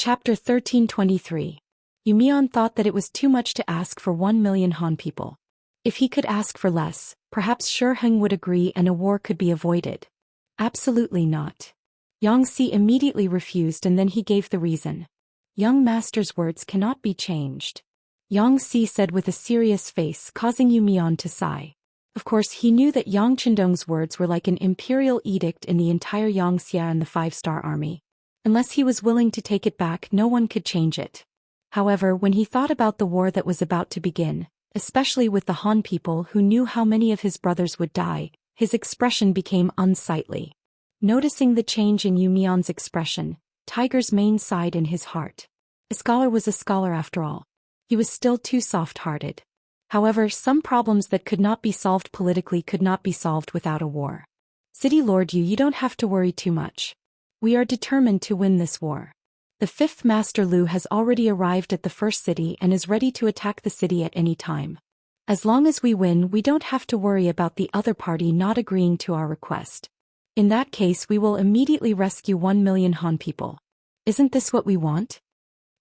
Chapter 1323. Yumian thought that it was too much to ask for 1 million Han people. If he could ask for less, perhaps Xianxia would agree and a war could be avoided. Absolutely not. Xianxia immediately refused and then he gave the reason. Young master's words cannot be changed. Xianxia said with a serious face, causing Yumian to sigh. Of course he knew that Yang Chendong's words were like an imperial edict in the entire Xianxia and the 5-star army. Unless he was willing to take it back, no one could change it. However, when he thought about the war that was about to begin, especially with the Han people who knew how many of his brothers would die, his expression became unsightly. Noticing the change in Yumian's expression, Tiger's mane sighed in his heart. A scholar was a scholar after all. He was still too soft-hearted. However, some problems that could not be solved politically could not be solved without a war. City Lord you don't have to worry too much. We are determined to win this war. The 5th Master Lu has already arrived at the first city and is ready to attack the city at any time. As long as we win, we don't have to worry about the other party not agreeing to our request. In that case we will immediately rescue 1 million Han people. Isn't this what we want?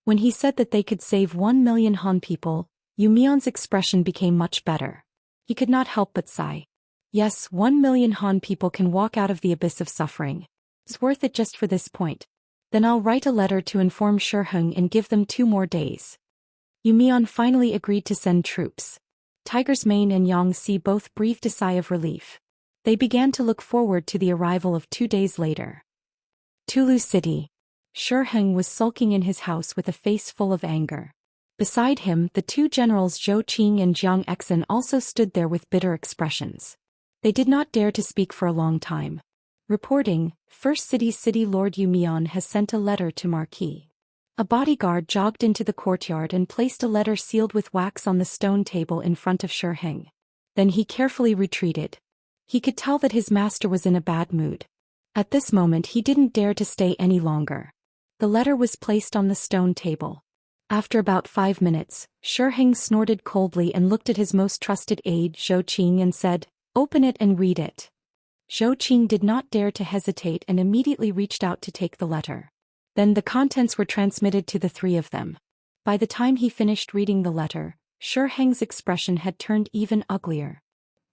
When he said that they could save 1 million Han people, Yumian's expression became much better. He could not help but sigh. Yes, 1 million Han people can walk out of the abyss of suffering. It's worth it just for this point. Then I'll write a letter to inform Xianxia and give them 2 more days. Yumian finally agreed to send troops. Tiger's mane and Xianxia both breathed a sigh of relief. They began to look forward to the arrival of 2 days later. Tulu City. Xianxia was sulking in his house with a face full of anger. Beside him, the 2 generals Zhou Xian and Jiang Exen also stood there with bitter expressions. They did not dare to speak for a long time. Reporting, First City Lord Yumian has sent a letter to Marquis. A bodyguard jogged into the courtyard and placed a letter sealed with wax on the stone table in front of Xianxia. Then he carefully retreated. He could tell that his master was in a bad mood. At this moment he didn't dare to stay any longer. The letter was placed on the stone table. After about 5 minutes, Xianxia snorted coldly and looked at his most trusted aide Zhou Xian and said, "Open it and read it." Zhou Xian did not dare to hesitate and immediately reached out to take the letter. Then the contents were transmitted to the 3 of them. By the time he finished reading the letter, Xianxia's expression had turned even uglier.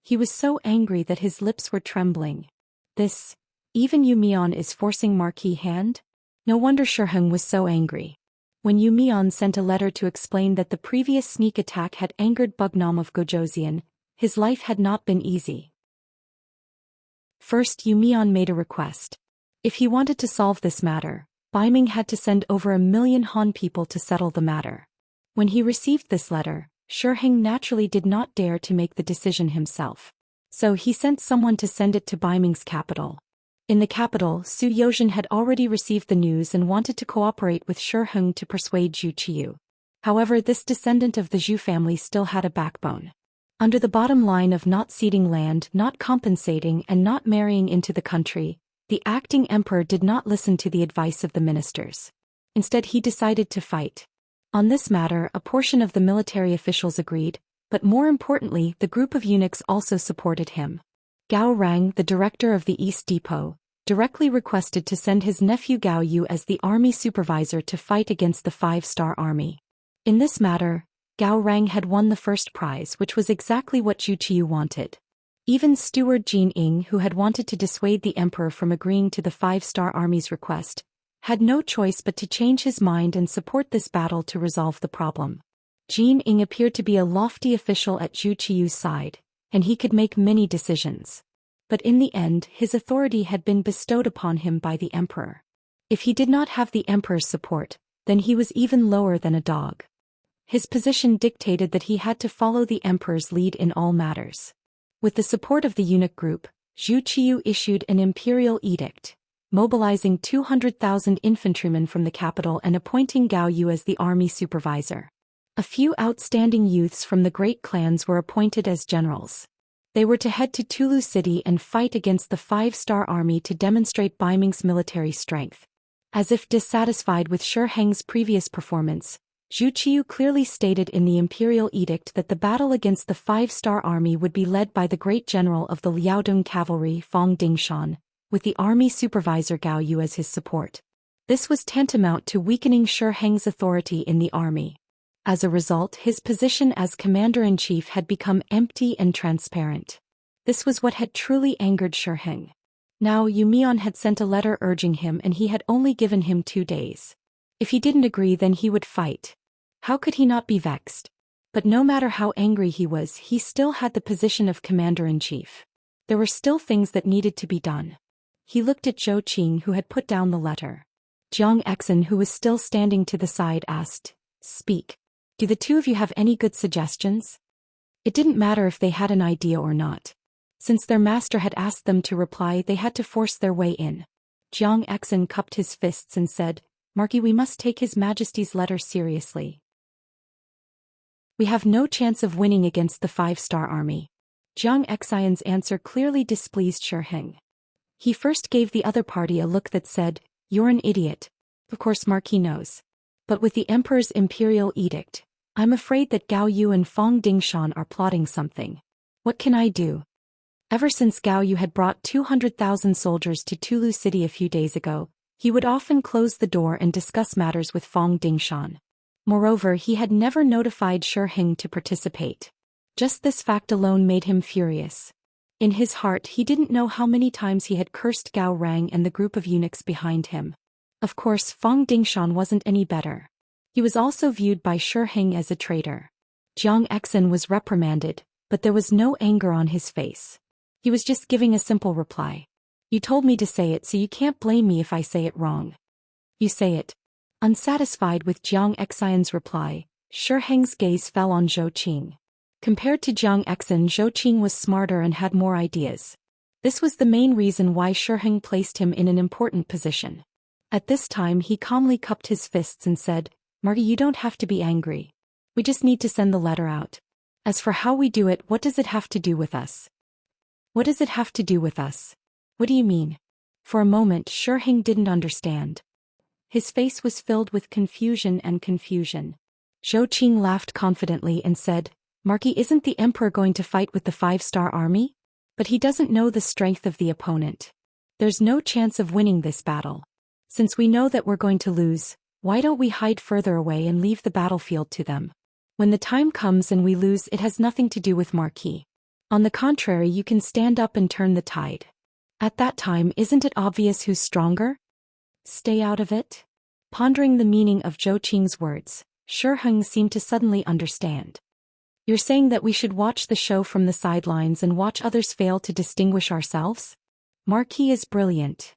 He was so angry that his lips were trembling. This, even Yumian is forcing Marquis' hand? No wonder Xianxia was so angry. When Yumian sent a letter to explain that the previous sneak attack had angered Bugnam of Gojosian, his life had not been easy. First, Yumian made a request. If he wanted to solve this matter, Baiming had to send over 1 million Han people to settle the matter. When he received this letter, Xianxia naturally did not dare to make the decision himself. So he sent someone to send it to Baiming's capital. In the capital, Su Yozhen had already received the news and wanted to cooperate with Xianxia to persuade Zhu Qiu. However, this descendant of the Zhu family still had a backbone. Under the bottom line of not ceding land, not compensating and not marrying into the country, the acting emperor did not listen to the advice of the ministers. Instead he decided to fight. On this matter a portion of the military officials agreed, but more importantly the group of eunuchs also supported him. Gao Rang, the director of the East Depot, directly requested to send his nephew Gao Yu as the army supervisor to fight against the 5-star army. In this matter, Gao Rang had won the first prize, which was exactly what Zhu Qiu wanted. Even steward Jin Ying, who had wanted to dissuade the emperor from agreeing to the 5-star army's request, had no choice but to change his mind and support this battle to resolve the problem. Jin Ying appeared to be a lofty official at Zhu Qiu's side, and he could make many decisions. But in the end his authority had been bestowed upon him by the emperor. If he did not have the emperor's support, then he was even lower than a dog. His position dictated that he had to follow the emperor's lead in all matters. With the support of the eunuch group, Zhu Qiu issued an imperial edict, mobilizing 200,000 infantrymen from the capital and appointing Gao Yu as the army supervisor. A few outstanding youths from the great clans were appointed as generals. They were to head to Tulu City and fight against the 5-star army to demonstrate Baiming's military strength. As if dissatisfied with Xianxia's previous performance, Zhu Qiu clearly stated in the imperial edict that the battle against the 5-star army would be led by the great general of the Liaodong cavalry Fong Dingshan, with the army supervisor Gao Yu as his support. This was tantamount to weakening Shi Heng's authority in the army. As a result, his position as commander-in-chief had become empty and transparent. This was what had truly angered Shi Heng. Now Yu Mian had sent a letter urging him, and he had only given him 2 days. If he didn't agree, then he would fight. How could he not be vexed? But no matter how angry he was, he still had the position of commander-in-chief. There were still things that needed to be done. He looked at Zhou Xian, who had put down the letter. Jiang Exin, who was still standing to the side, asked, "Speak. Do the 2 of you have any good suggestions?" It didn't matter if they had an idea or not. Since their master had asked them to reply, they had to force their way in. Jiang Exin cupped his fists and said, "Marquis, we must take His Majesty's letter seriously. We have no chance of winning against the 5-star army." Jiang Exin's answer clearly displeased Shi Heng. He first gave the other party a look that said, "You're an idiot. Of course Marquis knows. But with the Emperor's imperial edict, I'm afraid that Gao Yu and Fong Dingshan are plotting something. What can I do?" Ever since Gao Yu had brought 200,000 soldiers to Tulu City a few days ago, he would often close the door and discuss matters with Fong Dingshan. Moreover, he had never notified Shi Heng to participate. Just this fact alone made him furious. In his heart, he didn't know how many times he had cursed Gao Rang and the group of eunuchs behind him. Of course, Fong Dingshan wasn't any better. He was also viewed by Shi Heng as a traitor. Jiang Exin was reprimanded, but there was no anger on his face. He was just giving a simple reply. "You told me to say it, so you can't blame me if I say it wrong. You say it." Unsatisfied with Jiang Exin's reply, Shi Heng's gaze fell on Zhou Xian. Compared to Jiang Exin, Zhou Xian was smarter and had more ideas. This was the main reason why Shi Heng placed him in an important position. At this time, he calmly cupped his fists and said, "Marquis, you don't have to be angry. We just need to send the letter out. As for how we do it, what does it have to do with us?" "What does it have to do with us? What do you mean?" For a moment, Shi Heng didn't understand. His face was filled with confusion. Zhou Xian laughed confidently and said, "Marquis, isn't the Emperor going to fight with the 5-star army? But he doesn't know the strength of the opponent. There's no chance of winning this battle. Since we know that we're going to lose, why don't we hide further away and leave the battlefield to them? When the time comes and we lose, it has nothing to do with Marquis. On the contrary, you can stand up and turn the tide. At that time, isn't it obvious who's stronger? Stay out of it." Pondering the meaning of Zhou Xian's words, Shi Heng seemed to suddenly understand. "You're saying that we should watch the show from the sidelines and watch others fail to distinguish ourselves? Marquis is brilliant."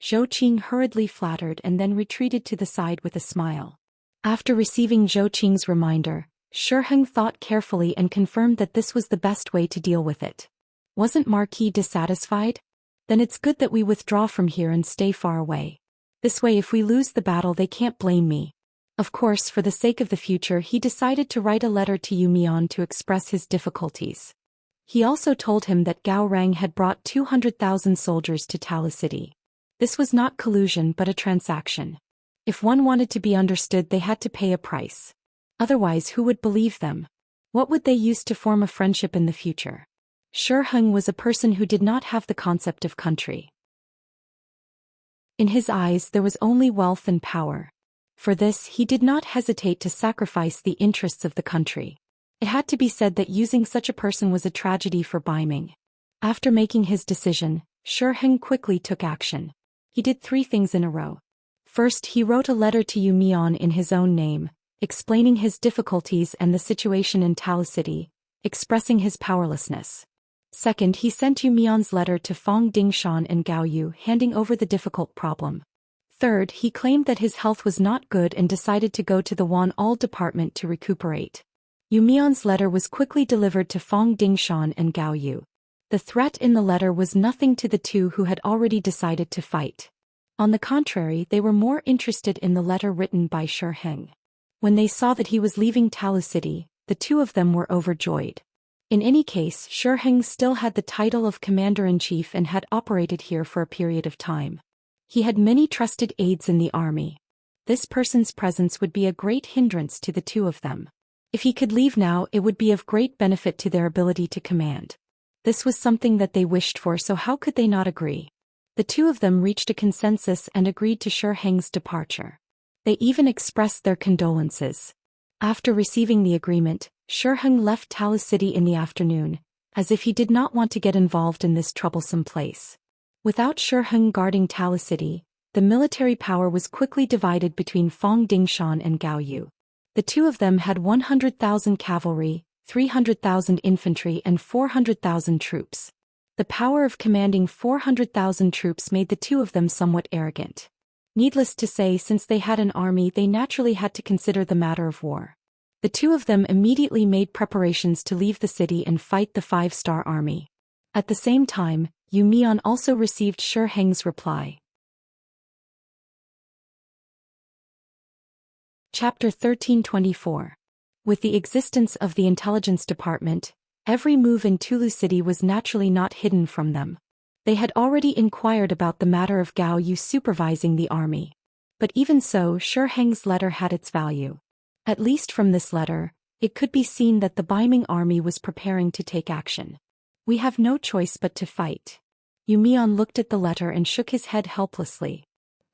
Zhou Xian hurriedly flattered and then retreated to the side with a smile. After receiving Zhou Xian's reminder, Shi Heng thought carefully and confirmed that this was the best way to deal with it. Wasn't Marquis dissatisfied? Then it's good that we withdraw from here and stay far away. This way, if we lose the battle, they can't blame me. Of course, for the sake of the future, he decided to write a letter to Yu Mian to express his difficulties. He also told him that Gao Rang had brought 200,000 soldiers to Tala City. This was not collusion but a transaction. If one wanted to be understood, they had to pay a price. Otherwise, who would believe them? What would they use to form a friendship in the future? Shi Heng was a person who did not have the concept of country. In his eyes, there was only wealth and power. For this, he did not hesitate to sacrifice the interests of the country. It had to be said that using such a person was a tragedy for Baiming. After making his decision, Shi Heng quickly took action. He did 3 things in a row. First, he wrote a letter to Yu Mian in his own name, explaining his difficulties and the situation in Tala City, expressing his powerlessness. Second, he sent Yu Mian's letter to Fong Dingshan and Gao Yu, handing over the difficult problem. Third, he claimed that his health was not good and decided to go to the Wan-Al department to recuperate. Yu Mian's letter was quickly delivered to Fong Dingshan and Gao Yu. The threat in the letter was nothing to the 2 who had already decided to fight. On the contrary, they were more interested in the letter written by Shi Heng. When they saw that he was leaving Tala City, the 2 of them were overjoyed. In any case, Shi Heng still had the title of Commander-in-Chief and had operated here for a period of time. He had many trusted aides in the army. This person's presence would be a great hindrance to the 2 of them. If he could leave now, it would be of great benefit to their ability to command. This was something that they wished for, so how could they not agree? The two of them reached a consensus and agreed to Shi Heng's departure. They even expressed their condolences. After receiving the agreement, Shi Heng left Talu City in the afternoon, as if he did not want to get involved in this troublesome place. Without Shi Heng guarding Talu City, the military power was quickly divided between Fong Dingshan and Gao Yu. The two of them had 100,000 cavalry, 300,000 infantry and 400,000 troops. The power of commanding 400,000 troops made the two of them somewhat arrogant. Needless to say, since they had an army, they naturally had to consider the matter of war. The two of them immediately made preparations to leave the city and fight the five-star army. At the same time, Yu Mian also received Shi Heng's reply. Chapter 1324. With the existence of the intelligence department, every move in Tulu City was naturally not hidden from them. They had already inquired about the matter of Gao Yu supervising the army. But even so, Shi Heng's letter had its value. At least from this letter, it could be seen that the Baiming army was preparing to take action. We have no choice but to fight. Yu Mian looked at the letter and shook his head helplessly.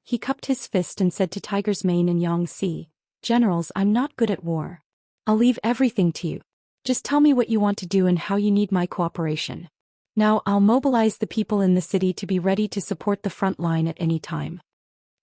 He cupped his fist and said to Tiger's Mane and Xianxia, "Generals, I'm not good at war. I'll leave everything to you. Just tell me what you want to do and how you need my cooperation. Now I'll mobilize the people in the city to be ready to support the front line at any time."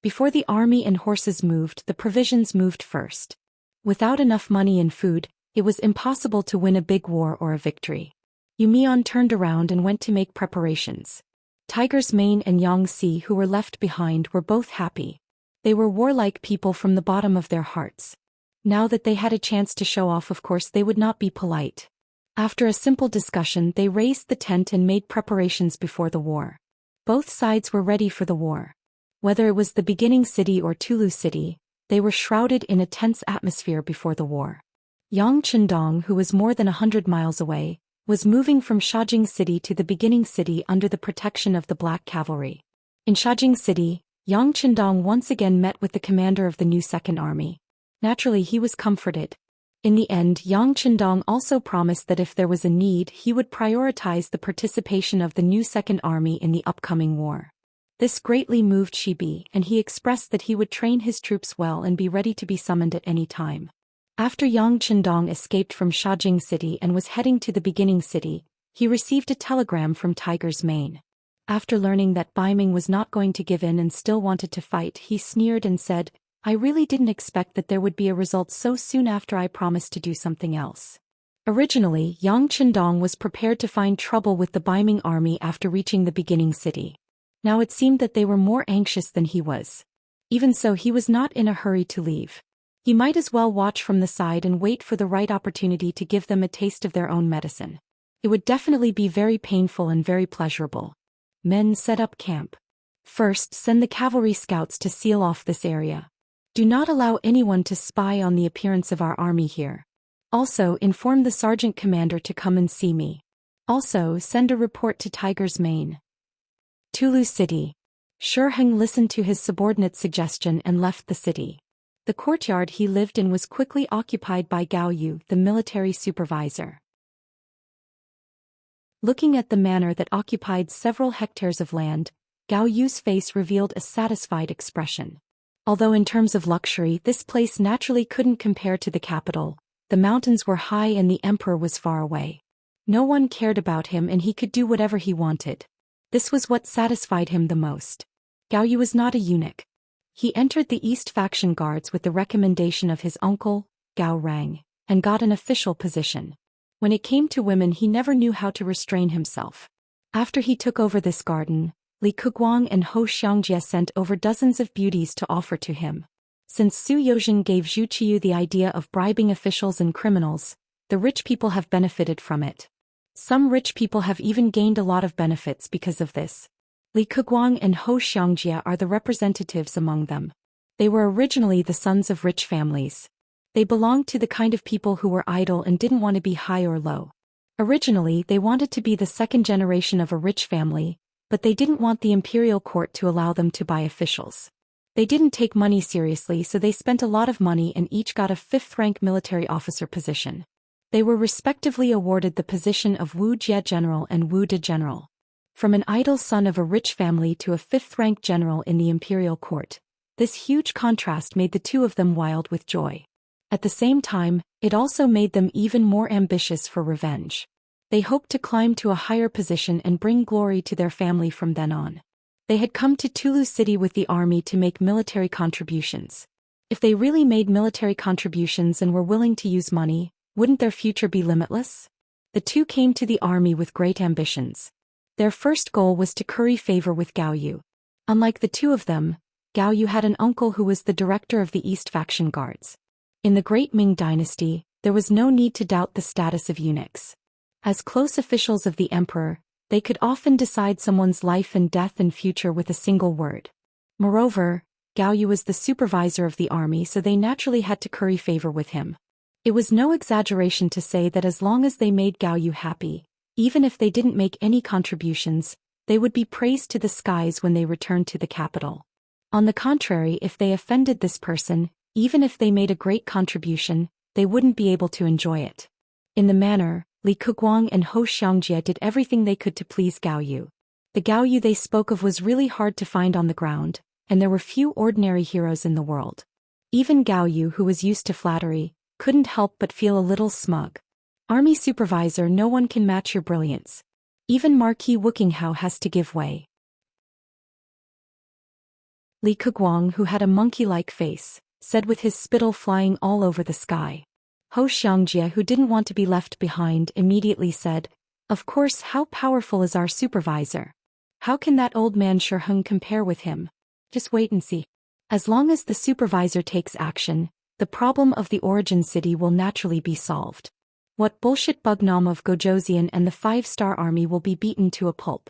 Before the army and horses moved, the provisions moved first. Without enough money and food, it was impossible to win a big war or a victory. Yu Mian turned around and went to make preparations. Tiger's Mane and Xianxia, who were left behind, were both happy. They were warlike people from the bottom of their hearts. Now that they had a chance to show off, of course they would not be polite. After a simple discussion, they raised the tent and made preparations before the war. Both sides were ready for the war. Whether it was the beginning city or Tulu City, they were shrouded in a tense atmosphere before the war. Yang Chendong, who was more than 100 miles away, was moving from Shajing City to the beginning city under the protection of the Black Cavalry. In Shajing City, Yang Chendong once again met with the commander of the new Second Army. Naturally, he was comforted. In the end, Yang Chendong also promised that if there was a need, he would prioritize the participation of the new Second Army in the upcoming war. This greatly moved Shibi, and he expressed that he would train his troops well and be ready to be summoned at any time. After Yang Chendong escaped from Shajing City and was heading to the beginning city, he received a telegram from Tiger's Mane. After learning that Baiming was not going to give in and still wanted to fight, he sneered and said, "I really didn't expect that there would be a result so soon after I promised to do something else." Originally, Yang Chendong was prepared to find trouble with the Baiming army after reaching the beginning city. Now it seemed that they were more anxious than he was. Even so, he was not in a hurry to leave. He might as well watch from the side and wait for the right opportunity to give them a taste of their own medicine. It would definitely be very painful and very pleasurable. Men, set up camp. First, send the cavalry scouts to seal off this area. Do not allow anyone to spy on the appearance of our army here. Also, inform the sergeant commander to come and see me. Also, send a report to Tiger's Mane. Tulu City. Shi Heng listened to his subordinate's suggestion and left the city. The courtyard he lived in was quickly occupied by Gao Yu, the military supervisor. Looking at the manor that occupied several hectares of land, Gao Yu's face revealed a satisfied expression. Although in terms of luxury this place naturally couldn't compare to the capital, the mountains were high and the emperor was far away. No one cared about him and he could do whatever he wanted. This was what satisfied him the most. Gao Yu was not a eunuch. He entered the East Faction Guards with the recommendation of his uncle, Gao Rang, and got an official position. When it came to women, he never knew how to restrain himself. After he took over this garden, Li Keguang and Ho Xiangjie sent over dozens of beauties to offer to him. Since Su Yozhen gave Zhu Qiu the idea of bribing officials and criminals, the rich people have benefited from it. Some rich people have even gained a lot of benefits because of this. Li Keguang and Ho Xiangjie are the representatives among them. They were originally the sons of rich families. They belonged to the kind of people who were idle and didn't want to be high or low. Originally, they wanted to be the second generation of a rich family, but they didn't want the imperial court to allow them to buy officials. They didn't take money seriously, so they spent a lot of money and each got a 5th-rank military officer position. They were respectively awarded the position of Wu Jie General and Wu De General. From an idle son of a rich family to a fifth-rank general in the imperial court, this huge contrast made the two of them wild with joy. At the same time, it also made them even more ambitious for revenge. They hoped to climb to a higher position and bring glory to their family from then on. They had come to Tulu City with the army to make military contributions. If they really made military contributions and were willing to use money, wouldn't their future be limitless? The two came to the army with great ambitions. Their first goal was to curry favor with Gao Yu. Unlike the two of them, Gao Yu had an uncle who was the director of the East Faction Guards. In the Great Ming Dynasty, there was no need to doubt the status of eunuchs. As close officials of the emperor, they could often decide someone's life and death and future with a single word. Moreover, Gao Yu was the supervisor of the army, so they naturally had to curry favor with him. It was no exaggeration to say that as long as they made Gao Yu happy, even if they didn't make any contributions, they would be praised to the skies when they returned to the capital. On the contrary, if they offended this person, even if they made a great contribution, they wouldn't be able to enjoy it. In the manner, Li Keguang and Zhou Xian did everything they could to please Gao Yu. The Gao Yu they spoke of was really hard to find on the ground, and there were few ordinary heroes in the world. Even Gao Yu, who was used to flattery, couldn't help but feel a little smug. Army supervisor, no one can match your brilliance. Even Marquis Wuxia has to give way. Li Keguang, who had a monkey-like face, said with his spittle flying all over the sky. Zhou Xianxia, who didn't want to be left behind, immediately said, "Of course, how powerful is our supervisor? How can that old man Shiheng compare with him? Just wait and see. As long as the supervisor takes action, the problem of the origin city will naturally be solved. What bullshit Bugnam of Gojosian and the 5-star army will be beaten to a pulp."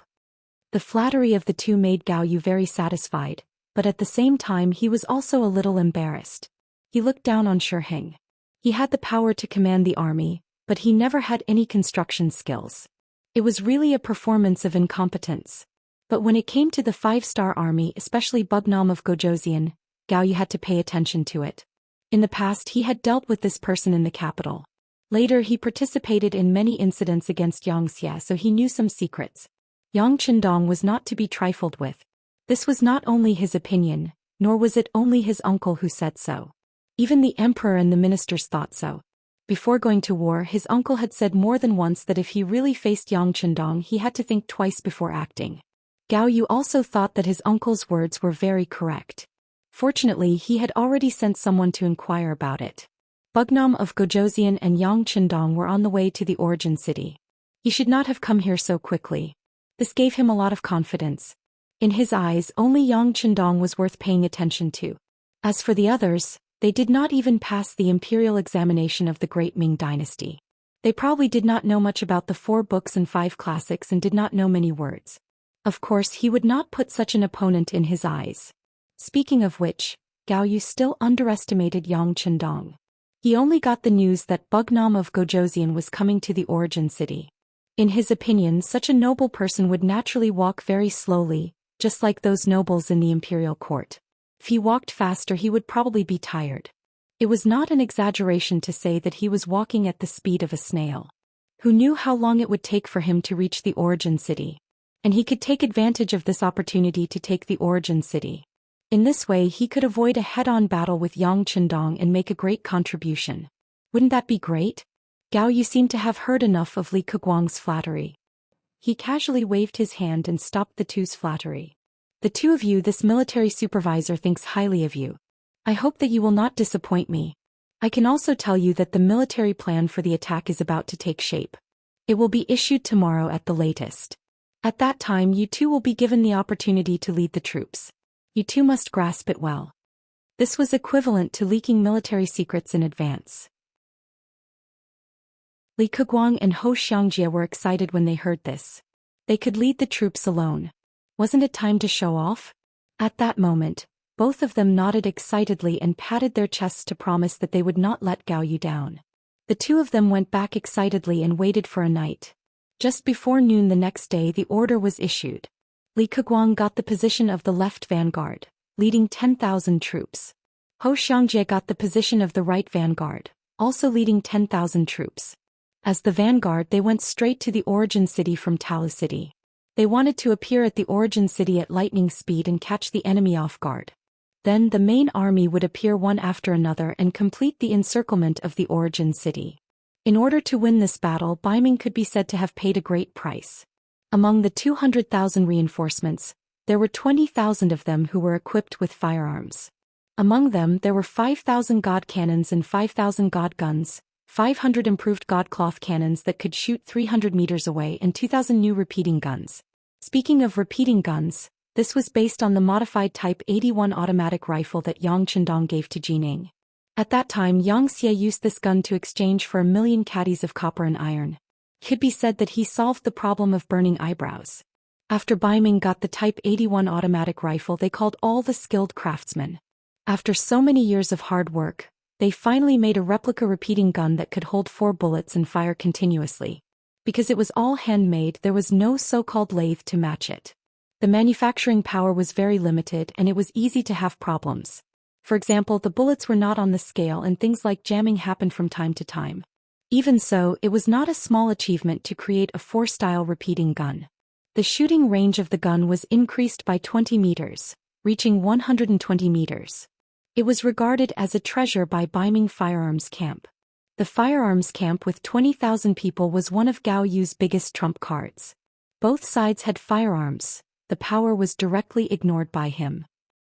The flattery of the two made Gao Yu very satisfied, but at the same time he was also a little embarrassed. He looked down on Shiheng. He had the power to command the army, but he never had any construction skills. It was really a performance of incompetence. But when it came to the 5-star army, especially Bugnam of Gojosian, Gao Yu had to pay attention to it. In the past he had dealt with this person in the capital. Later he participated in many incidents against Xianxia, so he knew some secrets. Yang Qindong was not to be trifled with. This was not only his opinion, nor was it only his uncle who said so. Even the emperor and the ministers thought so. Before going to war, his uncle had said more than once that if he really faced Yang Qindong, he had to think twice before acting. Gao Yu also thought that his uncle's words were very correct. Fortunately, he had already sent someone to inquire about it. Bugnam of Gojosian and Yang Qindong were on the way to the origin city. He should not have come here so quickly. This gave him a lot of confidence. In his eyes, only Yang Qindong was worth paying attention to. As for the others, they did not even pass the imperial examination of the Great Ming Dynasty. They probably did not know much about the 4 books and 5 classics and did not know many words. Of course, he would not put such an opponent in his eyes. Speaking of which, Gao Yu still underestimated Yang Qindong. He only got the news that Bugnam of Gojosian was coming to the origin city. In his opinion, such a noble person would naturally walk very slowly, just like those nobles in the imperial court. If he walked faster, he would probably be tired. It was not an exaggeration to say that he was walking at the speed of a snail. Who knew how long it would take for him to reach the origin city? And he could take advantage of this opportunity to take the origin city. In this way, he could avoid a head-on battle with Yang Qindong and make a great contribution. Wouldn't that be great? Gao Yu seemed to have heard enough of Li Keguang's flattery. He casually waved his hand and stopped the two's flattery. "The two of you, this military supervisor thinks highly of you. I hope that you will not disappoint me. I can also tell you that the military plan for the attack is about to take shape. It will be issued tomorrow at the latest. At that time, you two will be given the opportunity to lead the troops. You two must grasp it well." This was equivalent to leaking military secrets in advance. Li Keguang and Zhou Xianxia were excited when they heard this. They could lead the troops alone. Wasn't it time to show off? At that moment, both of them nodded excitedly and patted their chests to promise that they would not let Gao Yu down. The two of them went back excitedly and waited for a night. Just before noon the next day, the order was issued. Li Keguang got the position of the left vanguard, leading 10,000 troops. Zhou Xianxia got the position of the right vanguard, also leading 10,000 troops. As the vanguard, they went straight to the origin city from Talu City. They wanted to appear at the origin city at lightning speed and catch the enemy off guard. Then the main army would appear one after another and complete the encirclement of the origin city. In order to win this battle, Baiming could be said to have paid a great price. Among the 200,000 reinforcements, there were 20,000 of them who were equipped with firearms. Among them there were 5,000 god cannons and 5,000 god guns, 500 improved god cloth cannons that could shoot 300 meters away and 2,000 new repeating guns. Speaking of repeating guns, this was based on the modified Type 81 automatic rifle that Yang Qindong gave to Jining. At that time Xianxia used this gun to exchange for 1,000,000 caddies of copper and iron. It could be said that he solved the problem of burning eyebrows. After Baiming got the Type 81 automatic rifle, they called all the skilled craftsmen. After so many years of hard work, they finally made a replica repeating gun that could hold 4 bullets and fire continuously. Because it was all handmade, there was no so-called lathe to match it. The manufacturing power was very limited and it was easy to have problems. For example, the bullets were not on the scale and things like jamming happened from time to time. Even so, it was not a small achievement to create a 4-style repeating gun. The shooting range of the gun was increased by 20 meters, reaching 120 meters. It was regarded as a treasure by Baiming Firearms Camp. The firearms camp with 20,000 people was one of Gao Yu's biggest trump cards. Both sides had firearms, the power was directly ignored by him.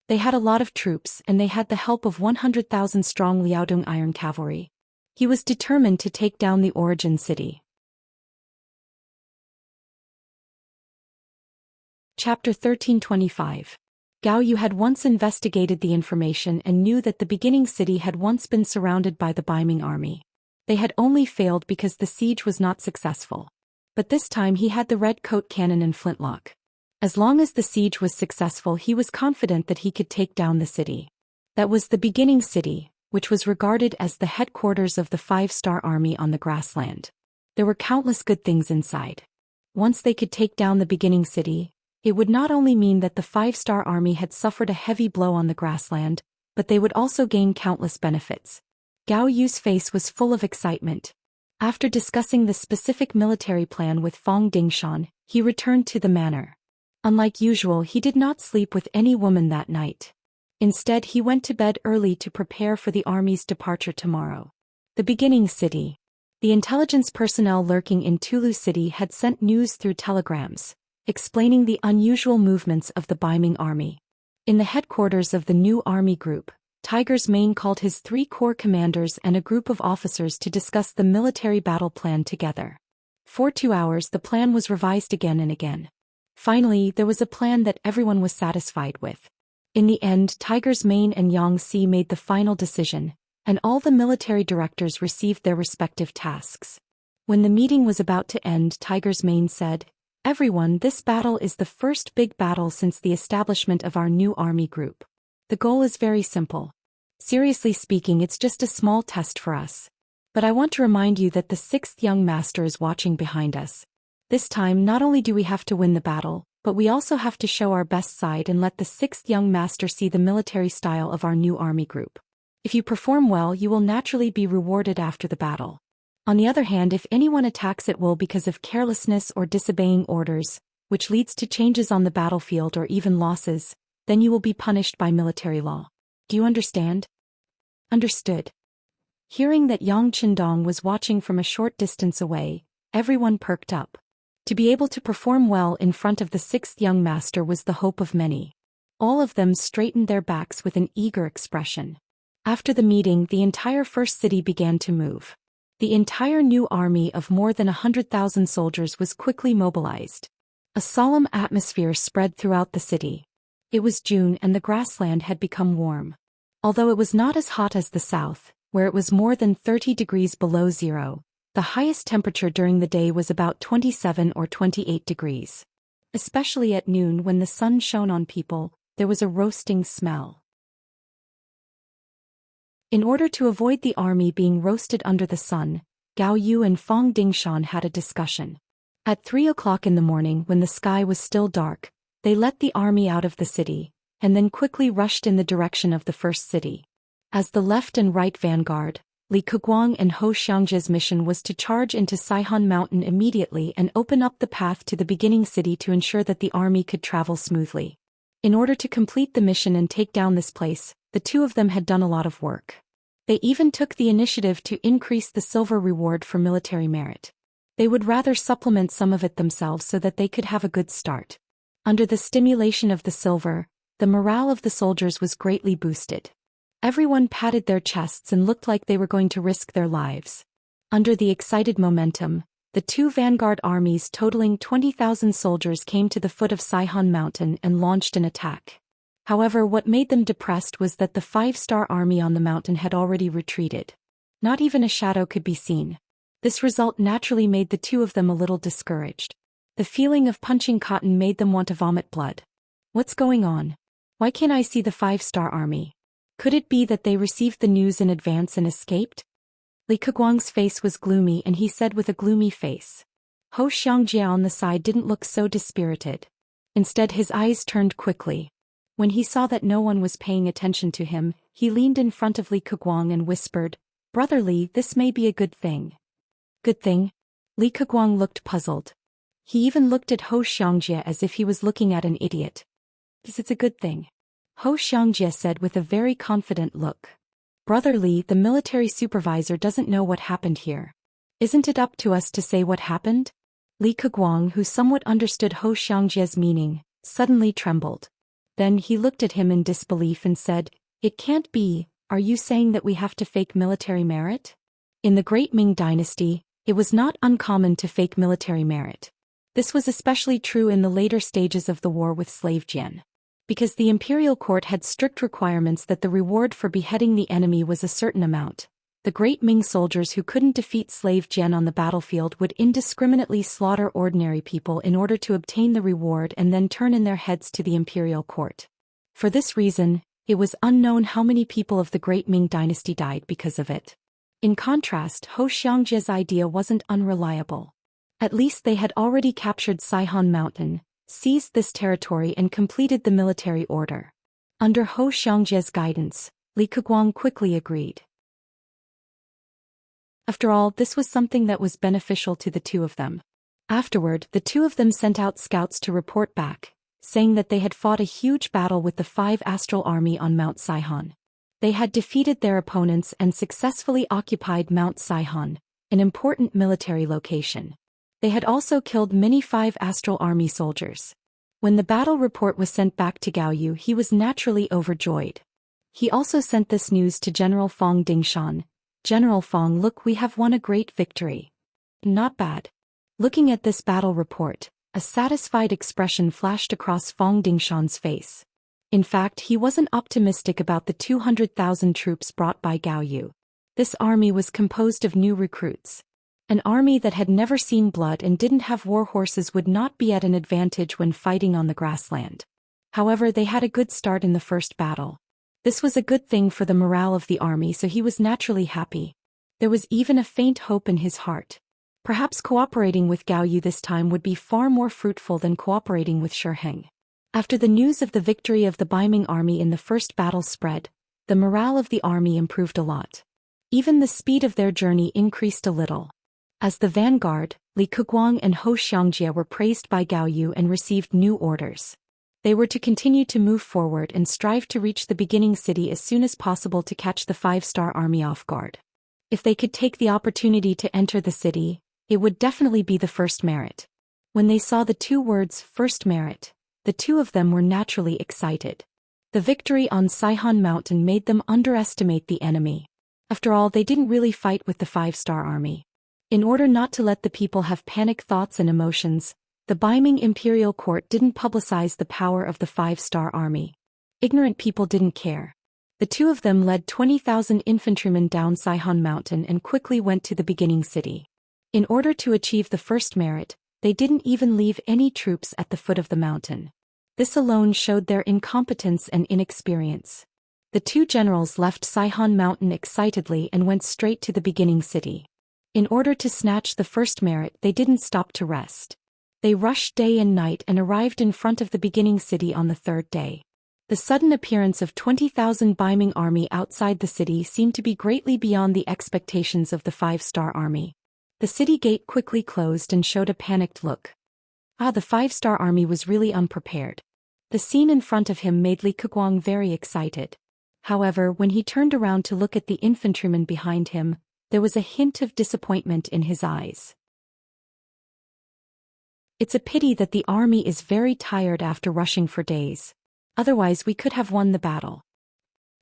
They had a lot of troops and they had the help of 100,000 strong Liaodong iron cavalry. He was determined to take down the origin city. Chapter 1325. Gao Yu had once investigated the information and knew that the beginning city had once been surrounded by the Baiming army. They had only failed because the siege was not successful. But this time he had the red coat cannon and flintlock. As long as the siege was successful, he was confident that he could take down the city. That was the beginning city, which was regarded as the headquarters of the 5-star army on the grassland. There were countless good things inside. Once they could take down the beginning city, it would not only mean that the 5-star army had suffered a heavy blow on the grassland, but they would also gain countless benefits. Gao Yu's face was full of excitement. After discussing the specific military plan with Fong Dingshan, he returned to the manor. Unlike usual, he did not sleep with any woman that night. Instead, he went to bed early to prepare for the army's departure tomorrow. The beginning city. The intelligence personnel lurking in Tulu City had sent news through telegrams, explaining the unusual movements of the Baiming army. In the headquarters of the new army group, Tiger's Mane called his 3 corps commanders and a group of officers to discuss the military battle plan together. For 2 hours the plan was revised again and again. Finally, there was a plan that everyone was satisfied with. In the end, Tiger's Mane and Yang Si made the final decision, and all the military directors received their respective tasks. When the meeting was about to end, Tiger's Mane said, "Everyone, this battle is the first big battle since the establishment of our new army group. The goal is very simple. Seriously speaking, it's just a small test for us. But I want to remind you that the 6th young master is watching behind us. This time, not only do we have to win the battle, but we also have to show our best side and let the 6th young master see the military style of our new army group. If you perform well, you will naturally be rewarded after the battle. On the other hand, if anyone attacks at will because of carelessness or disobeying orders, which leads to changes on the battlefield or even losses, then you will be punished by military law. Do you understand?" "Understood." Hearing that Yang Qindong was watching from a short distance away, everyone perked up. To be able to perform well in front of the 6th young master was the hope of many. All of them straightened their backs with an eager expression. After the meeting, the entire first city began to move. The entire new army of more than 100,000 soldiers was quickly mobilized. A solemn atmosphere spread throughout the city. It was June and the grassland had become warm. Although it was not as hot as the south, where it was more than 30 degrees below zero, the highest temperature during the day was about 27 or 28 degrees. Especially at noon when the sun shone on people, there was a roasting smell. In order to avoid the army being roasted under the sun, Gao Yu and Fong Dingshan had a discussion. At 3 o'clock in the morning, when the sky was still dark, they let the army out of the city, and then quickly rushed in the direction of the first city. As the left and right vanguard, Li Keguang and Zhou Xian's mission was to charge into Saihan Mountain immediately and open up the path to the beginning city to ensure that the army could travel smoothly. In order to complete the mission and take down this place, the two of them had done a lot of work. They even took the initiative to increase the silver reward for military merit. They would rather supplement some of it themselves so that they could have a good start. Under the stimulation of the silver, the morale of the soldiers was greatly boosted. Everyone patted their chests and looked like they were going to risk their lives. Under the excited momentum, the two vanguard armies totaling 20,000 soldiers came to the foot of Saihan Mountain and launched an attack. However, what made them depressed was that the 5-star army on the mountain had already retreated. Not even a shadow could be seen. This result naturally made the two of them a little discouraged. The feeling of punching cotton made them want to vomit blood. What's going on? Why can't I see the 5-star army? Could it be that they received the news in advance and escaped? Li Keguang's face was gloomy and he said with a gloomy face. Zhou Xianxia on the side didn't look so dispirited. Instead his eyes turned quickly. When he saw that no one was paying attention to him, he leaned in front of Li Keguang and whispered, "Brother Li, this may be a good thing." Good thing? Li Keguang looked puzzled. He even looked at Zhou Xianxia as if he was looking at an idiot. It's a good thing. Zhou Xianxia said with a very confident look. Brother Li, the military supervisor doesn't know what happened here. Isn't it up to us to say what happened? Li Keguang, who somewhat understood Zhou Xianxia's meaning, suddenly trembled. Then he looked at him in disbelief and said, "It can't be, are you saying that we have to fake military merit?" In the Great Ming Dynasty, it was not uncommon to fake military merit. This was especially true in the later stages of the war with slave Jian. Because the imperial court had strict requirements that the reward for beheading the enemy was a certain amount, the Great Ming soldiers who couldn't defeat slave Jian on the battlefield would indiscriminately slaughter ordinary people in order to obtain the reward and then turn in their heads to the imperial court. For this reason, it was unknown how many people of the Great Ming Dynasty died because of it. In contrast, Zhou Xianxia's idea wasn't unreliable. At least they had already captured Saihan Mountain, seized this territory and completed the military order. Under Zhou Xianxia's guidance, Li Keguang quickly agreed. After all, this was something that was beneficial to the two of them. Afterward, the two of them sent out scouts to report back, saying that they had fought a huge battle with the 5 Astral Army on Mount Saihan. They had defeated their opponents and successfully occupied Mount Saihan, an important military location. They had also killed many 5 Astral Army soldiers. When the battle report was sent back to Gao Yu, he was naturally overjoyed. He also sent this news to General Fong Dingshan. "General Fong, look, we have won a great victory." Not bad. Looking at this battle report, a satisfied expression flashed across Fong Dingshan's face. In fact, he wasn't optimistic about the 200,000 troops brought by Gao Yu. This army was composed of new recruits. An army that had never seen blood and didn't have war horses would not be at an advantage when fighting on the grassland. However, they had a good start in the first battle. This was a good thing for the morale of the army, so he was naturally happy. There was even a faint hope in his heart. Perhaps cooperating with Gao Yu this time would be far more fruitful than cooperating with Shi Heng. After the news of the victory of the Baiming army in the first battle spread, the morale of the army improved a lot. Even the speed of their journey increased a little. As the vanguard, Li Keguang and Zhou Xianxia were praised by Gao Yu and received new orders. They were to continue to move forward and strive to reach the beginning city as soon as possible to catch the 5-star army off guard. If they could take the opportunity to enter the city, it would definitely be the first merit. When they saw the 2 words "first merit," the two of them were naturally excited. The victory on Saihan Mountain made them underestimate the enemy. After all, they didn't really fight with the 5-star army. In order not to let the people have panic thoughts and emotions, the Baiming imperial court didn't publicize the power of the 5-star army. Ignorant people didn't care. The two of them led 20,000 infantrymen down Saihan Mountain and quickly went to the beginning city. In order to achieve the first merit, they didn't even leave any troops at the foot of the mountain. This alone showed their incompetence and inexperience. The two generals left Saihan Mountain excitedly and went straight to the beginning city. In order to snatch the first merit, they didn't stop to rest. They rushed day and night and arrived in front of the beginning city on the 3rd day. The sudden appearance of 20,000 Biming army outside the city seemed to be greatly beyond the expectations of the five-star army. The city gate quickly closed and showed a panicked look. The five-star army was really unprepared. The scene in front of him made Li Keguang very excited. However, when he turned around to look at the infantryman behind him, there was a hint of disappointment in his eyes. It's a pity that the army is very tired after rushing for days. Otherwise we could have won the battle.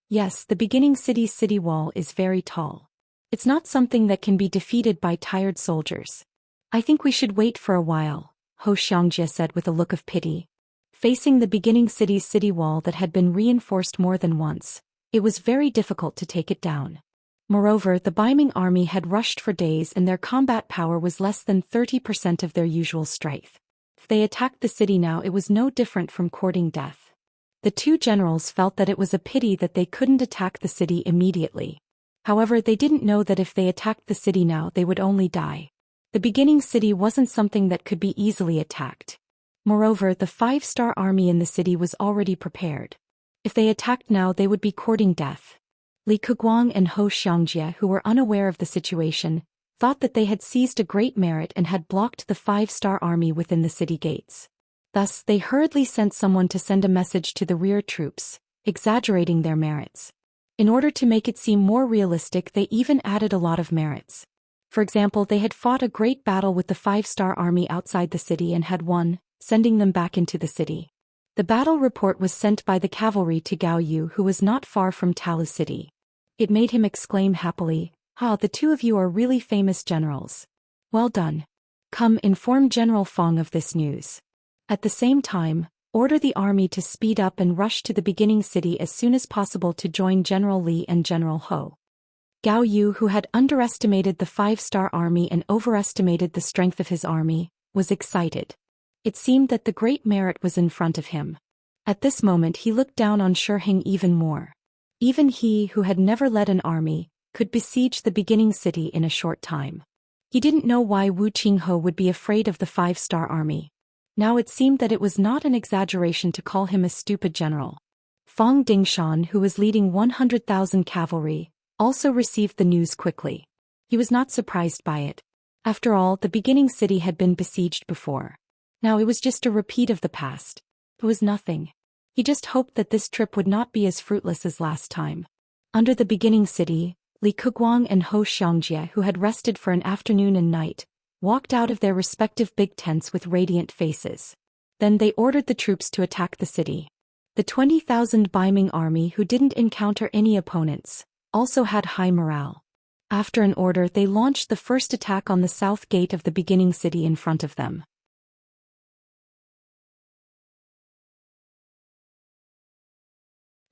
Yes, the beginning city's city wall is very tall. It's not something that can be defeated by tired soldiers. I think we should wait for a while, Zhou Xian said with a look of pity. Facing the beginning city's city wall that had been reinforced more than once, it was very difficult to take it down. Moreover, the Biming army had rushed for days and their combat power was less than 30% of their usual strength. If they attacked the city now, it was no different from courting death. The two generals felt that it was a pity that they couldn't attack the city immediately. However, they didn't know that if they attacked the city now they would only die. The beginning city wasn't something that could be easily attacked. Moreover, the five-star army in the city was already prepared. If they attacked now they would be courting death. Li Keguang and Zhou Xian, who were unaware of the situation, thought that they had seized a great merit and had blocked the five-star army within the city gates. Thus, they hurriedly sent someone to send a message to the rear troops, exaggerating their merits. In order to make it seem more realistic, they even added a lot of merits. For example, they had fought a great battle with the five-star army outside the city and had won, sending them back into the city. The battle report was sent by the cavalry to Gao Yu, who was not far from Talu city. It made him exclaim happily, the two of you are really famous generals. Well done. Come, inform General Fong of this news. At the same time, order the army to speed up and rush to the beginning city as soon as possible to join General Li and General Ho. Gao Yu, who had underestimated the five-star army and overestimated the strength of his army, was excited. It seemed that the great merit was in front of him. At this moment he looked down on Shiheng even more. Even he, who had never led an army, could besiege the beginning city in a short time. He didn't know why Wu Qinghe would be afraid of the five-star army. Now it seemed that it was not an exaggeration to call him a stupid general. Fong Dingshan, who was leading 100,000 cavalry, also received the news quickly. He was not surprised by it. After all, the beginning city had been besieged before. Now it was just a repeat of the past. It was nothing. He just hoped that this trip would not be as fruitless as last time. Under the beginning city, Li Keguang and Zhou Xian, who had rested for an afternoon and night, walked out of their respective big tents with radiant faces. Then they ordered the troops to attack the city. The 20,000 Biming army, who didn't encounter any opponents, also had high morale. After an order, they launched the first attack on the south gate of the beginning city in front of them.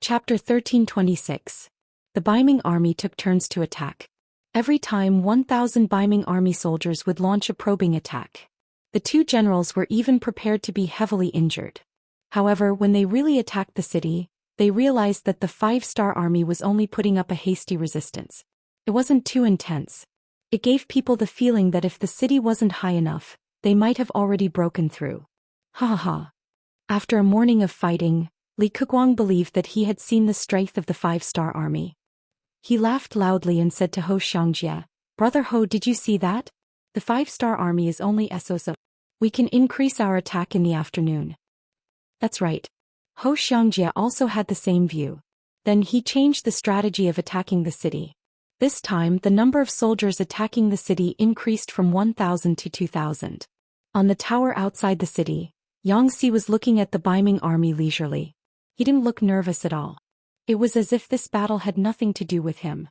Chapter 1326. The Biming army took turns to attack. Every time 1,000 Biming army soldiers would launch a probing attack. The two generals were even prepared to be heavily injured. However, when they really attacked the city, they realized that the five-star army was only putting up a hasty resistance. It wasn't too intense. It gave people the feeling that if the city wasn't high enough, they might have already broken through. Ha ha ha. After a morning of fighting, Li Keguang believed that he had seen the strength of the five-star army. He laughed loudly and said to Zhou Xian, "Brother Ho, did you see that? The five-star army is only so. We can increase our attack in the afternoon." That's right. Zhou Xian also had the same view. Then he changed the strategy of attacking the city. This time, the number of soldiers attacking the city increased from 1,000 to 2,000. On the tower outside the city, Xianxia was looking at the Biming army leisurely. He didn't look nervous at all. It was as if this battle had nothing to do with him.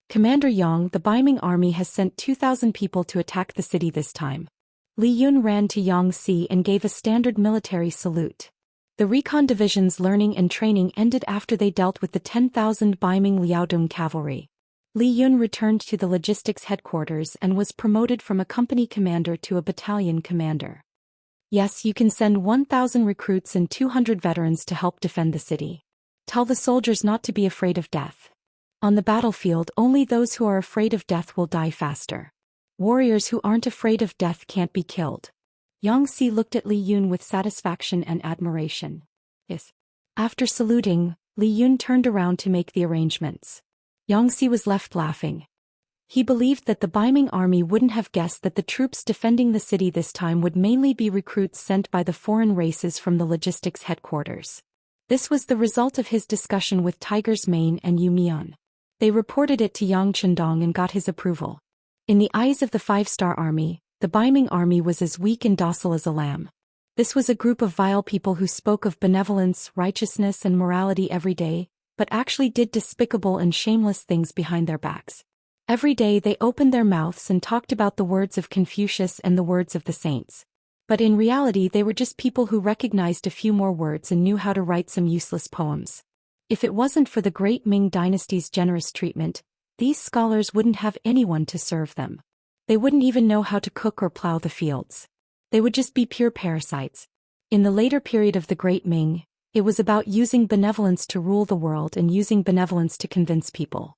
"Commander Yang, the Biming army has sent 2,000 people to attack the city this time." Li Yun ran to Xianxia and gave a standard military salute. The recon division's learning and training ended after they dealt with the 10,000 Biming Liaodong cavalry. Li Yun returned to the logistics headquarters and was promoted from a company commander to a battalion commander. "Yes, you can send 1,000 recruits and 200 veterans to help defend the city. Tell the soldiers not to be afraid of death. On the battlefield, only those who are afraid of death will die faster. Warriors who aren't afraid of death can't be killed." Xianxia looked at Li Yun with satisfaction and admiration. "Yes. After saluting, Li Yun turned around to make the arrangements. Xianxia was left laughing. He believed that the Baiming army wouldn't have guessed that the troops defending the city this time would mainly be recruits sent by the foreign races from the logistics headquarters. This was the result of his discussion with Tiger's Mane and Yu Mian. They reported it to Yang Chendong and got his approval. In the eyes of the five-star army, the Baiming army was as weak and docile as a lamb. This was a group of vile people who spoke of benevolence, righteousness and morality every day, but actually did despicable and shameless things behind their backs. Every day they opened their mouths and talked about the words of Confucius and the words of the saints. But in reality they were just people who recognized a few more words and knew how to write some useless poems. If it wasn't for the great Ming dynasty's generous treatment, these scholars wouldn't have anyone to serve them. They wouldn't even know how to cook or plow the fields. They would just be pure parasites. In the later period of the Great Ming, it was about using benevolence to rule the world and using benevolence to convince people.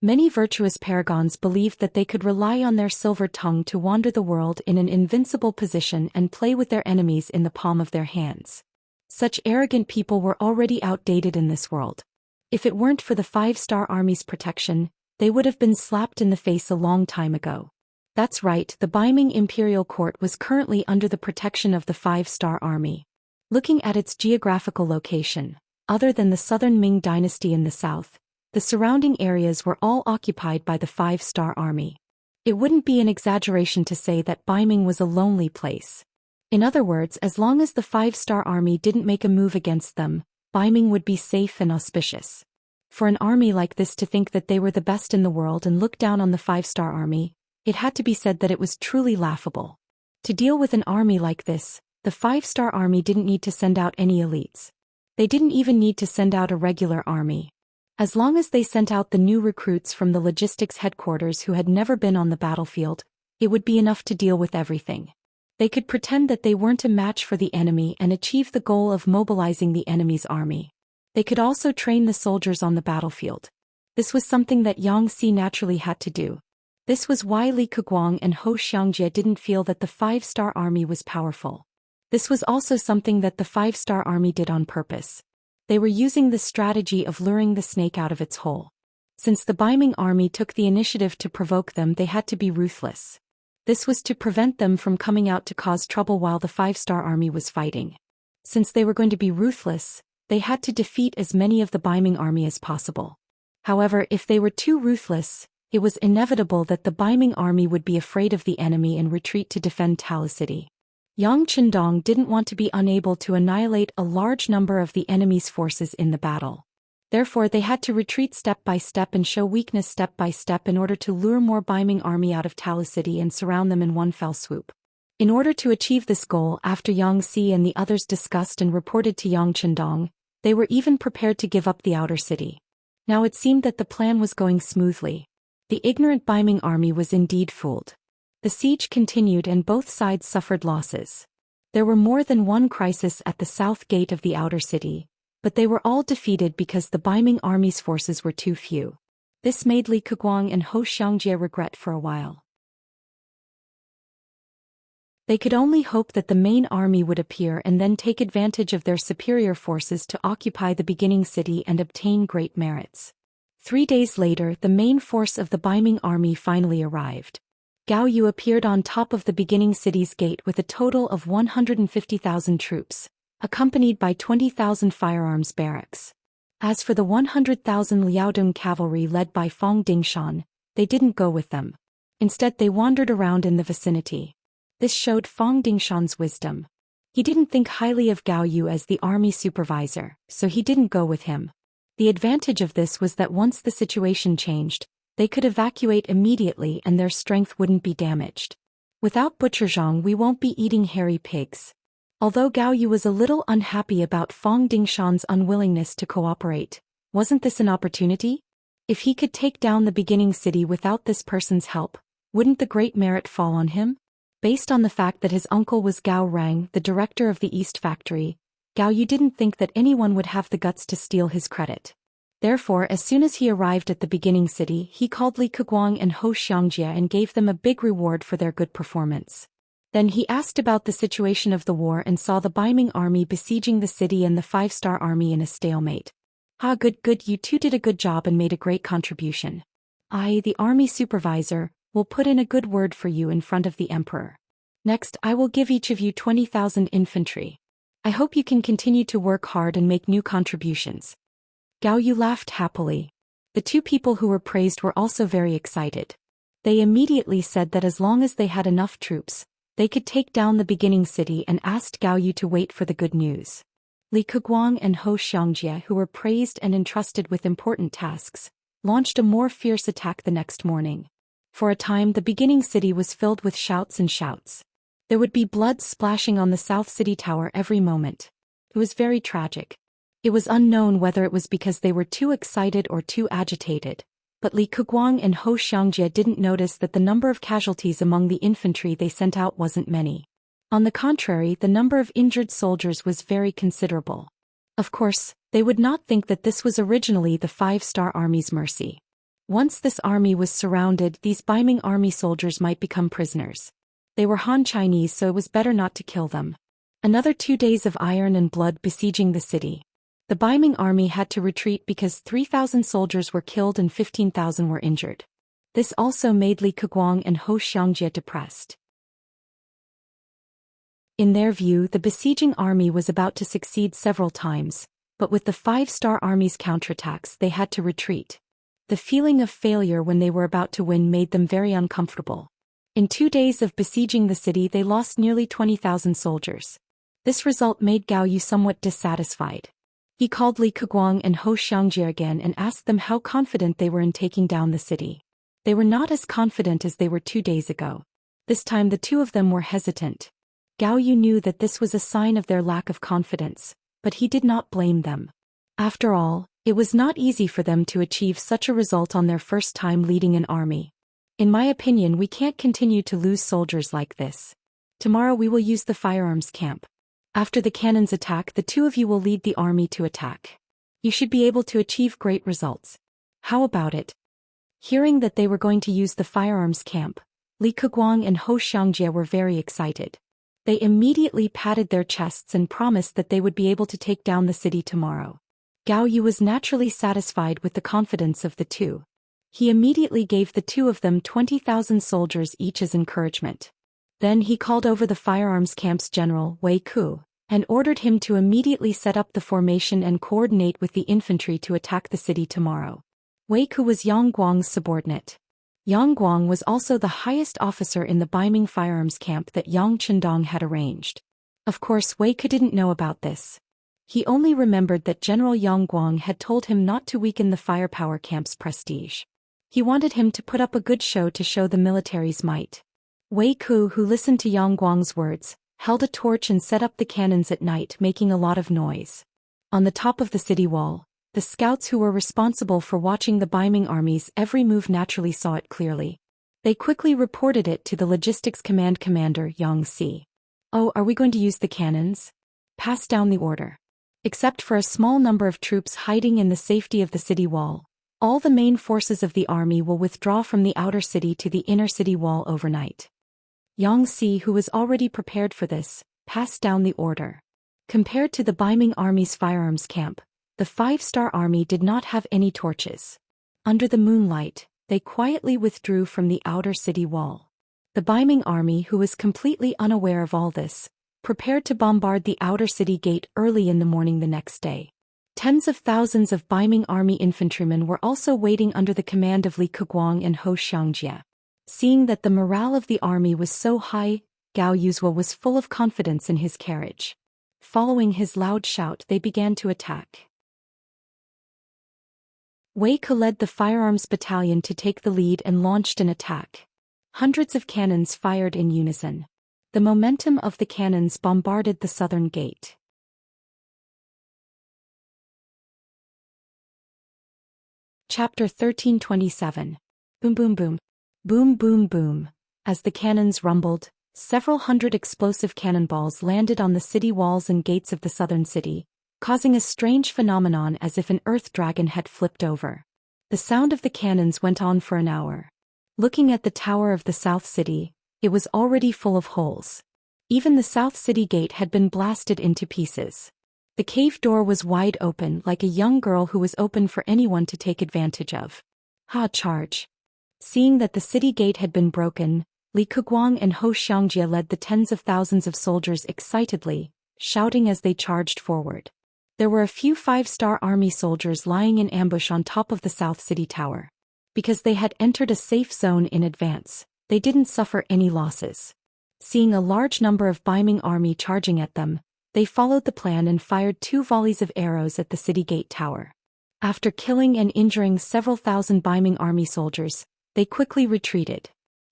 Many virtuous paragons believed that they could rely on their silver tongue to wander the world in an invincible position and play with their enemies in the palm of their hands. Such arrogant people were already outdated in this world. If it weren't for the five-star army's protection, they would have been slapped in the face a long time ago. That's right, the Baiming imperial court was currently under the protection of the five-star army. Looking at its geographical location, other than the southern Ming dynasty in the south, the surrounding areas were all occupied by the five-star army. It wouldn't be an exaggeration to say that Baiming was a lonely place. In other words, as long as the five-star army didn't make a move against them, Baiming would be safe and auspicious. For an army like this to think that they were the best in the world and look down on the five-star army, it had to be said that it was truly laughable. To deal with an army like this, the five-star army didn't need to send out any elites. They didn't even need to send out a regular army. As long as they sent out the new recruits from the logistics headquarters who had never been on the battlefield, it would be enough to deal with everything. They could pretend that they weren't a match for the enemy and achieve the goal of mobilizing the enemy's army. They could also train the soldiers on the battlefield. This was something that Xianxia naturally had to do. This was why Li Keguang and Zhou Xian didn't feel that the five-star army was powerful. This was also something that the five-star army did on purpose. They were using the strategy of luring the snake out of its hole. Since the Baiming army took the initiative to provoke them, they had to be ruthless. This was to prevent them from coming out to cause trouble while the five-star army was fighting. Since they were going to be ruthless, they had to defeat as many of the Baiming army as possible. However, if they were too ruthless, it was inevitable that the Baiming army would be afraid of the enemy and retreat to defend Tala City. Yang Chendong didn't want to be unable to annihilate a large number of the enemy's forces in the battle. Therefore they had to retreat step by step and show weakness step by step in order to lure more Baiming army out of Tala City and surround them in one fell swoop. In order to achieve this goal, after Xianxia and the others discussed and reported to Yang Chendong, they were even prepared to give up the outer city. Now it seemed that the plan was going smoothly. The ignorant Baiming army was indeed fooled. The siege continued and both sides suffered losses. There were more than one crisis at the south gate of the outer city, but they were all defeated because the Baiming army's forces were too few. This made Li Keguang and Zhou Xian regret for a while. They could only hope that the main army would appear and then take advantage of their superior forces to occupy the beginning city and obtain great merits. 3 days later, the main force of the Baiming army finally arrived. Gao Yu appeared on top of the beginning city's gate with a total of 150,000 troops, accompanied by 20,000 firearms barracks. As for the 100,000 Liaodong cavalry led by Fong Dingshan, they didn't go with them. Instead they wandered around in the vicinity. This showed Fong Dingshan's wisdom. He didn't think highly of Gao Yu as the army supervisor, so he didn't go with him. The advantage of this was that once the situation changed, they could evacuate immediately and their strength wouldn't be damaged. Without Butcher Zhang we won't be eating hairy pigs. Although Gao Yu was a little unhappy about Fong Dingshan's unwillingness to cooperate, wasn't this an opportunity? If he could take down the beginning city without this person's help, wouldn't the great merit fall on him? Based on the fact that his uncle was Gao Rang, the director of the East Factory, Gao Yu didn't think that anyone would have the guts to steal his credit. Therefore, as soon as he arrived at the beginning city, he called Li Keguang and Zhou Xian and gave them a big reward for their good performance. Then he asked about the situation of the war and saw the Baiming army besieging the city and the five-star army in a stalemate. Good, you two did a good job and made a great contribution. I, the army supervisor, will put in a good word for you in front of the emperor. Next, I will give each of you 20,000 infantry. I hope you can continue to work hard and make new contributions. Gao Yu laughed happily. The two people who were praised were also very excited. They immediately said that as long as they had enough troops, they could take down the beginning city and asked Gao Yu to wait for the good news. Li Keguang and Hou Xianxia, who were praised and entrusted with important tasks, launched a more fierce attack the next morning. For a time the beginning city was filled with shouts and shouts. There would be blood splashing on the South City Tower every moment. It was very tragic. It was unknown whether it was because they were too excited or too agitated, but Li Keguang and Hou Xianxia didn't notice that the number of casualties among the infantry they sent out wasn't many. On the contrary, the number of injured soldiers was very considerable. Of course, they would not think that this was originally the five-star army's mercy. Once this army was surrounded, these Baiming army soldiers might become prisoners. They were Han Chinese, so it was better not to kill them. Another 2 days of iron and blood besieging the city. The Baiming army had to retreat because 3,000 soldiers were killed and 15,000 were injured. This also made Li Keguang and Hou Xianxia depressed. In their view, the besieging army was about to succeed several times, but with the five-star army's counterattacks they had to retreat. The feeling of failure when they were about to win made them very uncomfortable. In 2 days of besieging the city they lost nearly 20,000 soldiers. This result made Gao Yu somewhat dissatisfied. He called Li Keguang and Hou Xianxia again and asked them how confident they were in taking down the city. They were not as confident as they were 2 days ago. This time the two of them were hesitant. Gao Yu knew that this was a sign of their lack of confidence, but he did not blame them. After all, it was not easy for them to achieve such a result on their first time leading an army. In my opinion, we can't continue to lose soldiers like this. Tomorrow we will use the firearms camp. After the cannons attack, the two of you will lead the army to attack. You should be able to achieve great results. How about it? Hearing that they were going to use the firearms camp, Li Keguang and Hou Xianxia were very excited. They immediately patted their chests and promised that they would be able to take down the city tomorrow. Gao Yu was naturally satisfied with the confidence of the two. He immediately gave the two of them 20,000 soldiers each as encouragement. Then he called over the firearms camp's general, Wei Ku, and ordered him to immediately set up the formation and coordinate with the infantry to attack the city tomorrow. Wei Ku was Yang Guang's subordinate. Yang Guang was also the highest officer in the Baiming firearms camp that Yang Chendong had arranged. Of course, Wei Ku didn't know about this. He only remembered that General Yang Guang had told him not to weaken the firepower camp's prestige. He wanted him to put up a good show to show the military's might. Wei Ku, who listened to Yang Guang's words, held a torch and set up the cannons at night, making a lot of noise. On the top of the city wall, the scouts who were responsible for watching the Baiming army's every move naturally saw it clearly. They quickly reported it to the logistics command commander, Yang Si. "Oh, are we going to use the cannons?" "Pass down the order." Except for a small number of troops hiding in the safety of the city wall, all the main forces of the army will withdraw from the outer city to the inner city wall overnight. Yang Si, who was already prepared for this, passed down the order. Compared to the Baiming army's firearms camp, the five-star army did not have any torches. Under the moonlight, they quietly withdrew from the outer city wall. The Baiming army, who was completely unaware of all this, prepared to bombard the outer city gate early in the morning the next day. Tens of thousands of Baiming army infantrymen were also waiting under the command of Li Keguang and Hou Xianxia. Seeing that the morale of the army was so high, Gao Yuzhou was full of confidence in his carriage. Following his loud shout, they began to attack. Wei Ke led the firearms battalion to take the lead and launched an attack. Hundreds of cannons fired in unison. The momentum of the cannons bombarded the southern gate. Chapter 1327. Boom boom boom. Boom boom boom. As the cannons rumbled, several hundred explosive cannonballs landed on the city walls and gates of the southern city, causing a strange phenomenon as if an earth dragon had flipped over. The sound of the cannons went on for an hour. Looking at the tower of the south city, it was already full of holes. Even the south city gate had been blasted into pieces. The cave door was wide open like a young girl who was open for anyone to take advantage of. Charge. Seeing that the city gate had been broken, Li Keguang and Zhou Xian led the tens of thousands of soldiers excitedly, shouting as they charged forward. There were a few 5-star army soldiers lying in ambush on top of the south city tower. Because they had entered a safe zone in advance, they didn't suffer any losses. Seeing a large number of Baiming army charging at them, they followed the plan and fired 2 volleys of arrows at the city gate tower. After killing and injuring several thousand Baiming army soldiers, they quickly retreated.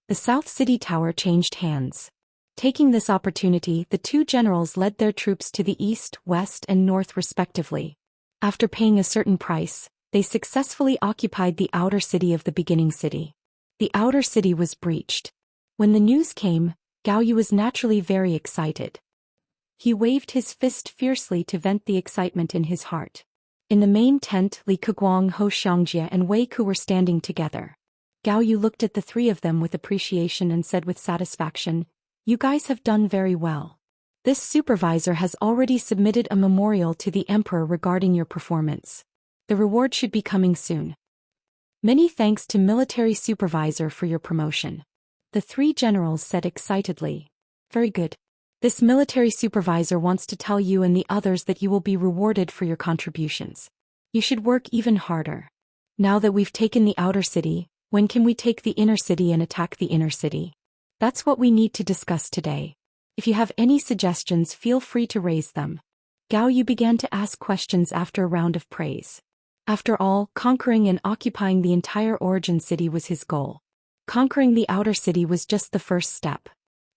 The south city tower changed hands. Taking this opportunity, the 2 generals led their troops to the east, west, and north respectively. After paying a certain price, they successfully occupied the outer city of the beginning city. The outer city was breached. When the news came, Gao Yu was naturally very excited. He waved his fist fiercely to vent the excitement in his heart. In the main tent, Li Keguang, Zhou Xian, and Wei Ku were standing together. Gao Yu looked at the 3 of them with appreciation and said with satisfaction, "You guys have done very well. This supervisor has already submitted a memorial to the emperor regarding your performance. The reward should be coming soon. Many thanks to military supervisor for your promotion." The 3 generals said excitedly. "Very good. This military supervisor wants to tell you and the others that you will be rewarded for your contributions. You should work even harder. Now that we've taken the outer city, when can we take the inner city and attack the inner city? That's what we need to discuss today. If you have any suggestions, feel free to raise them." Gao Yu began to ask questions after a round of praise. After all, conquering and occupying the entire origin city was his goal. Conquering the outer city was just the first step.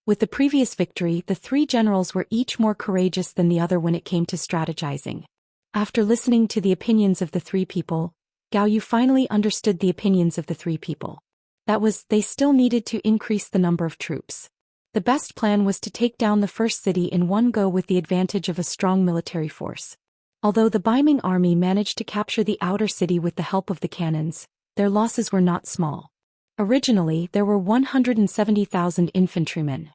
With the previous victory, the 3 generals were each more courageous than the other when it came to strategizing. After listening to the opinions of the 3 people, Gao Yu finally understood the opinions of the 3 people. That was, they still needed to increase the number of troops. The best plan was to take down the first city in one go with the advantage of a strong military force. Although the Baiming army managed to capture the outer city with the help of the cannons, their losses were not small. Originally, there were 170,000 infantrymen.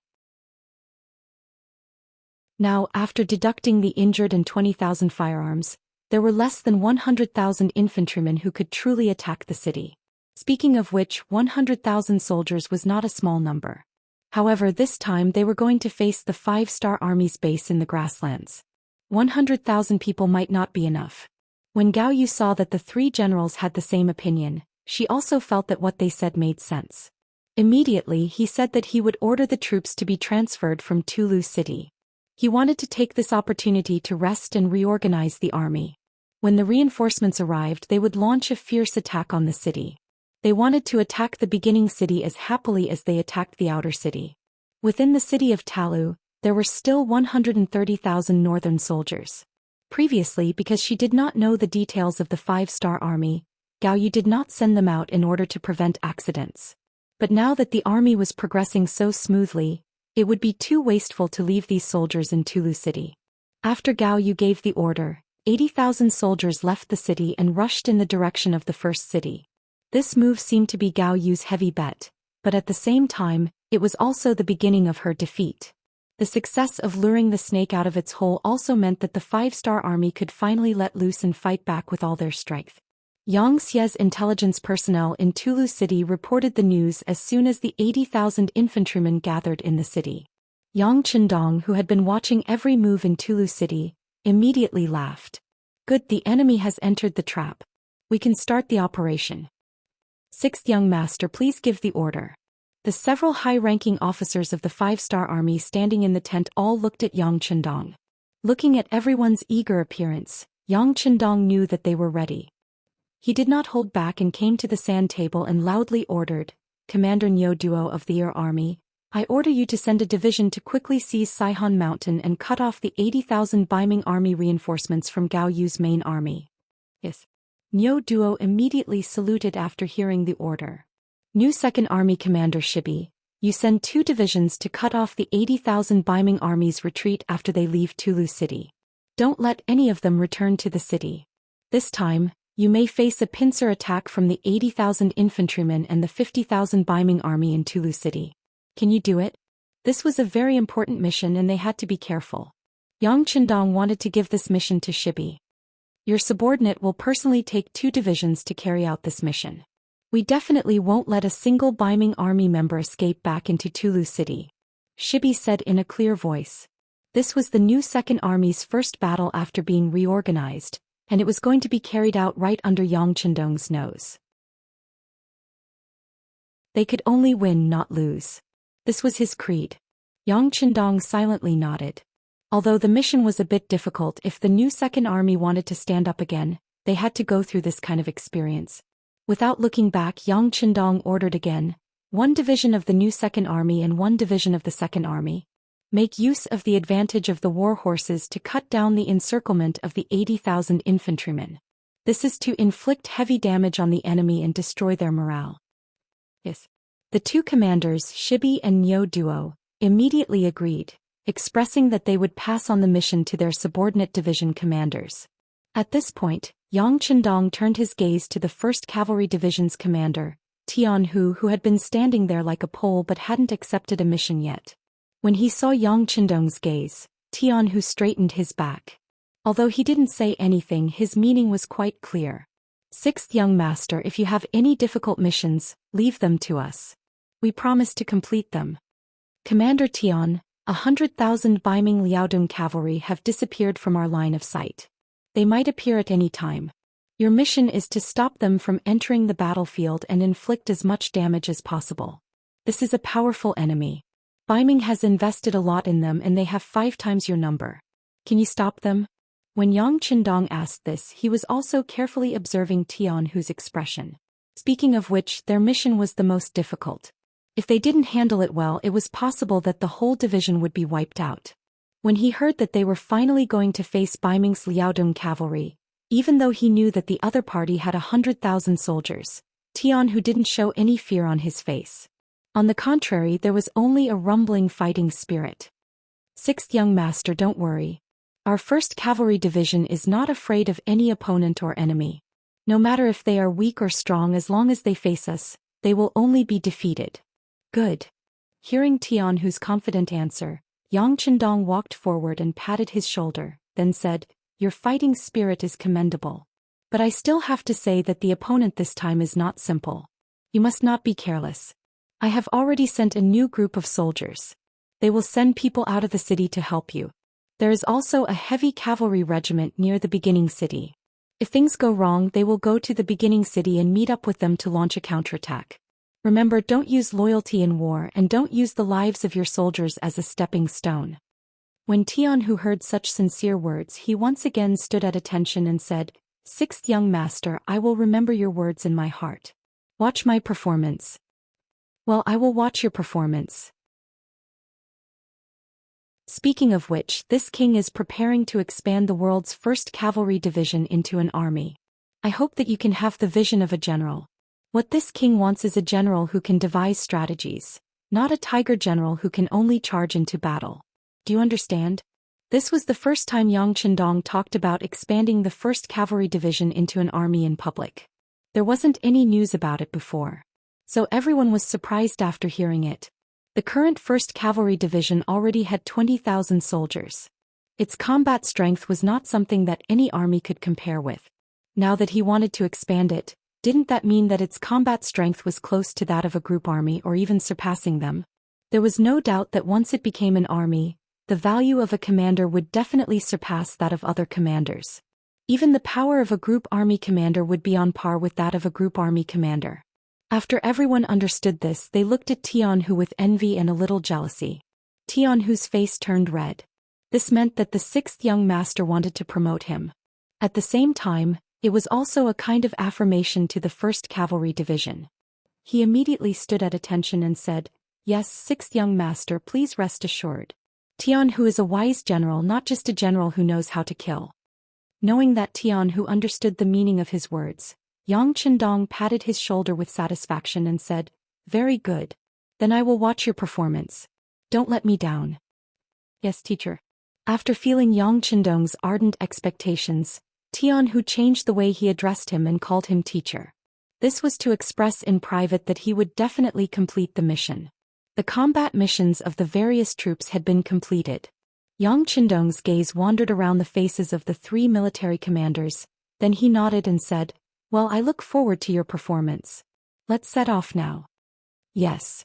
Now, after deducting the injured and 20,000 firearms, there were less than 100,000 infantrymen who could truly attack the city. Speaking of which, 100,000 soldiers was not a small number. However, this time they were going to face the 5-star army's base in the grasslands. 100,000 people might not be enough. When Gao Yu saw that the 3 generals had the same opinion, she also felt that what they said made sense. Immediately, he said that he would order the troops to be transferred from Tulu City. He wanted to take this opportunity to rest and reorganize the army. When the reinforcements arrived, they would launch a fierce attack on the city. They wanted to attack the beginning city as happily as they attacked the outer city. Within the city of Talu, there were still 130,000 northern soldiers. Previously, because she did not know the details of the 5-star army, Gao Yu did not send them out in order to prevent accidents. But now that the army was progressing so smoothly, it would be too wasteful to leave these soldiers in Tulu City. After Gao Yu gave the order, 80,000 soldiers left the city and rushed in the direction of the first city. This move seemed to be Gao Yu's heavy bet, but at the same time, it was also the beginning of her defeat. The success of luring the snake out of its hole also meant that the 5-star army could finally let loose and fight back with all their strength. Xianxia's intelligence personnel in Tulu City reported the news as soon as the 80,000 infantrymen gathered in the city. Yang Chendong, who had been watching every move in Tulu City, immediately laughed. "Good, the enemy has entered the trap. We can start the operation. 6th young master, please give the order." The several high-ranking officers of the 5-star army standing in the tent all looked at Yang Chendong. Looking at everyone's eager appearance, Yang Chendong knew that they were ready. He did not hold back and came to the sand table and loudly ordered, "Commander Niu Duo of the Air Army, I order you to send a division to quickly seize Saihan Mountain and cut off the 80,000 Baiming army reinforcements from Gao Yu's main army." "Yes." Niu Duo immediately saluted after hearing the order. "New 2nd Army Commander Shibi, you send 2 divisions to cut off the 80,000 Baiming army's retreat after they leave Tulu City. Don't let any of them return to the city. This time, you may face a pincer attack from the 80,000 infantrymen and the 50,000 Baiming army in Tulu City. Can you do it?" This was a very important mission and they had to be careful. Yang Qindong wanted to give this mission to Shibi. Your subordinate will personally take 2 divisions to carry out this mission. We definitely won't let a single Biming army member escape back into Tulu City, Shibi said in a clear voice. This was the new Second Army's first battle after being reorganized, and it was going to be carried out right under Yang Qindong's nose. They could only win, not lose. This was his creed. Yang Qindong silently nodded. Although the mission was a bit difficult, if the new Second Army wanted to stand up again, they had to go through this kind of experience. Without looking back, Yang Qindong ordered again, 1 division of the new Second Army and 1 division of the Second Army. Make use of the advantage of the war horses to cut down the encirclement of the 80,000 infantrymen. This is to inflict heavy damage on the enemy and destroy their morale. Yes. The 2 commanders, Shibi and Neo Duo, immediately agreed, expressing that they would pass on the mission to their subordinate division commanders. At this point, Yang Qindong turned his gaze to the 1st Cavalry Division's commander, Tianhu, who had been standing there like a pole but hadn't accepted a mission yet. When he saw Yang Qindong's gaze, Tianhu straightened his back. Although he didn't say anything, his meaning was quite clear. 6th Young Master, if you have any difficult missions, leave them to us. We promise to complete them. Commander Tian, 100,000 Biming Liaodong cavalry have disappeared from our line of sight. They might appear at any time. Your mission is to stop them from entering the battlefield and inflict as much damage as possible. This is a powerful enemy. Biming has invested a lot in them and they have 5 times your number. Can you stop them? When Yang Qindong asked this, he was also carefully observing Tianhu's expression. Speaking of which, their mission was the most difficult. If they didn't handle it well, it was possible that the whole division would be wiped out. When he heard that they were finally going to face Biming's Liaodong cavalry, even though he knew that the other party had 100,000 soldiers, Tianhu didn't show any fear on his face. On the contrary, there was only a rumbling fighting spirit. 6th Young Master, don't worry. Our 1st Cavalry Division is not afraid of any opponent or enemy. No matter if they are weak or strong, as long as they face us, they will only be defeated. Good. Hearing Tianhu's confident answer, Yang Qindong walked forward and patted his shoulder, then said, Your fighting spirit is commendable. But I still have to say that the opponent this time is not simple. You must not be careless. I have already sent a new group of soldiers. They will send people out of the city to help you. There is also a heavy cavalry regiment near the beginning city. If things go wrong, they will go to the beginning city and meet up with them to launch a counterattack. Remember, don't use loyalty in war and don't use the lives of your soldiers as a stepping stone. When Tianhu heard such sincere words, he once again stood at attention and said, 6th Young Master, I will remember your words in my heart. Watch my performance. Well, I will watch your performance. Speaking of which, this king is preparing to expand the world's 1st Cavalry Division into an army. I hope that you can have the vision of a general. What this king wants is a general who can devise strategies, not a tiger general who can only charge into battle. Do you understand? This was the first time Yang Qindong talked about expanding the 1st Cavalry Division into an army in public. There wasn't any news about it before. So everyone was surprised after hearing it. The current 1st Cavalry Division already had 20,000 soldiers. Its combat strength was not something that any army could compare with. Now that he wanted to expand it, didn't that mean that its combat strength was close to that of a group army or even surpassing them? There was no doubt that once it became an army, the value of a commander would definitely surpass that of other commanders. Even the power of a group army commander would be on par with that of a group army commander. After everyone understood this, they looked at Tianhu with envy and a little jealousy. Tianhu's face turned red. This meant that the 6th Young Master wanted to promote him. At the same time, it was also a kind of affirmation to the 1st Cavalry Division. He immediately stood at attention and said, Yes, 6th Young Master, please rest assured. Tianhu is a wise general, not just a general who knows how to kill. Knowing that Tianhu understood the meaning of his words, Yang Qindong patted his shoulder with satisfaction and said, Very good. Then I will watch your performance. Don't let me down. Yes, teacher. After feeling Yang Qindong's ardent expectations, Tianhu changed the way he addressed him and called him teacher. This was to express in private that he would definitely complete the mission. The combat missions of the various troops had been completed. Yang Qindong's gaze wandered around the faces of the 3 military commanders, then he nodded and said, "Well, I look forward to your performance. Let's set off now." "Yes."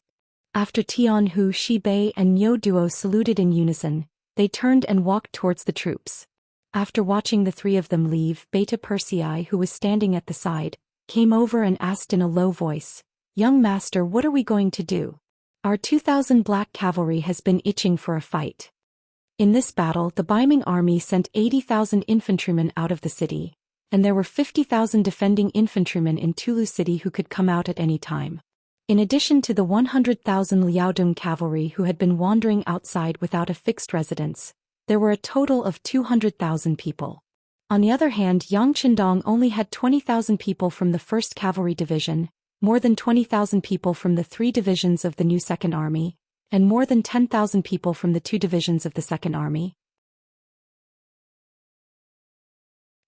After Tian Hu, Shi Bei and Niu Duo saluted in unison, they turned and walked towards the troops. After watching the 3 of them leave, Beta Persei, who was standing at the side, came over and asked in a low voice, "Young master, what are we going to do? Our 2,000 black cavalry has been itching for a fight." In this battle, the Baiming army sent 80,000 infantrymen out of the city, and there were 50,000 defending infantrymen in Tulu city who could come out at any time. In addition to the 100,000 Liaodong cavalry who had been wandering outside without a fixed residence, there were a total of 200,000 people. On the other hand, Yang Qindong only had 20,000 people from the 1st Cavalry Division, more than 20,000 people from the 3 divisions of the new 2nd Army, and more than 10,000 people from the 2 divisions of the 2nd Army.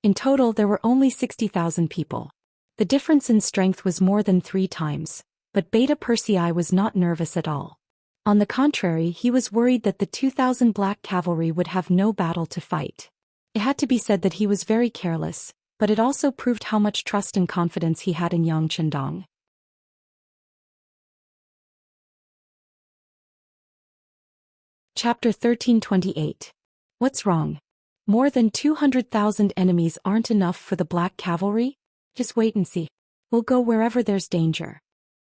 In total, there were only 60,000 people. The difference in strength was more than 3 times, but Beta Persei was not nervous at all. On the contrary, he was worried that the 2,000 black cavalry would have no battle to fight. It had to be said that he was very careless, but it also proved how much trust and confidence he had in Yang Qindong. Chapter 1328. What's wrong? More than 200,000 enemies aren't enough for the black cavalry? Just wait and see. We'll go wherever there's danger.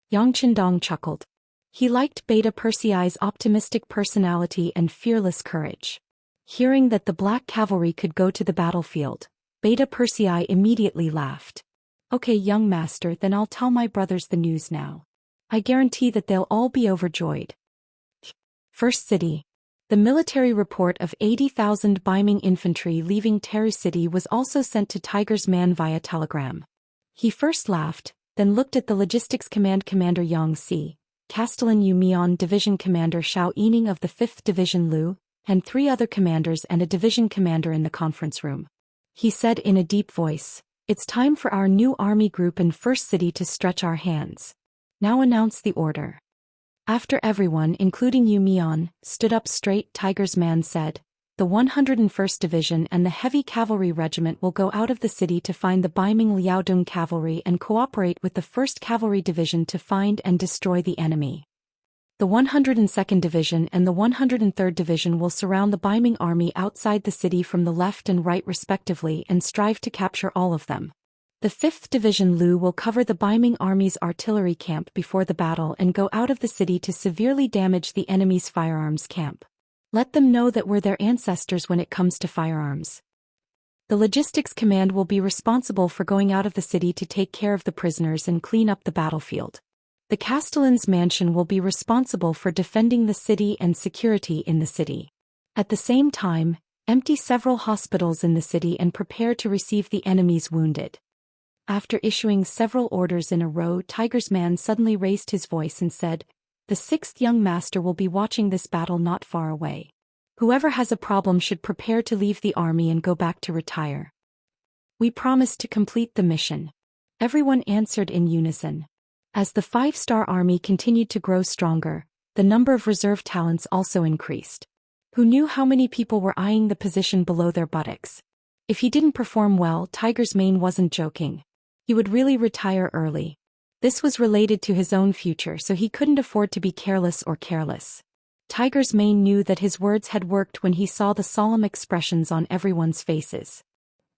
Yang Qindong chuckled. He liked Beta Persei's optimistic personality and fearless courage. Hearing that the black cavalry could go to the battlefield, Beta Persei immediately laughed. "Okay, young master, then I'll tell my brothers the news now. I guarantee that they'll all be overjoyed." First City. The military report of 80,000 Baiming infantry leaving Teru City was also sent to Tiger's man via telegram. He first laughed, then looked at the Logistics Command Commander Yang Si, Castellan Yu Mian Division Commander Xiao Yining of the 5th Division Lu, and 3 other commanders and a division commander in the conference room. He said in a deep voice, "It's time for our new army group in First City to stretch our hands. Now announce the order." After everyone, including Yu Mian, stood up straight, Tiger's man said, "The 101st Division and the Heavy Cavalry Regiment will go out of the city to find the Baiming Liaodong Cavalry and cooperate with the 1st Cavalry Division to find and destroy the enemy. The 102nd Division and the 103rd Division will surround the Baiming army outside the city from the left and right respectively and strive to capture all of them. The 5th Division Lu will cover the Baiming army's artillery camp before the battle and go out of the city to severely damage the enemy's firearms camp. Let them know that we're their ancestors when it comes to firearms. The Logistics Command will be responsible for going out of the city to take care of the prisoners and clean up the battlefield. The Castellan's mansion will be responsible for defending the city and security in the city. At the same time, empty several hospitals in the city and prepare to receive the enemy's wounded." After issuing several orders in a row, Tiger's man suddenly raised his voice and said, "The 6th young master will be watching this battle not far away. Whoever has a problem should prepare to leave the army and go back to retire." "We promise to complete the mission." Everyone answered in unison. As the 5-star army continued to grow stronger, the number of reserve talents also increased. Who knew how many people were eyeing the position below their buttocks? If he didn't perform well, Tiger's mane wasn't joking. He would really retire early. This was related to his own future, so he couldn't afford to be careless or careless. Tiger's mane knew that his words had worked when he saw the solemn expressions on everyone's faces.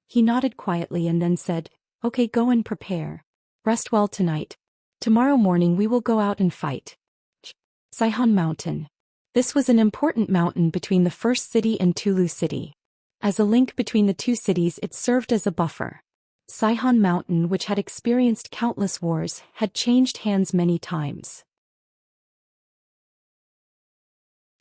He nodded quietly and then said, "Okay, go and prepare. Rest well tonight. Tomorrow morning we will go out and fight." Saihan Mountain. This was an important mountain between the First City and Tulu City. As a link between the 2 cities, it served as a buffer. Saihan Mountain, which had experienced countless wars, had changed hands many times.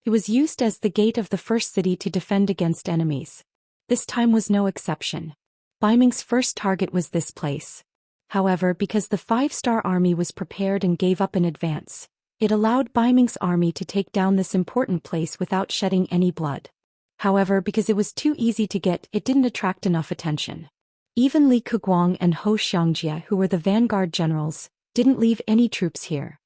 It was used as the gate of the First City to defend against enemies. This time was no exception. Baiming's first target was this place. However, because the 5-star army was prepared and gave up in advance, it allowed Baiming's army to take down this important place without shedding any blood. However, because it was too easy to get, it didn't attract enough attention. Even Li Keguang and Xianxia, who were the vanguard generals, didn't leave any troops here.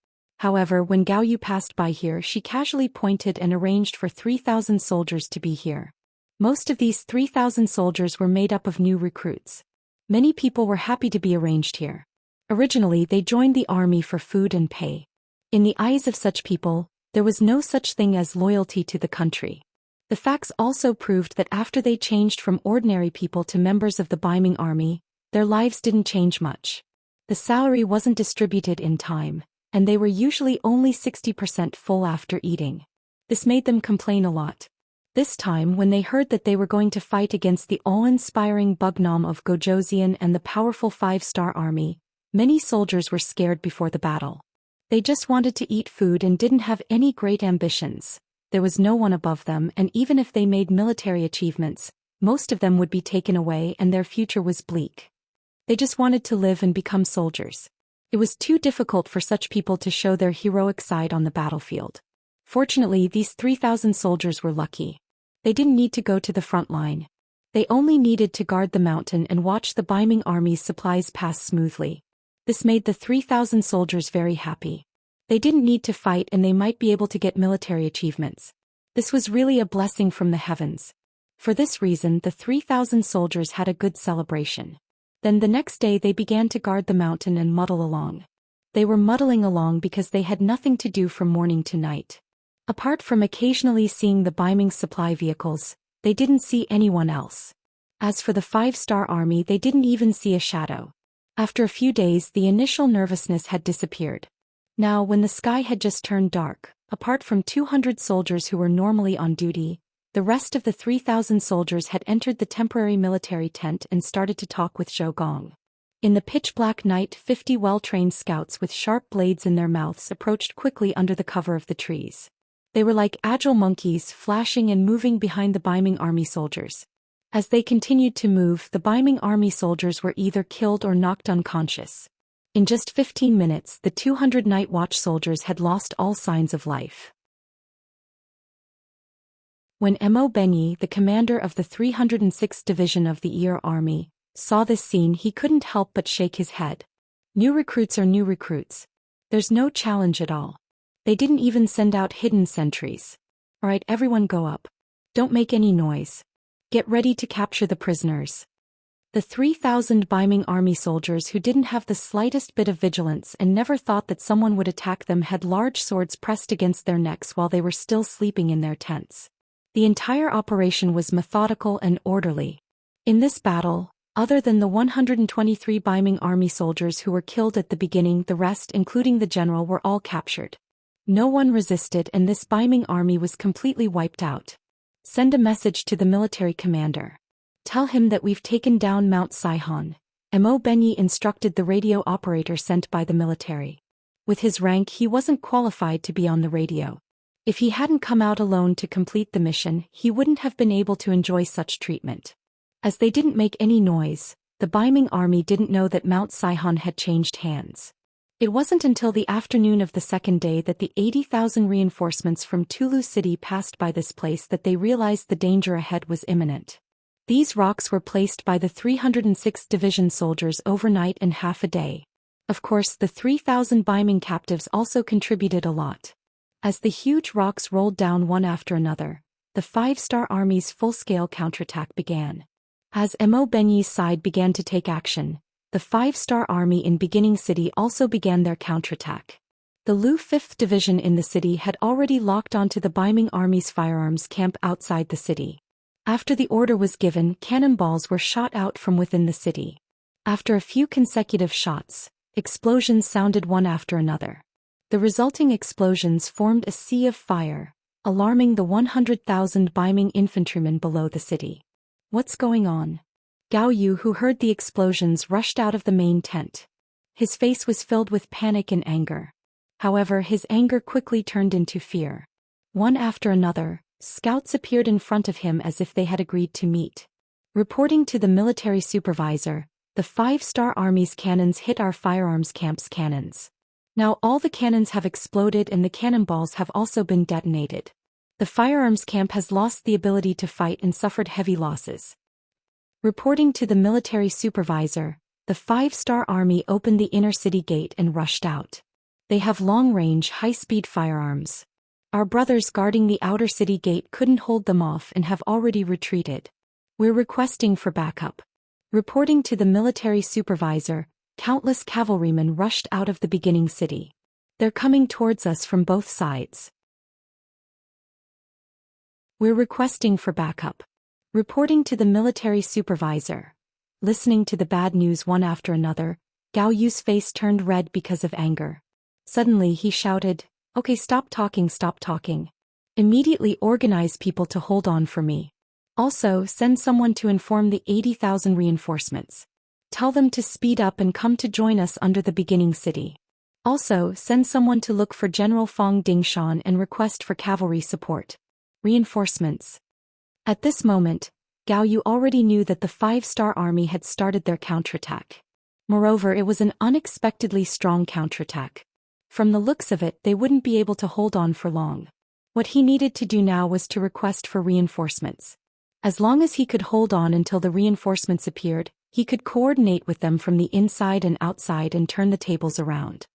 However, when Gao Yu passed by here, she casually pointed and arranged for 3,000 soldiers to be here. Most of these 3,000 soldiers were made up of new recruits. Many people were happy to be arranged here. Originally, they joined the army for food and pay. In the eyes of such people, there was no such thing as loyalty to the country. The facts also proved that after they changed from ordinary people to members of the Baiming army, their lives didn't change much. The salary wasn't distributed in time, and they were usually only 60% full after eating. This made them complain a lot. This time, when they heard that they were going to fight against the awe-inspiring Bugnam of Zhou Xian and the powerful 5-star army, many soldiers were scared before the battle. They just wanted to eat food and didn't have any great ambitions. There was no one above them, and even if they made military achievements, most of them would be taken away and their future was bleak. They just wanted to live and become soldiers. It was too difficult for such people to show their heroic side on the battlefield. Fortunately, these 3,000 soldiers were lucky. They didn't need to go to the front line. They only needed to guard the mountain and watch the Baiming army's supplies pass smoothly. This made the 3,000 soldiers very happy. They didn't need to fight and they might be able to get military achievements. This was really a blessing from the heavens. For this reason, the 3,000 soldiers had a good celebration. Then the next day they began to guard the mountain and muddle along. They were muddling along because they had nothing to do from morning to night. Apart from occasionally seeing the Baiming supply vehicles, they didn't see anyone else. As for the 5-star army, they didn't even see a shadow. After a few days, the initial nervousness had disappeared. Now, when the sky had just turned dark, apart from 200 soldiers who were normally on duty, the rest of the 3,000 soldiers had entered the temporary military tent and started to talk with Zhou Gong. In the pitch-black night, 50 well-trained scouts with sharp blades in their mouths approached quickly under the cover of the trees. They were like agile monkeys, flashing and moving behind the Baiming army soldiers. As they continued to move, the Baiming army soldiers were either killed or knocked unconscious. In just 15 minutes, the 200 night watch soldiers had lost all signs of life. When Mo Benyi, the commander of the 306th Division of the Ear Army, saw this scene, he couldn't help but shake his head. New recruits are new recruits. There's no challenge at all. They didn't even send out hidden sentries. Alright, everyone go up. Don't make any noise. Get ready to capture the prisoners. The 3,000 Baiming army soldiers who didn't have the slightest bit of vigilance and never thought that someone would attack them had large swords pressed against their necks while they were still sleeping in their tents. The entire operation was methodical and orderly. In this battle, other than the 123 Baiming army soldiers who were killed at the beginning, the rest, including the general, were all captured. No one resisted and this Baiming army was completely wiped out. Send a message to the military commander. Tell him that we've taken down Mount Saihan. Mo Benyi instructed the radio operator sent by the military. With his rank, he wasn't qualified to be on the radio. If he hadn't come out alone to complete the mission, he wouldn't have been able to enjoy such treatment. As they didn't make any noise, the Baiming army didn't know that Mount Saihan had changed hands. It wasn't until the afternoon of the second day that the 80,000 reinforcements from Tulu City passed by this place that they realized the danger ahead was imminent. These rocks were placed by the 306th Division soldiers overnight and half a day. Of course, the 3,000 Baiming captives also contributed a lot. As the huge rocks rolled down one after another, the 5-star army's full-scale counterattack began. As Mo Benyi's side began to take action, the 5-star army in Beginning City also began their counterattack. The Lu 5th Division in the city had already locked onto the Baiming army's firearms camp outside the city. After the order was given, cannonballs were shot out from within the city. After a few consecutive shots, explosions sounded one after another. The resulting explosions formed a sea of fire, alarming the 100,000 Baiming infantrymen below the city. What's going on? Gao Yu, who heard the explosions, rushed out of the main tent. His face was filled with panic and anger. However, his anger quickly turned into fear. One after another, scouts appeared in front of him as if they had agreed to meet. Reporting to the military supervisor, the 5-star army's cannons hit our firearms camp's cannons. Now all the cannons have exploded and the cannonballs have also been detonated. The firearms camp has lost the ability to fight and suffered heavy losses. Reporting to the military supervisor, the 5-star army opened the inner city gate and rushed out. They have long-range, high-speed firearms. Our brothers guarding the outer city gate couldn't hold them off and have already retreated. We're requesting for backup. Reporting to the military supervisor, countless cavalrymen rushed out of the beginning city. They're coming towards us from both sides. We're requesting for backup. Reporting to the military supervisor. Listening to the bad news one after another, Gao Yu's face turned red because of anger. Suddenly he shouted, "Okay, stop talking. Immediately organize people to hold on for me. Also, send someone to inform the 80,000 reinforcements. Tell them to speed up and come to join us under the beginning city. Also, send someone to look for General Fang Dingshan and request for cavalry support. Reinforcements." At this moment, Gao Yu already knew that the 5-star army had started their counterattack. Moreover, it was an unexpectedly strong counterattack. From the looks of it, they wouldn't be able to hold on for long. What he needed to do now was to request for reinforcements. As long as he could hold on until the reinforcements appeared, he could coordinate with them from the inside and outside and turn the tables around.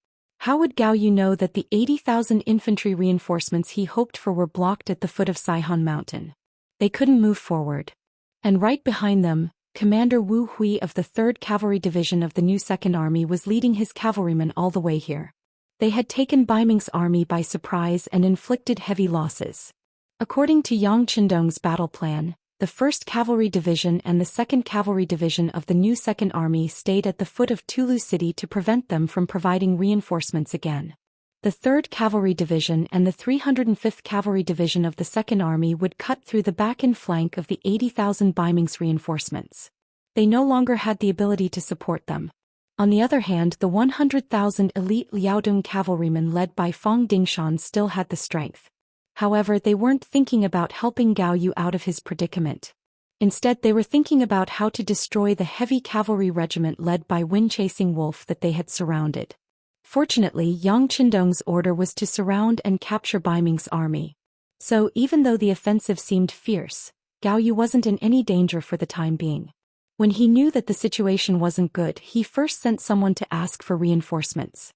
How would Gao Yu know that the 80,000 infantry reinforcements he hoped for were blocked at the foot of Saihan Mountain? They couldn't move forward. And right behind them, Commander Wu Hui of the 3rd Cavalry Division of the new 2nd Army was leading his cavalrymen all the way here. They had taken Baiming's army by surprise and inflicted heavy losses. According to Yang Qindong's battle plan, the 1st Cavalry Division and the 2nd Cavalry Division of the new 2nd Army stayed at the foot of Tulu City to prevent them from providing reinforcements again. The 3rd Cavalry Division and the 305th Cavalry Division of the 2nd Army would cut through the back and flank of the 80,000 Baiming's reinforcements. They no longer had the ability to support them. On the other hand, the 100,000 elite Liaodong cavalrymen led by Fang Dingshan still had the strength. However, they weren't thinking about helping Gao Yu out of his predicament. Instead, they were thinking about how to destroy the heavy cavalry regiment led by Wind-Chasing Wolf that they had surrounded. Fortunately, Yang Qindong's order was to surround and capture Baiming's army. So, even though the offensive seemed fierce, Gao Yu wasn't in any danger for the time being. When he knew that the situation wasn't good, he first sent someone to ask for reinforcements.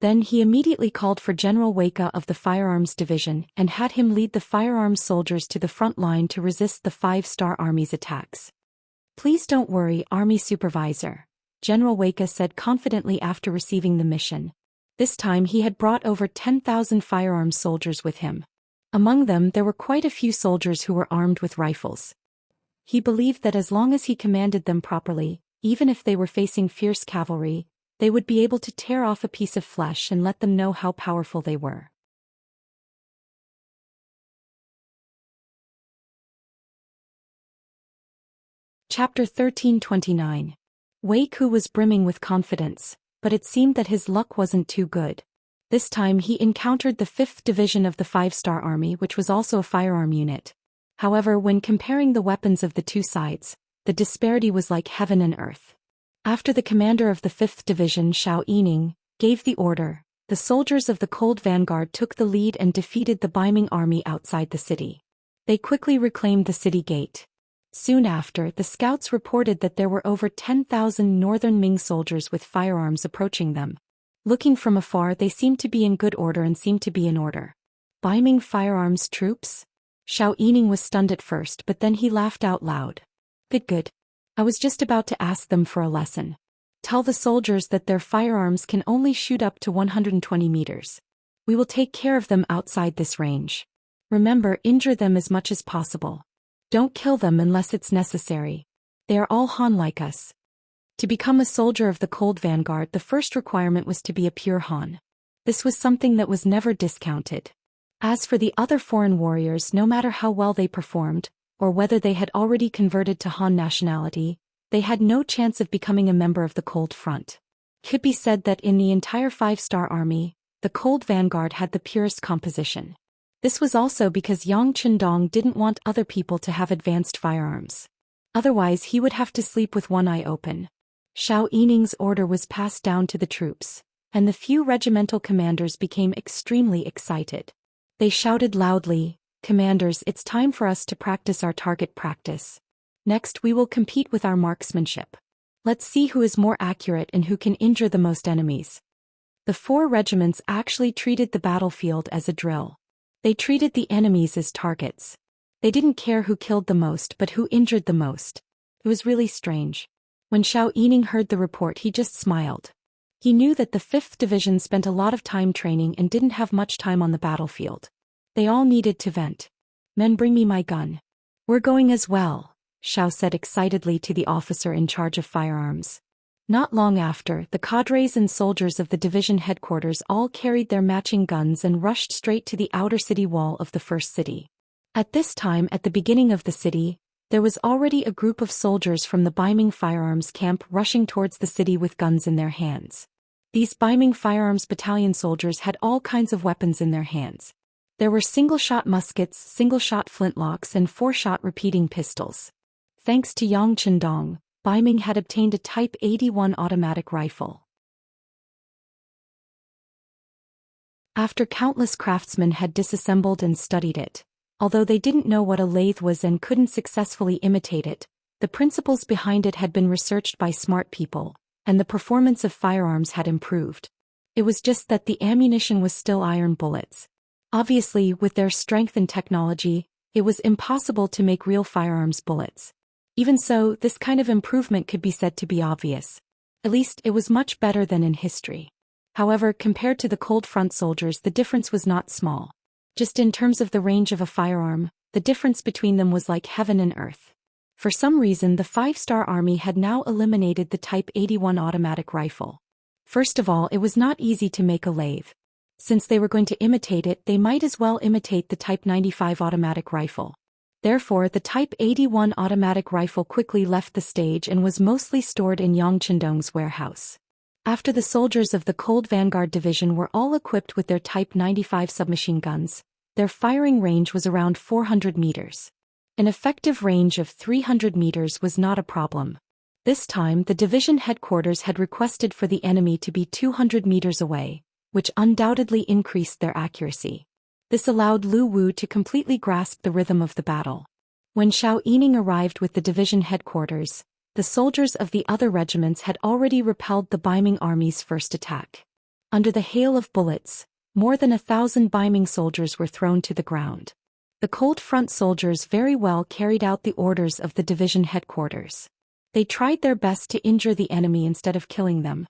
Then he immediately called for General Weika of the Firearms Division and had him lead the firearms soldiers to the front line to resist the 5-star army's attacks. "Please don't worry, Army Supervisor," General Weika said confidently after receiving the mission. This time he had brought over 10,000 firearms soldiers with him. Among them there were quite a few soldiers who were armed with rifles. He believed that as long as he commanded them properly, even if they were facing fierce cavalry, they would be able to tear off a piece of flesh and let them know how powerful they were. Chapter 1329. Wei Ku was brimming with confidence, but it seemed that his luck wasn't too good. This time he encountered the 5th Division of the 5-star Army, which was also a firearm unit. However, when comparing the weapons of the two sides, the disparity was like heaven and earth. After the commander of the 5th Division, Xiao Yining, gave the order, the soldiers of the Cold Vanguard took the lead and defeated the Baiming army outside the city. They quickly reclaimed the city gate. Soon after, the scouts reported that there were over 10,000 northern Ming soldiers with firearms approaching them. Looking from afar, they seemed to be in good order and seemed to be in order. Baiming firearms troops? Xiao Yining was stunned at first, but then he laughed out loud. Good. I was just about to ask them for a lesson. Tell the soldiers that their firearms can only shoot up to 120 meters. We will take care of them outside this range. Remember, injure them as much as possible. Don't kill them unless it's necessary. They are all Han like us. To become a soldier of the Cold Vanguard, the first requirement was to be a pure Han. This was something that was never discounted. As for the other foreign warriors, no matter how well they performed, or whether they had already converted to Han nationality, they had no chance of becoming a member of the Cold Front. It could be said that in the entire 5-star army, the Cold Vanguard had the purest composition. This was also because Yang Qindong didn't want other people to have advanced firearms. Otherwise he would have to sleep with one eye open. Xiao Yining's order was passed down to the troops, and the few regimental commanders became extremely excited. They shouted loudly, "Commanders, it's time for us to practice our target practice. Next we will compete with our marksmanship. Let's see who is more accurate and who can injure the most enemies." The 4 regiments actually treated the battlefield as a drill. They treated the enemies as targets. They didn't care who killed the most but who injured the most. It was really strange. When Xiao Yining heard the report, he just smiled. He knew that the 5th Division spent a lot of time training and didn't have much time on the battlefield. They all needed to vent. "Men, bring me my gun." "We're going as well," Xiao said excitedly to the officer in charge of firearms. Not long after, the cadres and soldiers of the division headquarters all carried their matching guns and rushed straight to the outer city wall of the first city. At this time, at the beginning of the city, there was already a group of soldiers from the Beiming firearms camp rushing towards the city with guns in their hands. These Beiming firearms battalion soldiers had all kinds of weapons in their hands. There were single-shot muskets, single-shot flintlocks, and 4-shot repeating pistols. Thanks to Yang Chendong, Beiming had obtained a Type 81 automatic rifle. After countless craftsmen had disassembled and studied it, although they didn't know what a lathe was and couldn't successfully imitate it, the principles behind it had been researched by smart people, and the performance of firearms had improved. It was just that the ammunition was still iron bullets. Obviously, with their strength and technology, it was impossible to make real firearms bullets. Even so, this kind of improvement could be said to be obvious. At least, it was much better than in history. However, compared to the Cold Front soldiers, the difference was not small. Just in terms of the range of a firearm, the difference between them was like heaven and earth. For some reason, the 5-star army had now eliminated the Type 81 automatic rifle. First of all, it was not easy to make a lathe. Since they were going to imitate it, they might as well imitate the Type 95 automatic rifle. Therefore, the Type 81 automatic rifle quickly left the stage and was mostly stored in Yang Chendong's warehouse. After the soldiers of the Cold Vanguard Division were all equipped with their Type 95 submachine guns, their firing range was around 400 meters. An effective range of 300 meters was not a problem. This time, the division headquarters had requested for the enemy to be 200 meters away, which undoubtedly increased their accuracy. This allowed Lu Wu to completely grasp the rhythm of the battle. When Xiao Yining arrived with the division headquarters, the soldiers of the other regiments had already repelled the Beiming army's first attack. Under the hail of bullets, more than 1,000 Beiming soldiers were thrown to the ground. The Cold Front soldiers very well carried out the orders of the division headquarters. They tried their best to injure the enemy instead of killing them.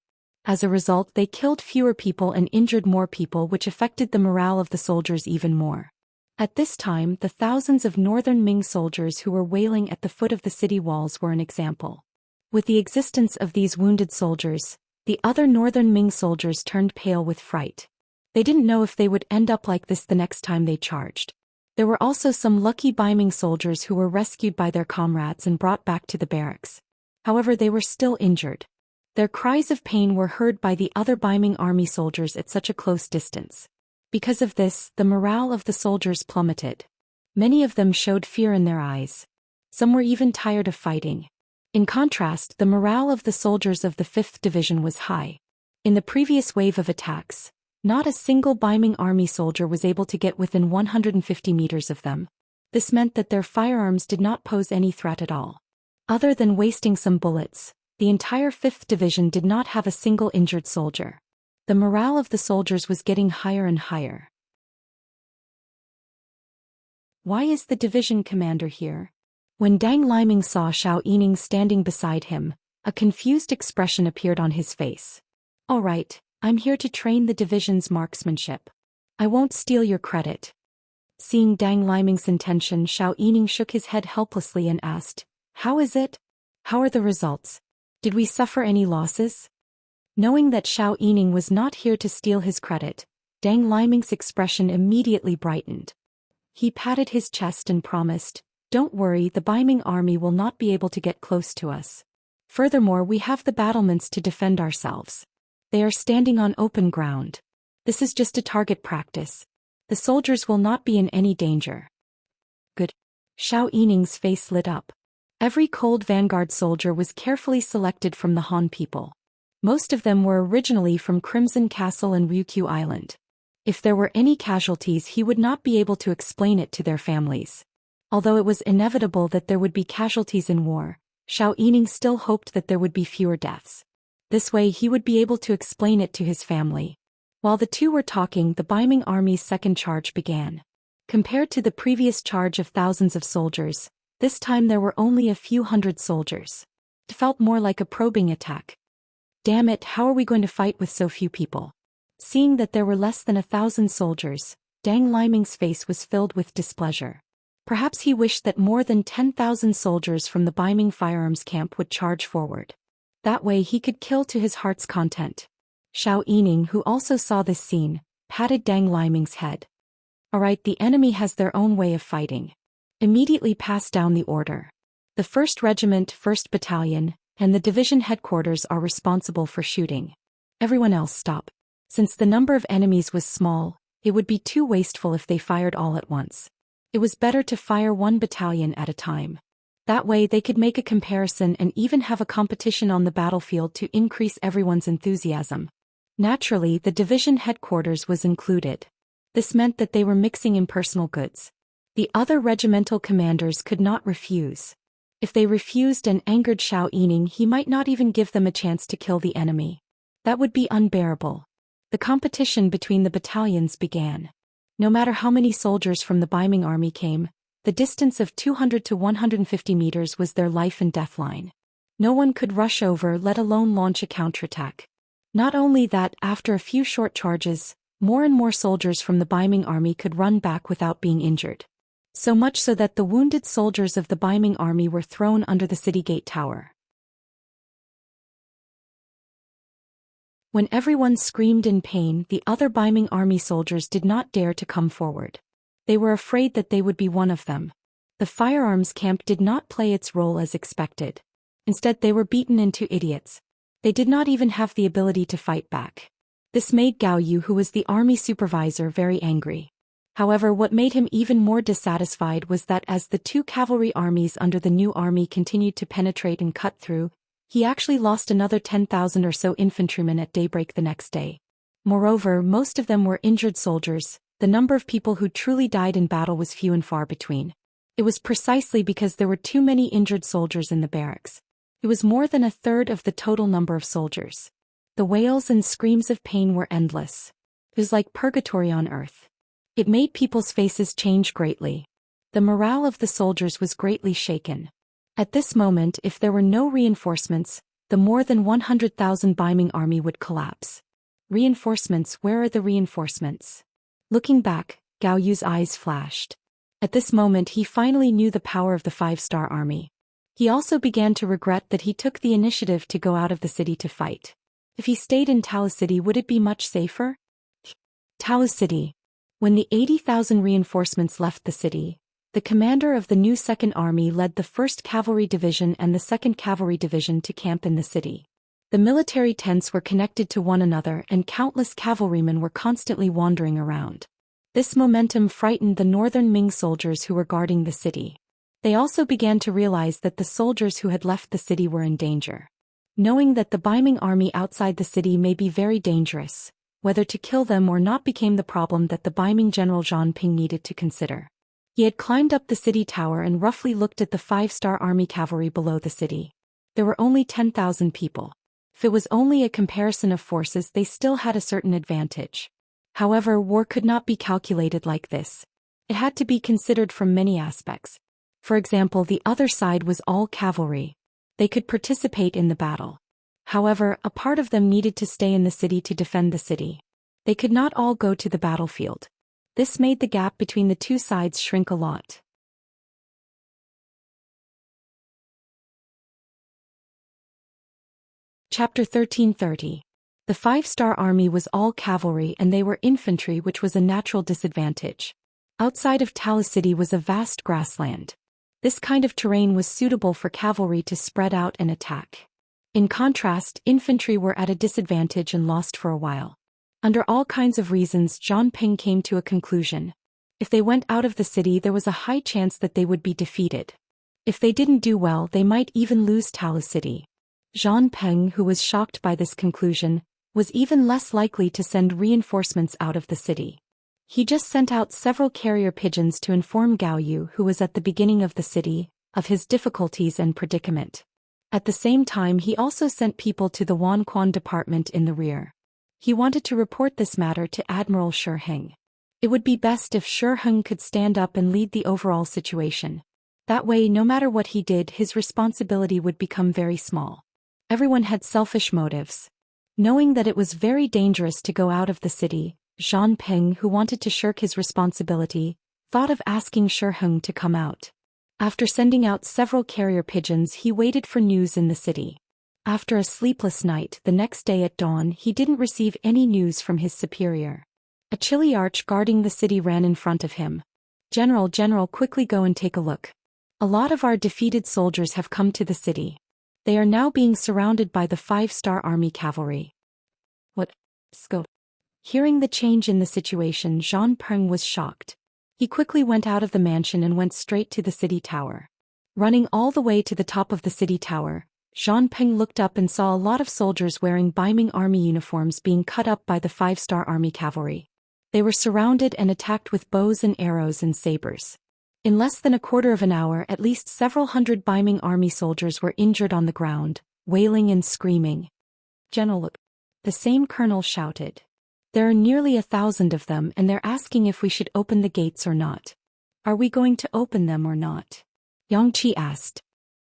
As a result, they killed fewer people and injured more people, which affected the morale of the soldiers even more. At this time, the thousands of northern Ming soldiers who were wailing at the foot of the city walls were an example. With the existence of these wounded soldiers, the other northern Ming soldiers turned pale with fright. They didn't know if they would end up like this the next time they charged. There were also some lucky Beiming soldiers who were rescued by their comrades and brought back to the barracks. However, they were still injured. Their cries of pain were heard by the other Beiming army soldiers at such a close distance. Because of this, the morale of the soldiers plummeted. Many of them showed fear in their eyes. Some were even tired of fighting. In contrast, the morale of the soldiers of the 5th Division was high. In the previous wave of attacks, not a single Beiming army soldier was able to get within 150 meters of them. This meant that their firearms did not pose any threat at all. Other than wasting some bullets, the entire 5th Division did not have a single injured soldier. The morale of the soldiers was getting higher and higher. Why is the division commander here? When Dang Liming saw Xiao Yining standing beside him, a confused expression appeared on his face. "All right, I'm here to train the division's marksmanship. I won't steal your credit." Seeing Dang Liming's intention, Xiao Yining shook his head helplessly and asked, "How is it? How are the results? Did we suffer any losses?" Knowing that Xiao Yining was not here to steal his credit, Dang Liming's expression immediately brightened. He patted his chest and promised, "Don't worry, the Beiming army will not be able to get close to us. Furthermore, we have the battlements to defend ourselves. They are standing on open ground. This is just a target practice. The soldiers will not be in any danger." "Good." Xiao Yining's face lit up. Every Cold Vanguard soldier was carefully selected from the Han people. Most of them were originally from Crimson Castle and Ryukyu Island. If there were any casualties, he would not be able to explain it to their families. Although it was inevitable that there would be casualties in war, Xiao Yining still hoped that there would be fewer deaths. This way he would be able to explain it to his family. While the two were talking, the Baiming army's second charge began. Compared to the previous charge of thousands of soldiers, this time there were only a few hundred soldiers. It felt more like a probing attack. Damn it, how are we going to fight with so few people? Seeing that there were less than 1,000 soldiers, Dang Liming's face was filled with displeasure. Perhaps he wished that more than 10,000 soldiers from the Baiming firearms camp would charge forward. That way he could kill to his heart's content. Xiao Yining, who also saw this scene, patted Dang Liming's head. Alright, the enemy has their own way of fighting. Immediately pass down the order. The 1st Regiment, 1st Battalion, and the division headquarters are responsible for shooting. Everyone else stop. Since the number of enemies was small, it would be too wasteful if they fired all at once. It was better to fire one battalion at a time. That way they could make a comparison and even have a competition on the battlefield to increase everyone's enthusiasm. Naturally, the division headquarters was included. This meant that they were mixing in personal goods. The other regimental commanders could not refuse. If they refused and angered Xiao Yining, he might not even give them a chance to kill the enemy. That would be unbearable. The competition between the battalions began. No matter how many soldiers from the Baiming army came, the distance of 200 to 150 meters was their life and death line. No one could rush over, let alone launch a counterattack. Not only that, after a few short charges, more and more soldiers from the Baiming army could run back without being injured. So much so that the wounded soldiers of the Baiming army were thrown under the city gate tower. When everyone screamed in pain, the other Baiming army soldiers did not dare to come forward. They were afraid that they would be one of them. The firearms camp did not play its role as expected. Instead, they were beaten into idiots. They did not even have the ability to fight back. This made Gao Yu, who was the army supervisor, very angry. However, what made him even more dissatisfied was that as the two cavalry armies under the new army continued to penetrate and cut through, he actually lost another 10,000 or so infantrymen at daybreak the next day. Moreover, most of them were injured soldiers. The number of people who truly died in battle was few and far between. It was precisely because there were too many injured soldiers in the barracks. It was more than a third of the total number of soldiers. The wails and screams of pain were endless. It was like purgatory on earth. It made people's faces change greatly. The morale of the soldiers was greatly shaken. At this moment, if there were no reinforcements, the more than 100,000 Baiming army would collapse. Reinforcements, where are the reinforcements? Looking back, Gao Yu's eyes flashed. At this moment he finally knew the power of the 5-star army. He also began to regret that he took the initiative to go out of the city to fight. If he stayed in Tao City, would it be much safer? Tao City. When the 80,000 reinforcements left the city, the commander of the new 2nd Army led the 1st Cavalry Division and the 2nd Cavalry Division to camp in the city. The military tents were connected to one another and countless cavalrymen were constantly wandering around. This momentum frightened the northern Ming soldiers who were guarding the city. They also began to realize that the soldiers who had left the city were in danger. Knowing that the Baiming army outside the city may be very dangerous, whether to kill them or not became the problem that the Baiming General Zhang Ping needed to consider. He had climbed up the city tower and roughly looked at the 5-star army cavalry below the city. There were only 10,000 people. If it was only a comparison of forces, they still had a certain advantage. However, war could not be calculated like this. It had to be considered from many aspects. For example, the other side was all cavalry. They could participate in the battle. However, a part of them needed to stay in the city to defend the city. They could not all go to the battlefield. This made the gap between the two sides shrink a lot. Chapter 1330. The 5-star army was all cavalry and they were infantry, which was a natural disadvantage. Outside of Tao City was a vast grassland. This kind of terrain was suitable for cavalry to spread out and attack. In contrast, infantry were at a disadvantage and lost for a while. Under all kinds of reasons, Zhang Ping came to a conclusion. If they went out of the city, there was a high chance that they would be defeated. If they didn't do well, they might even lose Tao City. Zhang Ping, who was shocked by this conclusion, was even less likely to send reinforcements out of the city. He just sent out several carrier pigeons to inform Gao Yu, who was at the beginning of the city, of his difficulties and predicament. At the same time, he also sent people to the Wanquan department in the rear. He wanted to report this matter to Admiral Shi Heng. It would be best if Shi Heng could stand up and lead the overall situation. That way, no matter what he did, his responsibility would become very small. Everyone had selfish motives. Knowing that it was very dangerous to go out of the city, Zhang Peng, who wanted to shirk his responsibility, thought of asking Shi Heng to come out. After sending out several carrier pigeons, he waited for news in the city. After a sleepless night, the next day at dawn, he didn't receive any news from his superior. A chiliarch guarding the city ran in front of him. General, quickly go and take a look. A lot of our defeated soldiers have come to the city. They are now being surrounded by the 5-star army cavalry. What? Sco. Hearing the change in the situation, Zhang Peng was shocked. He quickly went out of the mansion and went straight to the city tower. Running all the way to the top of the city tower, Zhang Peng looked up and saw a lot of soldiers wearing Baiming army uniforms being cut up by the 5-star army cavalry. They were surrounded and attacked with bows and arrows and sabers. In less than a quarter of an hour, at least several hundred Baiming army soldiers were injured on the ground, wailing and screaming. General, look. The same colonel shouted. There are nearly 1,000 of them and they're asking if we should open the gates or not. Are we going to open them or not? Yang Qi asked.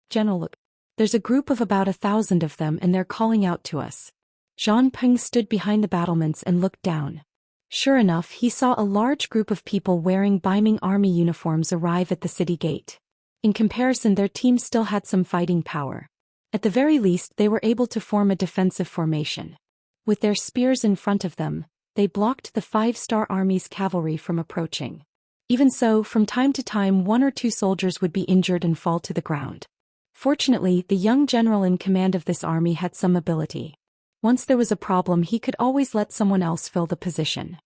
General, look. There's a group of about 1,000 of them and they're calling out to us. Zhang Peng stood behind the battlements and looked down. Sure enough, he saw a large group of people wearing Baiming army uniforms arrive at the city gate. In comparison, their team still had some fighting power. At the very least, they were able to form a defensive formation. With their spears in front of them, they blocked the 5-star army's cavalry from approaching. Even so, from time to time 1 or 2 soldiers would be injured and fall to the ground. Fortunately, the young general in command of this army had some ability. Once there was a problem, he could always let someone else fill the position.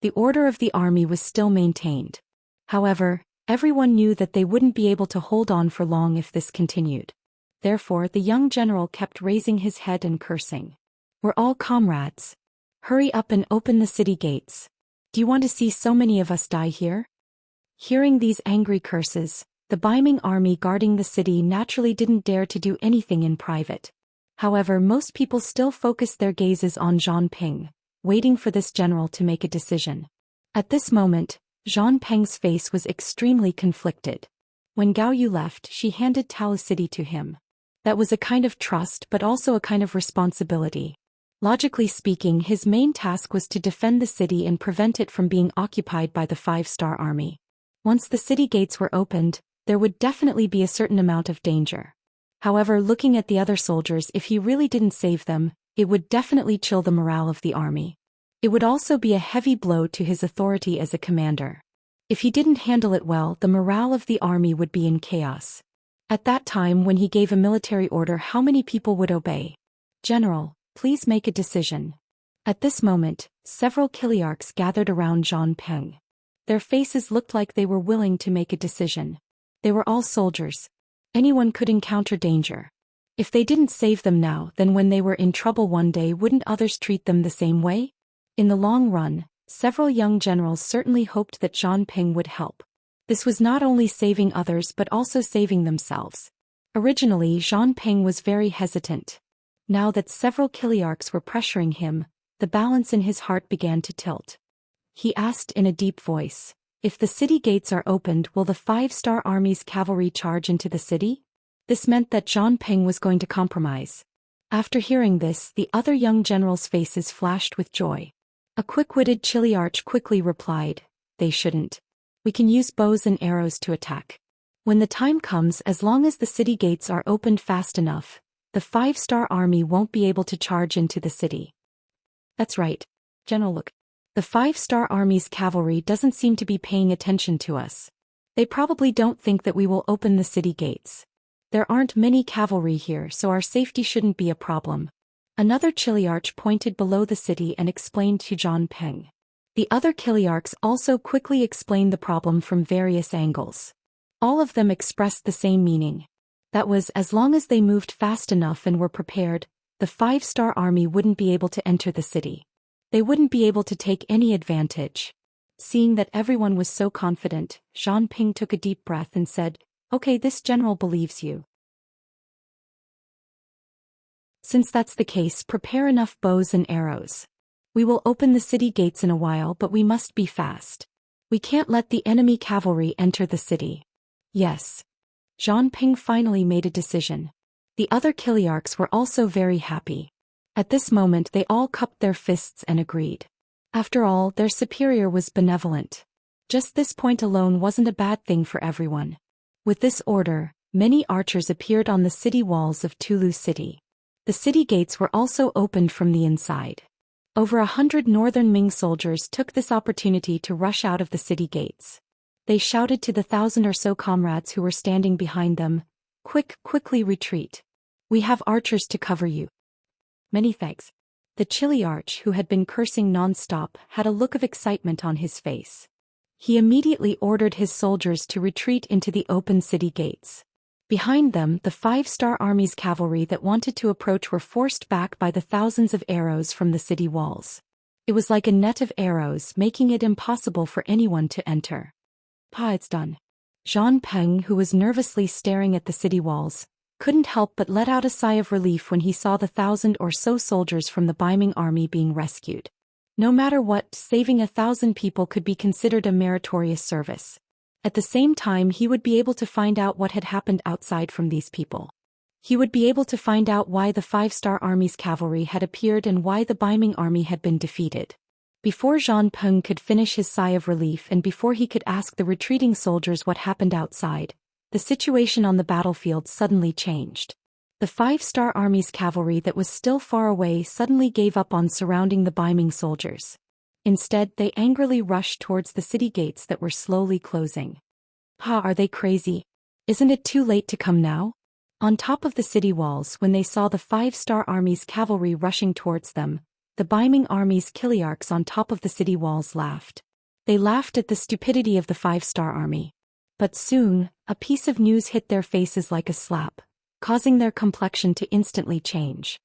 The order of the army was still maintained. However, everyone knew that they wouldn't be able to hold on for long if this continued. Therefore, the young general kept raising his head and cursing. We're all comrades. Hurry up and open the city gates. Do you want to see so many of us die here? Hearing these angry curses, the Baiming army guarding the city naturally didn't dare to do anything in private. However, most people still focused their gazes on Zhang Peng, waiting for this general to make a decision. At this moment, Zhang Peng's face was extremely conflicted. When Gao Yu left, she handed Tao City to him. That was a kind of trust but also a kind of responsibility. Logically speaking, his main task was to defend the city and prevent it from being occupied by the 5-star army. Once the city gates were opened, there would definitely be a certain amount of danger. However, looking at the other soldiers, if he really didn't save them, it would definitely chill the morale of the army. It would also be a heavy blow to his authority as a commander. If he didn't handle it well, the morale of the army would be in chaos. At that time, when he gave a military order, how many people would obey? General, please make a decision. At this moment, several chiliarchs gathered around Zhang Peng. Their faces looked like they were willing to make a decision. They were all soldiers. Anyone could encounter danger. If they didn't save them now, then when they were in trouble one day, wouldn't others treat them the same way? In the long run, several young generals certainly hoped that Zhang Peng would help. This was not only saving others but also saving themselves. Originally, Zhang Peng was very hesitant. Now that several chiliarchs were pressuring him, the balance in his heart began to tilt. He asked in a deep voice, if the city gates are opened, will the 5-star army's cavalry charge into the city? This meant that Zhang Peng was going to compromise. After hearing this, the other young generals' faces flashed with joy. A quick-witted chiliarch quickly replied, they shouldn't. We can use bows and arrows to attack. When the time comes, as long as the city gates are opened fast enough, the 5-star army won't be able to charge into the city. That's right. General, look. The 5-star army's cavalry doesn't seem to be paying attention to us. They probably don't think that we will open the city gates. There aren't many cavalry here, so our safety shouldn't be a problem. Another chiliarch pointed below the city and explained to Zhang Peng. The other chiliarchs also quickly explained the problem from various angles. All of them expressed the same meaning. That was, as long as they moved fast enough and were prepared, the 5-star army wouldn't be able to enter the city. They wouldn't be able to take any advantage. Seeing that everyone was so confident, Zhang Peng took a deep breath and said, okay, this general believes you. Since that's the case, prepare enough bows and arrows. We will open the city gates in a while, but we must be fast. We can't let the enemy cavalry enter the city. Yes. Zhang Ping finally made a decision. The other Kiliarchs were also very happy. At this moment they all cupped their fists and agreed. After all, their superior was benevolent. Just this point alone wasn't a bad thing for everyone. With this order, many archers appeared on the city walls of Tulu City. The city gates were also opened from the inside. Over 100 northern Ming soldiers took this opportunity to rush out of the city gates. They shouted to the 1,000 or so comrades who were standing behind them, quickly retreat. We have archers to cover you. Many thanks. The Chiliarch, who had been cursing non-stop, had a look of excitement on his face. He immediately ordered his soldiers to retreat into the open city gates. Behind them, the 5-star army's cavalry that wanted to approach were forced back by the thousands of arrows from the city walls. It was like a net of arrows, making it impossible for anyone to enter. It's done. Zhang Peng, who was nervously staring at the city walls, couldn't help but let out a sigh of relief when he saw the 1,000 or so soldiers from the Baiming army being rescued. No matter what, saving 1,000 people could be considered a meritorious service. At the same time, he would be able to find out what had happened outside from these people. He would be able to find out why the 5-star army's cavalry had appeared and why the Baiming army had been defeated. Before Zhang Peng could finish his sigh of relief and before he could ask the retreating soldiers what happened outside, the situation on the battlefield suddenly changed. The 5-star army's cavalry that was still far away suddenly gave up on surrounding the Baiming soldiers. Instead, they angrily rushed towards the city gates that were slowly closing. Are they crazy? Isn't it too late to come now? On top of the city walls, when they saw the 5-star army's cavalry rushing towards them, the Baiming army's Kiliarchs on top of the city walls laughed. They laughed at the stupidity of the 5-star army. But soon, a piece of news hit their faces like a slap, causing their complexion to instantly change.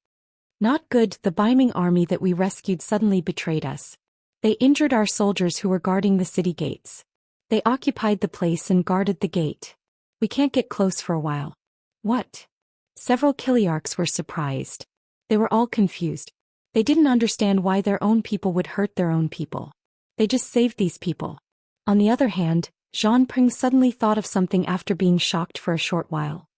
Not good, the Baiming army that we rescued suddenly betrayed us. They injured our soldiers who were guarding the city gates. They occupied the place and guarded the gate. We can't get close for a while. What? Several Kiliarchs were surprised. They were all confused. They didn't understand why their own people would hurt their own people. They just saved these people. On the other hand, Zhang Peng suddenly thought of something after being shocked for a short while.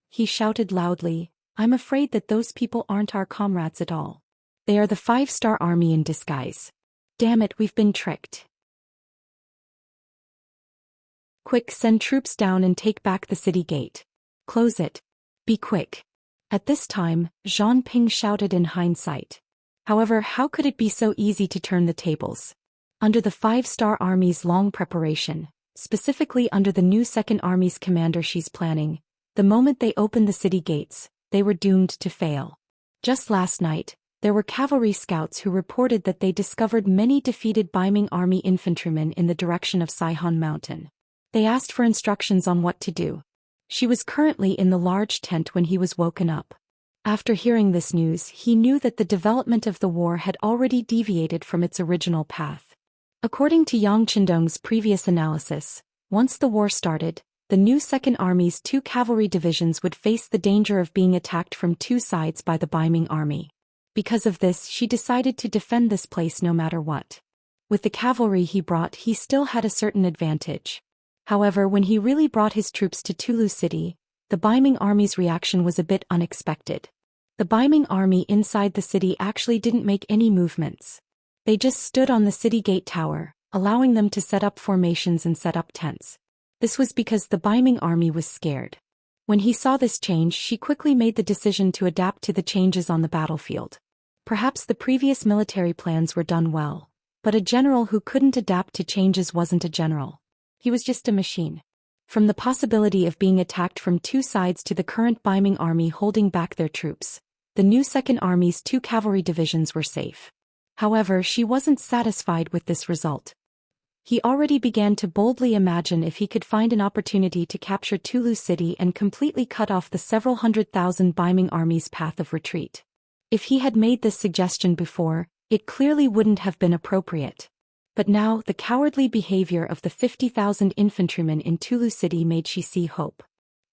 He shouted loudly, "I'm afraid that those people aren't our comrades at all. They are the 5-star army in disguise. Damn it, we've been tricked. Quick, send troops down and take back the city gate. Close it. Be quick." At this time, Zhang Ping shouted in hindsight. However, how could it be so easy to turn the tables? Under the 5-star army's long preparation, specifically under the new 2nd Army's commander Xi's planning, the moment they opened the city gates, they were doomed to fail. Just last night, there were cavalry scouts who reported that they discovered many defeated Baiming army infantrymen in the direction of Saihan Mountain. They asked for instructions on what to do. She was currently in the large tent when he was woken up. After hearing this news, he knew that the development of the war had already deviated from its original path. According to Yang Chendong's previous analysis, once the war started, the new 2nd Army's 2 cavalry divisions would face the danger of being attacked from 2 sides by the Baiming army. Because of this, she decided to defend this place no matter what. With the cavalry he brought, he still had a certain advantage. However, when he really brought his troops to Tulu City, the Baiming army's reaction was a bit unexpected. The Baiming army inside the city actually didn't make any movements. They just stood on the city gate tower, allowing them to set up formations and set up tents. This was because the Baiming army was scared. When he saw this change, she quickly made the decision to adapt to the changes on the battlefield. Perhaps the previous military plans were done well, but a general who couldn't adapt to changes wasn't a general. He was just a machine. From the possibility of being attacked from 2 sides to the current Baiming army holding back their troops, the new 2nd Army's 2 cavalry divisions were safe. However, she wasn't satisfied with this result. He already began to boldly imagine if he could find an opportunity to capture Tulu City and completely cut off the several 100,000 Baiming army's path of retreat. If he had made this suggestion before, it clearly wouldn't have been appropriate. But now, the cowardly behavior of the 50,000 infantrymen in Tulu City made Xi see hope.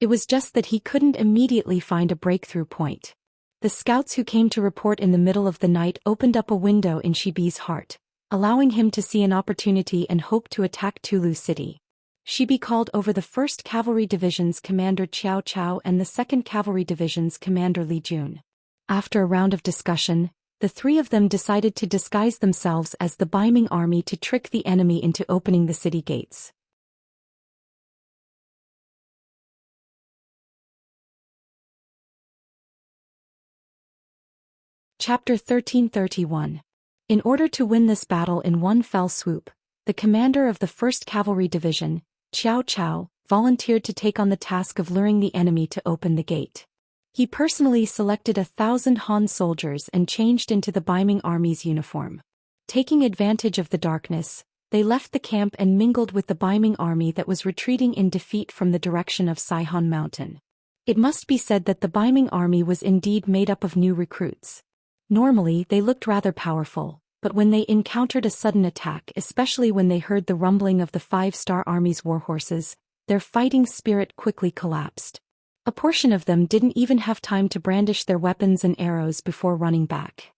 It was just that he couldn't immediately find a breakthrough point. The scouts who came to report in the middle of the night opened up a window in Shibi's heart, allowing him to see an opportunity and hope to attack Tulu City. Shibi called over the 1st Cavalry Division's commander Qiao Chao and the 2nd Cavalry Division's commander Li Jun. After a round of discussion, the three of them decided to disguise themselves as the Baiming army to trick the enemy into opening the city gates. Chapter 1331. In order to win this battle in one fell swoop, the commander of the 1st Cavalry Division, Qiao Chao, volunteered to take on the task of luring the enemy to open the gate. He personally selected 1,000 Han soldiers and changed into the Baiming army's uniform. Taking advantage of the darkness, they left the camp and mingled with the Baiming army that was retreating in defeat from the direction of Saihan Mountain. It must be said that the Baiming army was indeed made up of new recruits. Normally they looked rather powerful, but when they encountered a sudden attack, especially when they heard the rumbling of the 5-star army's warhorses, their fighting spirit quickly collapsed. A portion of them didn't even have time to brandish their weapons and arrows before running back.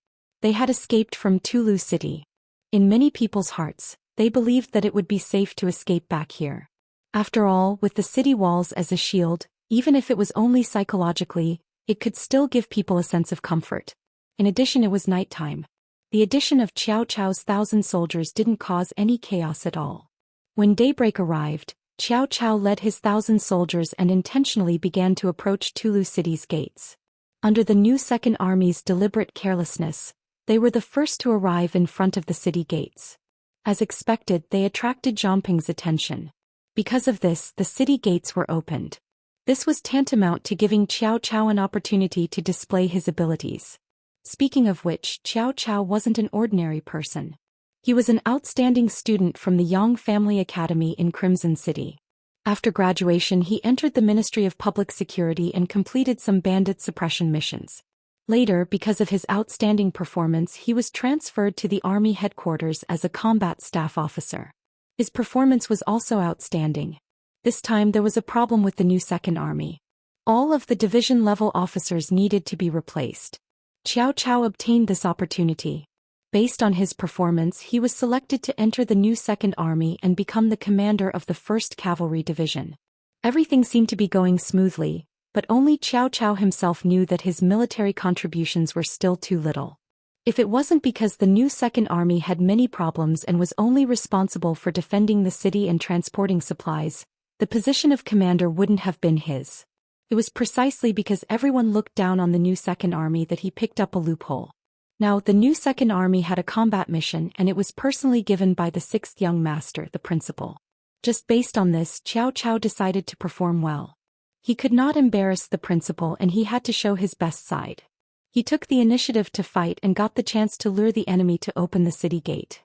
They had escaped from Tulu City. In many people's hearts, they believed that it would be safe to escape back here. After all, with the city walls as a shield, even if it was only psychologically, it could still give people a sense of comfort. In addition, it was nighttime. The addition of Qiao Chao's 1,000 soldiers didn't cause any chaos at all. When daybreak arrived, Qiao Chao led his 1,000 soldiers and intentionally began to approach Tulu City's gates. Under the new Second Army's deliberate carelessness, they were the first to arrive in front of the city gates. As expected, they attracted Zhongping's attention. Because of this, the city gates were opened. This was tantamount to giving Qiao Chao an opportunity to display his abilities. Speaking of which, Qiao Chao wasn't an ordinary person. He was an outstanding student from the Yang Family Academy in Crimson City. After graduation, he entered the Ministry of Public Security and completed some bandit suppression missions. Later, because of his outstanding performance, he was transferred to the Army headquarters as a combat staff officer. His performance was also outstanding. This time there was a problem with the new Second Army. All of the division-level officers needed to be replaced. Qiao Chao obtained this opportunity. Based on his performance, he was selected to enter the new Second Army and become the commander of the 1st Cavalry Division. Everything seemed to be going smoothly, but only Qiao Chao himself knew that his military contributions were still too little. If it wasn't because the new Second Army had many problems and was only responsible for defending the city and transporting supplies, the position of commander wouldn't have been his. It was precisely because everyone looked down on the new Second Army that he picked up a loophole. Now, the new Second Army had a combat mission and it was personally given by the 6th Young Master, the principal. Just based on this, Qiao Chao decided to perform well. He could not embarrass the principal and he had to show his best side. He took the initiative to fight and got the chance to lure the enemy to open the city gate.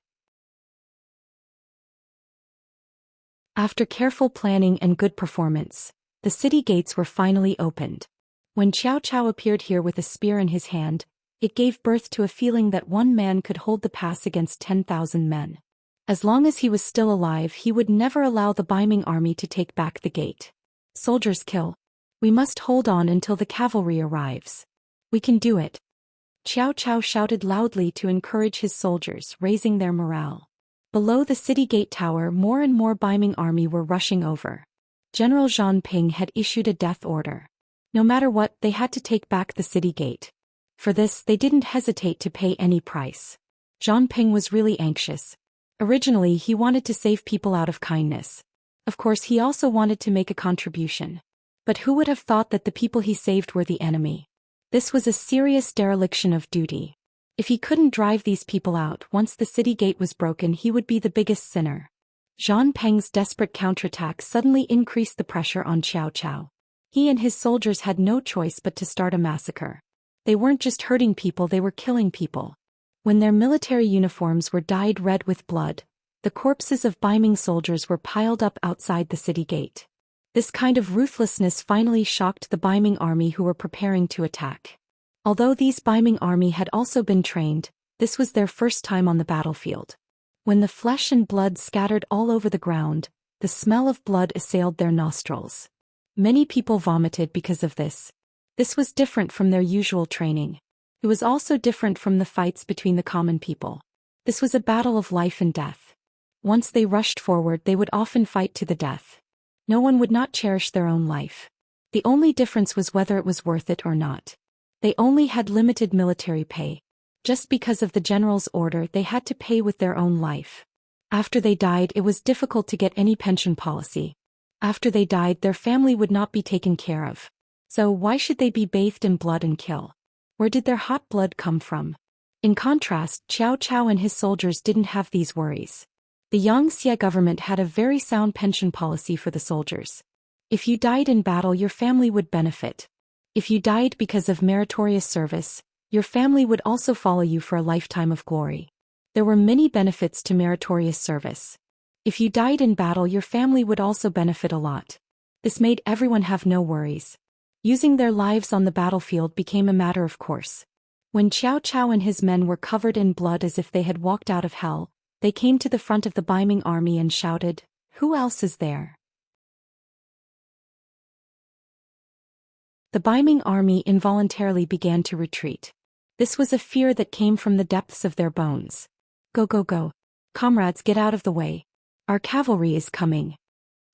After careful planning and good performance, the city gates were finally opened. When Qiao Chao appeared here with a spear in his hand, it gave birth to a feeling that one man could hold the pass against 10,000 men. As long as he was still alive, he would never allow the Baiming army to take back the gate. Soldiers kill. We must hold on until the cavalry arrives. We can do it. Qiao Chao shouted loudly to encourage his soldiers, raising their morale. Below the city gate tower, more and more Baiming army were rushing over. General Zhang Ping had issued a death order. No matter what, they had to take back the city gate. For this, they didn't hesitate to pay any price. Zhang Ping was really anxious. Originally, he wanted to save people out of kindness. Of course, he also wanted to make a contribution. But who would have thought that the people he saved were the enemy? This was a serious dereliction of duty. If he couldn't drive these people out once the city gate was broken, he would be the biggest sinner. Zhang Peng's desperate counterattack suddenly increased the pressure on Qiao Chao. He and his soldiers had no choice but to start a massacre. They weren't just hurting people, they were killing people. When their military uniforms were dyed red with blood, the corpses of Baiming soldiers were piled up outside the city gate. This kind of ruthlessness finally shocked the Baiming army who were preparing to attack. Although these Baiming army had also been trained, this was their first time on the battlefield. When the flesh and blood scattered all over the ground, the smell of blood assailed their nostrils. Many people vomited because of this. This was different from their usual training. It was also different from the fights between the common people. This was a battle of life and death. Once they rushed forward, they would often fight to the death. No one would not cherish their own life. The only difference was whether it was worth it or not. They only had limited military pay. Just because of the general's order, they had to pay with their own life. After they died, it was difficult to get any pension policy. After they died, their family would not be taken care of. So why should they be bathed in blood and kill? Where did their hot blood come from? In contrast, Cao Cao and his soldiers didn't have these worries. The Xianxia government had a very sound pension policy for the soldiers. If you died in battle, your family would benefit. If you died because of meritorious service, your family would also follow you for a lifetime of glory. There were many benefits to meritorious service. If you died in battle, your family would also benefit a lot. This made everyone have no worries. Using their lives on the battlefield became a matter of course. When Cao Cao and his men were covered in blood as if they had walked out of hell, they came to the front of the Baiming army and shouted, "Who else is there?" The Baiming army involuntarily began to retreat. This was a fear that came from the depths of their bones. "Go, go, go. Comrades, get out of the way. Our cavalry is coming."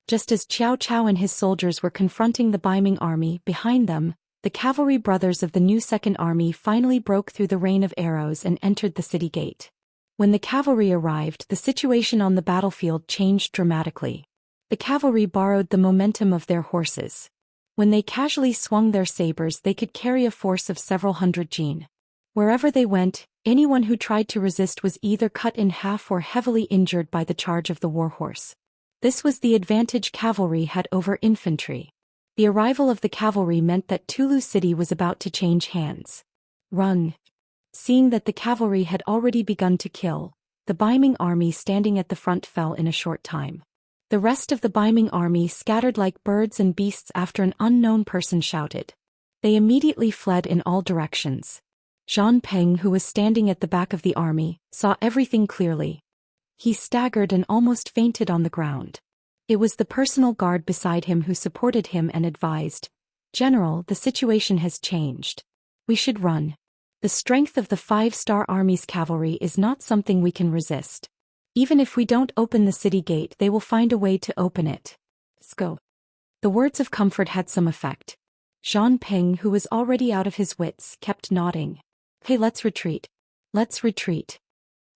Just as Cao Cao and his soldiers were confronting the Baiming army, behind them, the cavalry brothers of the new Second Army finally broke through the rain of arrows and entered the city gate. When the cavalry arrived, the situation on the battlefield changed dramatically. The cavalry borrowed the momentum of their horses. When they casually swung their sabers, they could carry a force of several hundred jin. Wherever they went, anyone who tried to resist was either cut in half or heavily injured by the charge of the warhorse. This was the advantage cavalry had over infantry. The arrival of the cavalry meant that Tulu city was about to change hands. Run! Seeing that the cavalry had already begun to kill, the Baiming army standing at the front fell in a short time. The rest of the Baiming army scattered like birds and beasts after an unknown person shouted. They immediately fled in all directions. Zhang Peng, who was standing at the back of the army, saw everything clearly. He staggered and almost fainted on the ground. It was the personal guard beside him who supported him and advised, "General, the situation has changed. We should run. The strength of the 5-star Army's cavalry is not something we can resist. Even if we don't open the city gate, they will find a way to open it. Let's go." The words of comfort had some effect. Zhang Peng, who was already out of his wits, kept nodding. "Hey, let's retreat. Let's retreat."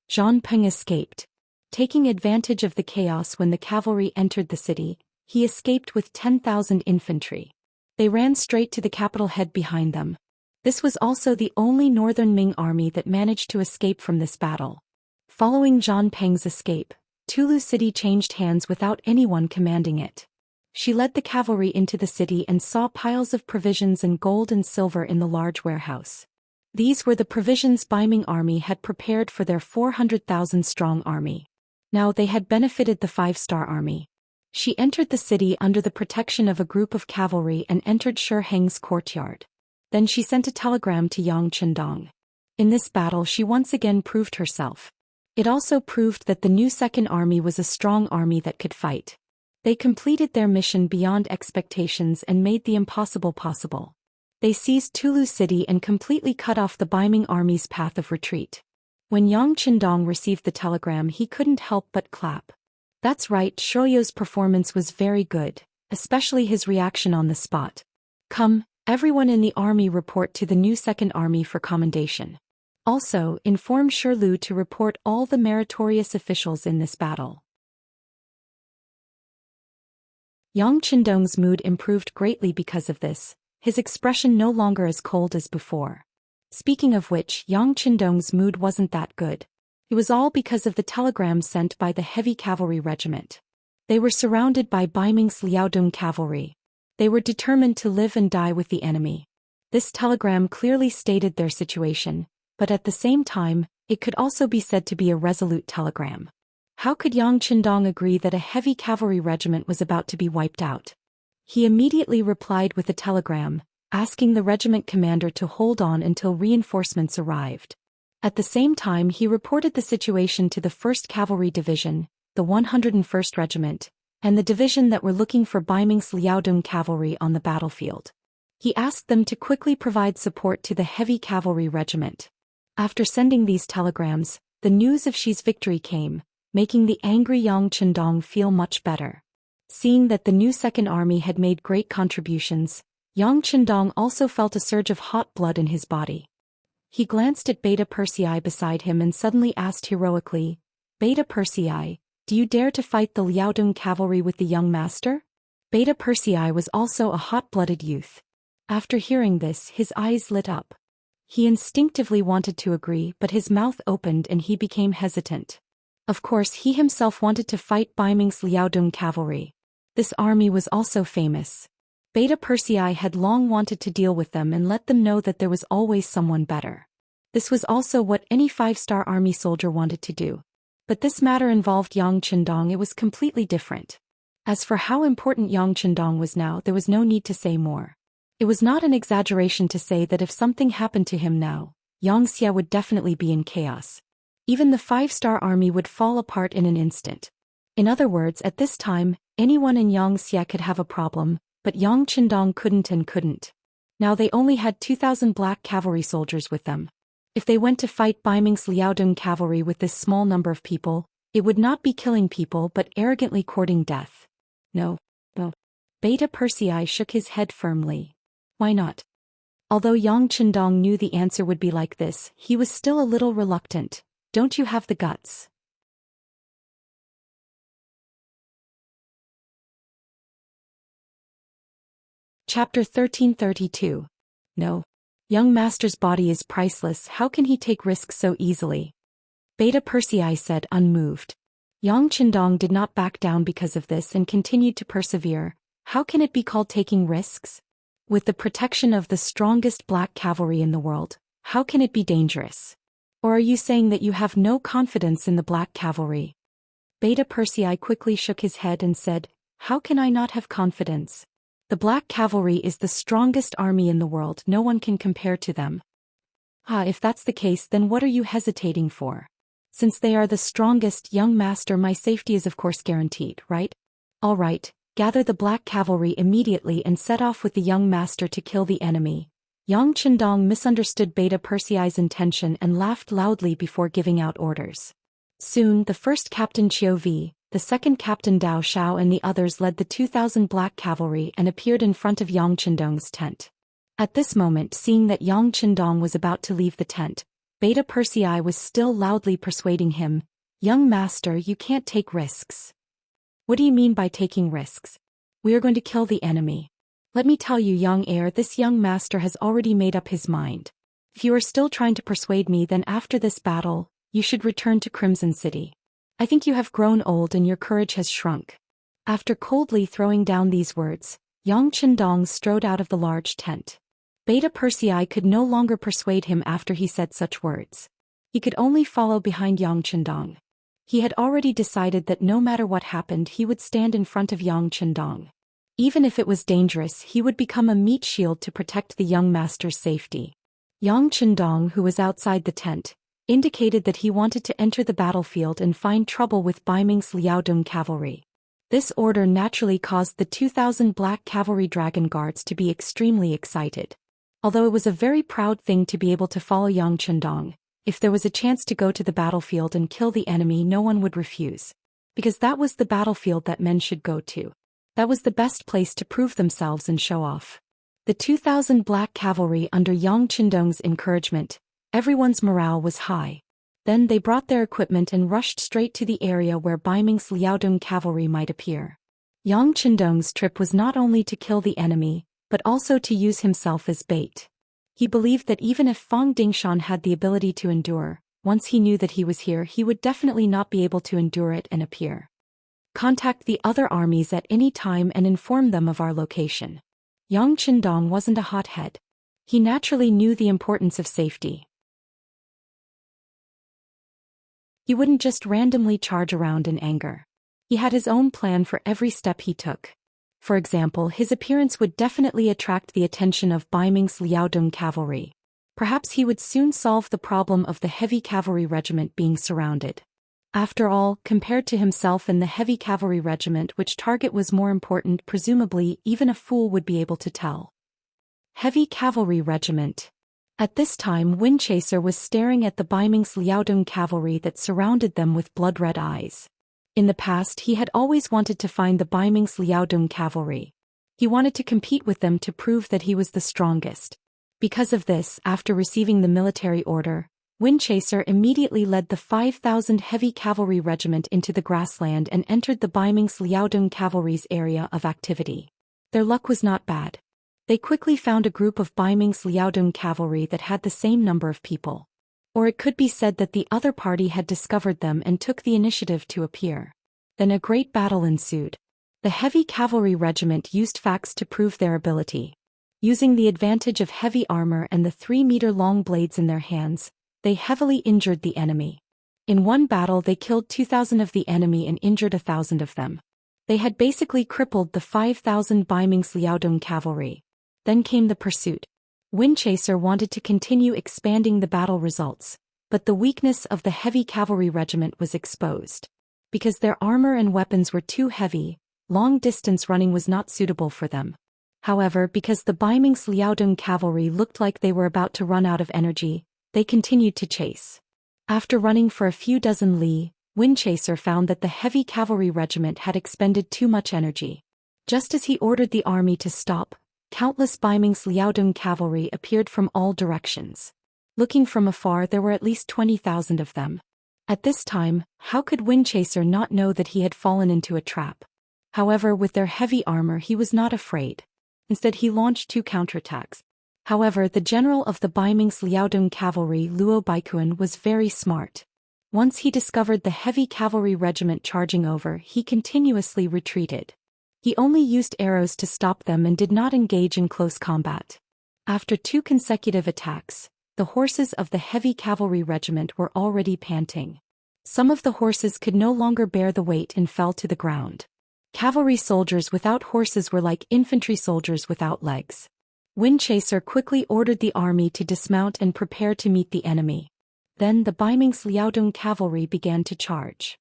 Zhang Peng escaped. Taking advantage of the chaos when the cavalry entered the city, he escaped with 10,000 infantry. They ran straight to the capital head behind them. This was also the only northern Ming army that managed to escape from this battle. Following Zhang Peng's escape, Tulu city changed hands without anyone commanding it. She led the cavalry into the city and saw piles of provisions and gold and silver in the large warehouse. These were the provisions Baiming army had prepared for their 400,000-strong army. Now they had benefited the 5-star army. She entered the city under the protection of a group of cavalry and entered Shi Heng's courtyard. Then she sent a telegram to Yang Chendong. In this battle she once again proved herself. It also proved that the new Second Army was a strong army that could fight. They completed their mission beyond expectations and made the impossible possible. They seized Tulu city and completely cut off the Baiming army's path of retreat. When Yang Chendong received the telegram, he couldn't help but clap. That's right, Shoyo's performance was very good, especially his reaction on the spot. "Come, everyone in the army, report to the new Second Army for commendation. Also, inform Shirlu to report all the meritorious officials in this battle." Yang Chendong's mood improved greatly because of this, his expression no longer as cold as before. Speaking of which, Yang Chendong's mood wasn't that good. It was all because of the telegram sent by the heavy cavalry regiment. They were surrounded by Baiming's Liaodong cavalry. They were determined to live and die with the enemy. This telegram clearly stated their situation, but at the same time, it could also be said to be a resolute telegram. How could Yang Chendong agree that a heavy cavalry regiment was about to be wiped out? He immediately replied with a telegram, asking the regiment commander to hold on until reinforcements arrived. At the same time, he reported the situation to the 1st Cavalry Division, the 101st Regiment, and the division that were looking for Baiming's Liaodong cavalry on the battlefield. He asked them to quickly provide support to the heavy cavalry regiment. After sending these telegrams, the news of Xi's victory came, making the angry Yang Chendong feel much better. Seeing that the new Second Army had made great contributions, Yang Chendong also felt a surge of hot blood in his body. He glanced at Beta Persei beside him and suddenly asked heroically, "Beta Persei, do you dare to fight the Liaodong cavalry with the young master?" Beta Persei was also a hot-blooded youth. After hearing this, his eyes lit up. He instinctively wanted to agree, but his mouth opened and he became hesitant. Of course, he himself wanted to fight Baiming's Liaodong cavalry. This army was also famous. Beta Persei had long wanted to deal with them and let them know that there was always someone better. This was also what any 5-star army soldier wanted to do. But this matter involved Yang Chendong. It was completely different. As for how important Yang Chendong was now, there was no need to say more. It was not an exaggeration to say that if something happened to him now, Xianxia would definitely be in chaos. Even the 5-star army would fall apart in an instant. In other words, at this time, anyone in Xianxia could have a problem, but Yang Chendong couldn't. Now they only had 2,000 black cavalry soldiers with them. If they went to fight Baiming's Liaodong cavalry with this small number of people, it would not be killing people but arrogantly courting death. No. Beta Persei shook his head firmly. Why not? Although Yang Chendong knew the answer would be like this, he was still a little reluctant. Don't you have the guts? Chapter 1332. No. Young master's body is priceless. How can he take risks so easily? Beta Persei said, unmoved. Yang Chendong did not back down because of this and continued to persevere. How can it be called taking risks? With the protection of the strongest black cavalry in the world, how can it be dangerous? Or are you saying that you have no confidence in the black cavalry? Beta Persei quickly shook his head and said, how can I not have confidence? The black cavalry is the strongest army in the world. No one can compare to them. If that's the case, then what are you hesitating for? Since they are the strongest, young master, my safety is of course guaranteed, right? All right, gather the black cavalry immediately and set off with the young master to kill the enemy. Yang Chendong misunderstood Beta Persei's intention and laughed loudly before giving out orders. Soon, the first Captain Qiu Vi, the second Captain Dao Shao and the others led the 2,000 black cavalry and appeared in front of Yang Chendong's tent. At this moment, seeing that Yang Chendong was about to leave the tent, Beta Persei was still loudly persuading him, young master, you can't take risks. What do you mean by taking risks? We are going to kill the enemy. Let me tell you, young heir, this young master has already made up his mind. If you are still trying to persuade me, then after this battle, you should return to Crimson City. I think you have grown old and your courage has shrunk. After coldly throwing down these words, Yang Chendong strode out of the large tent. Beta Persei could no longer persuade him after he said such words. He could only follow behind Yang Chendong. He had already decided that no matter what happened, he would stand in front of Yang Chendong. Even if it was dangerous, he would become a meat shield to protect the young master's safety. Yang Chendong, who was outside the tent, indicated that he wanted to enter the battlefield and find trouble with Baiming's Liaodong cavalry. This order naturally caused the 2,000 black cavalry dragon guards to be extremely excited. Although it was a very proud thing to be able to follow Yang Chendong, if there was a chance to go to the battlefield and kill the enemy, no one would refuse. Because that was the battlefield that men should go to. That was the best place to prove themselves and show off. The 2,000 black cavalry under Yang Chendong's encouragement, everyone's morale was high. Then they brought their equipment and rushed straight to the area where Baiming's Liaodong cavalry might appear. Yang Chendong's trip was not only to kill the enemy, but also to use himself as bait. He believed that even if Fang Dingshan had the ability to endure, once he knew that he was here, he would definitely not be able to endure it and appear. Contact the other armies at any time and inform them of our location. Yang Chendong wasn't a hothead. He naturally knew the importance of safety. He wouldn't just randomly charge around in anger. He had his own plan for every step he took. For example, his appearance would definitely attract the attention of Baiming's Liaodong cavalry. Perhaps he would soon solve the problem of the heavy cavalry regiment being surrounded. After all, compared to himself and the heavy cavalry regiment, which target was more important? Presumably, even a fool would be able to tell. Heavy Cavalry Regiment. At this time Windchaser was staring at the Baiming's Liaodong cavalry that surrounded them with blood-red eyes. In the past he had always wanted to find the Baiming's Liaodong cavalry. He wanted to compete with them to prove that he was the strongest. Because of this, after receiving the military order, Windchaser immediately led the 5,000 heavy cavalry regiment into the grassland and entered the Baiming's Liaodong cavalry's area of activity. Their luck was not bad. They quickly found a group of Baiming's Liaodong cavalry that had the same number of people. Or it could be said that the other party had discovered them and took the initiative to appear. Then a great battle ensued. The heavy cavalry regiment used facts to prove their ability. Using the advantage of heavy armor and the 3-meter-long blades in their hands, they heavily injured the enemy. In one battle they killed 2,000 of the enemy and injured 1,000 of them. They had basically crippled the 5,000 Baiming's Liaodong cavalry. Then came the pursuit. Windchaser wanted to continue expanding the battle results, but the weakness of the heavy cavalry regiment was exposed. Because their armor and weapons were too heavy, long-distance running was not suitable for them. However, because the Baiming's Liaodong cavalry looked like they were about to run out of energy, they continued to chase. After running for a few dozen li, Windchaser found that the heavy cavalry regiment had expended too much energy. Just as he ordered the army to stop, countless Baiming's Liaodong cavalry appeared from all directions. Looking from afar there were at least 20,000 of them. At this time, how could Windchaser not know that he had fallen into a trap? However, with their heavy armor he was not afraid. Instead he launched 2 counterattacks. However, the general of the Baiming's Liaodong cavalry, Luo Baikuan, was very smart. Once he discovered the heavy cavalry regiment charging over, he continuously retreated. He only used arrows to stop them and did not engage in close combat. After 2 consecutive attacks, the horses of the heavy cavalry regiment were already panting. Some of the horses could no longer bear the weight and fell to the ground. Cavalry soldiers without horses were like infantry soldiers without legs. Windchaser quickly ordered the army to dismount and prepare to meet the enemy. Then the Baiming's Liaodong cavalry began to charge.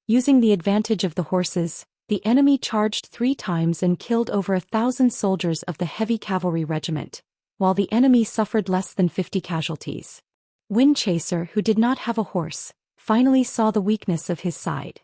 Using the advantage of the horses, the enemy charged 3 times and killed over 1,000 soldiers of the heavy cavalry regiment, while the enemy suffered less than 50 casualties. Windchaser, who did not have a horse, finally saw the weakness of his side.